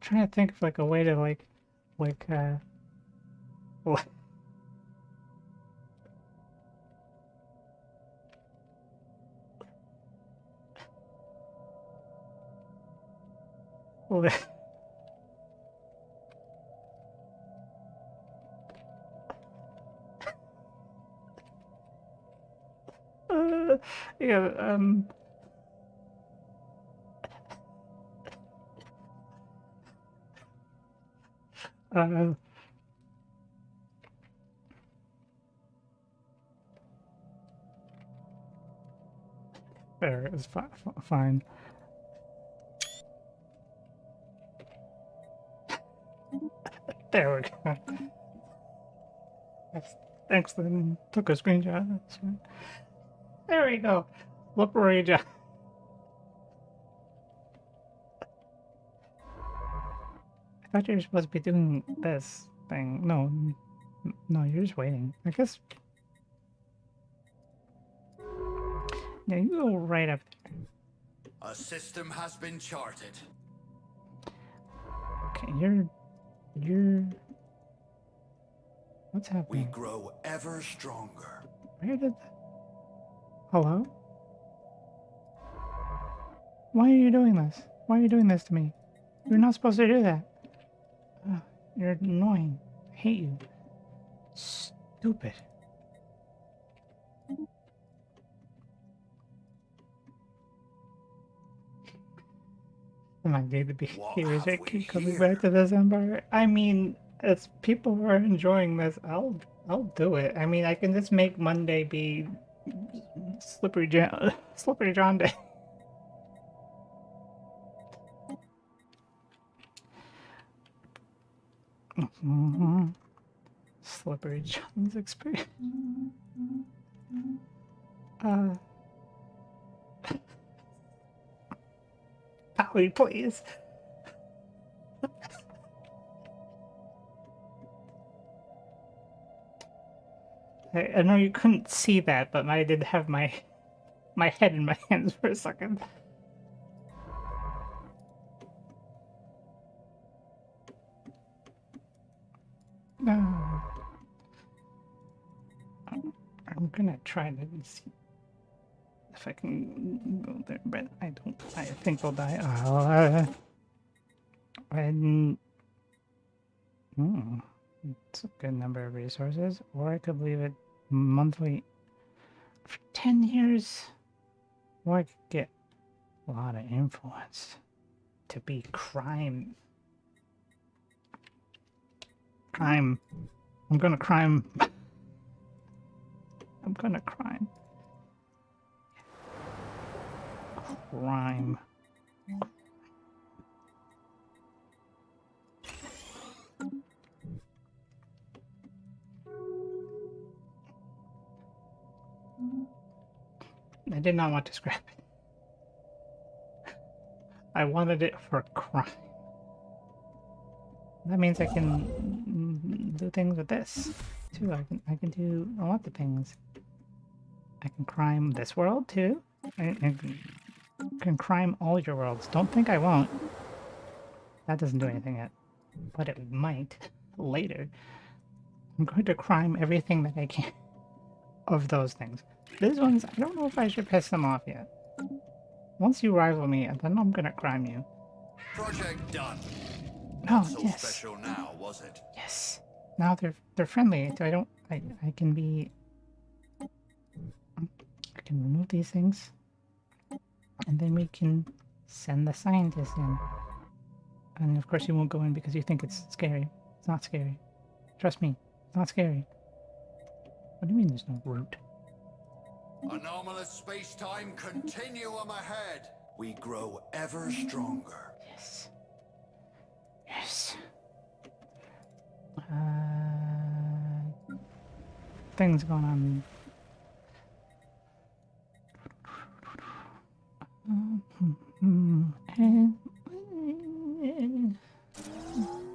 trying to think of like a way to like, what? Yeah, uh, there is fine. There we go. Excellent. Took a screenshot. That's right. There we go. Slippery John. I thought you were supposed to be doing this thing. No, no, you're just waiting. I guess. Yeah, you go right up there. A system has been charted. Okay, you're. What's We happening? grow ever stronger. Where did? Hello? Why are you doing this? Why are you doing this to me? You're not supposed to do that. Ugh, you're annoying. I hate you. Stupid. Am I going to be heroes have that we keep coming here? back to this empire? I mean, as people are enjoying this, I'll do it. I mean, I can just make Monday be Slippery John Day. Slippery John's experience. Howie, please. I know you couldn't see that, but I did have my head in my hands for a second. No. I'm gonna try to see if I can go there, but I don't. I think I'll die. It's a good number of resources, or I could leave it monthly for 10 years, or I could get a lot of influence to be crime. I'm gonna crime. I'm gonna crime. Crime. I did not want to scrap it. I wanted it for crime. That means I can do things with this too. I can do a lot of things. I can crime this world too. I can crime all your worlds. Don't think I won't. That doesn't do anything yet, but it might later. I'm going to crime everything that I can of those things. These ones, I don't know if I should piss them off yet. Once you rival me, then I'm gonna crime you. Project done. Oh, So yes. special now, was it? Yes. Now they're friendly. So I can be. I can remove these things, and then we can send the scientists in. And of course, you won't go in because you think it's scary. It's not scary. Trust me, it's not scary. What do you mean there's no route? Anomalous space-time continuum ahead. We grow ever stronger. Yes. Yes. Things going on.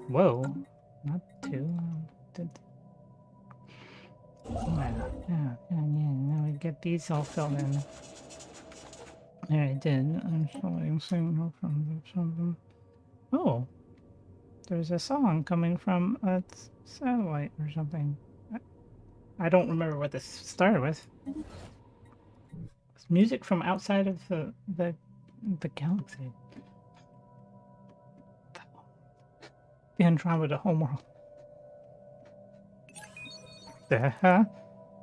Whoa. Not too. Yeah. Now we get these all filled in. Yeah, I did. I'm singing from something. Oh, there's a song coming from a satellite or something. I don't remember what this started with. It's music from outside of the galaxy. The Andromeda homeworld. The huh?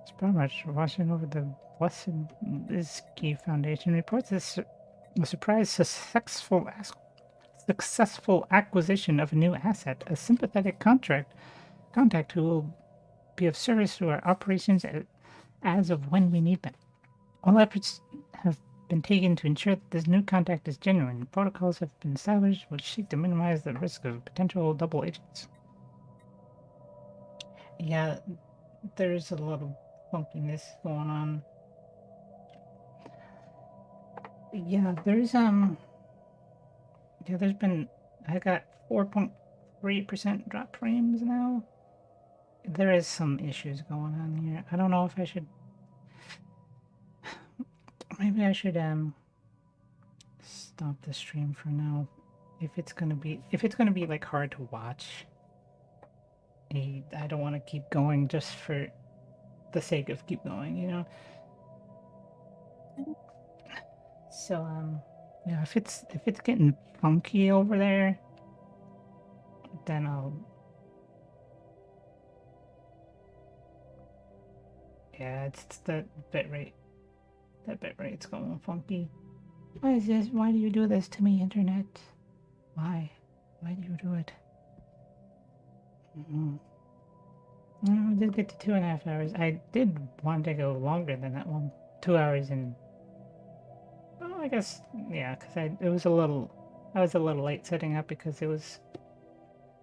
It's pretty much watching over the Blessed Iski Foundation reports a surprise successful acquisition of a new asset, a sympathetic contact who will be of service to our operations as of when we need them. All efforts have been taken to ensure that this new contact is genuine. Protocols have been established which seek to minimize the risk of potential double agents. Yeah, there's a lot of funkiness going on. Yeah, there's been I got 4.3% drop frames now. There is some issues going on here. I don't know if I should. Maybe I should stop the stream for now. If it's gonna be like hard to watch. I don't want to keep going just for the sake of keep going, you know. So yeah, if it's getting funky over there, then I'll. Yeah, it's the bitrate. That bitrate's going funky. Why is this? Why do you do this to me, internet? Why? Why do you do it? I did get to 2.5 hours. I did want to go longer than that one. 2 hours and. Well, I guess yeah, because I was a little late setting up because it was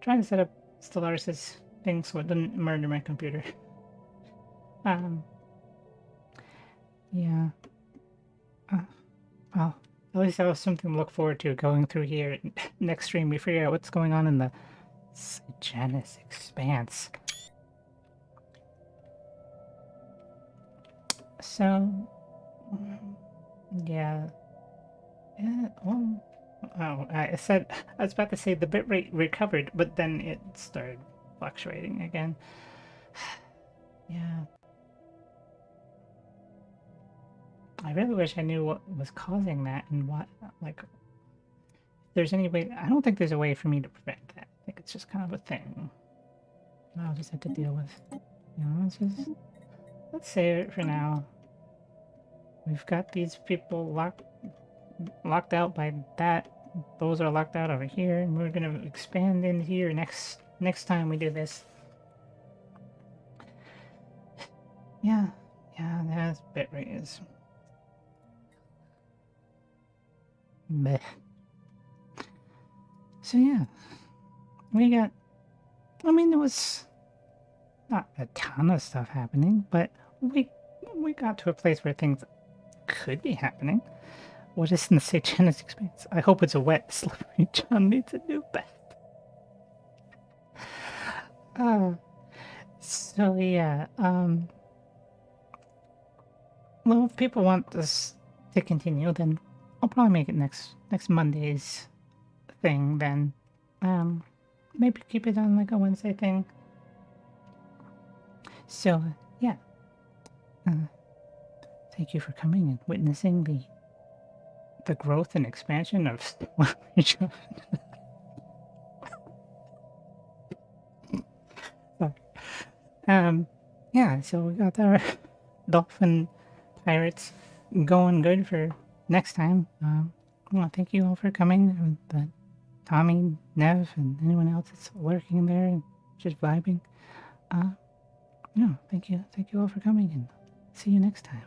trying to set up Stellaris' thing so it didn't murder my computer. Yeah. Well, at least I have something to look forward to going through here. Next stream, we figure out what's going on in the Janus Expanse. So, yeah. Well, oh, I was about to say the bitrate recovered, but then it started fluctuating again. Yeah. I really wish I knew what was causing that and what, like, if there's any way. I don't think there's a way for me to prevent that. I think it's just kind of a thing I'll just have to deal with. You know, let's save it for now. We've got these people locked out by that. Those are locked out over here, and we're gonna expand in here next time we do this. Yeah, that's bitrate is. Meh. So yeah, we got. I mean, there was not a ton of stuff happening, but we got to a place where things could be happening. What is in the Janus Expanse? I hope it's a wet, slippery. John needs a new bed. So yeah, well, if people want this to continue, then I'll probably make it next Monday's thing then. Maybe keep it on like a Wednesday thing. So yeah. Thank you for coming and witnessing the growth and expansion of Stellaris. Yeah, so we got our dolphin pirates going good for next time. Well, thank you all for coming. Tommy, Nev, and anyone else that's lurking there and just vibing. Yeah, thank you all for coming, and see you next time.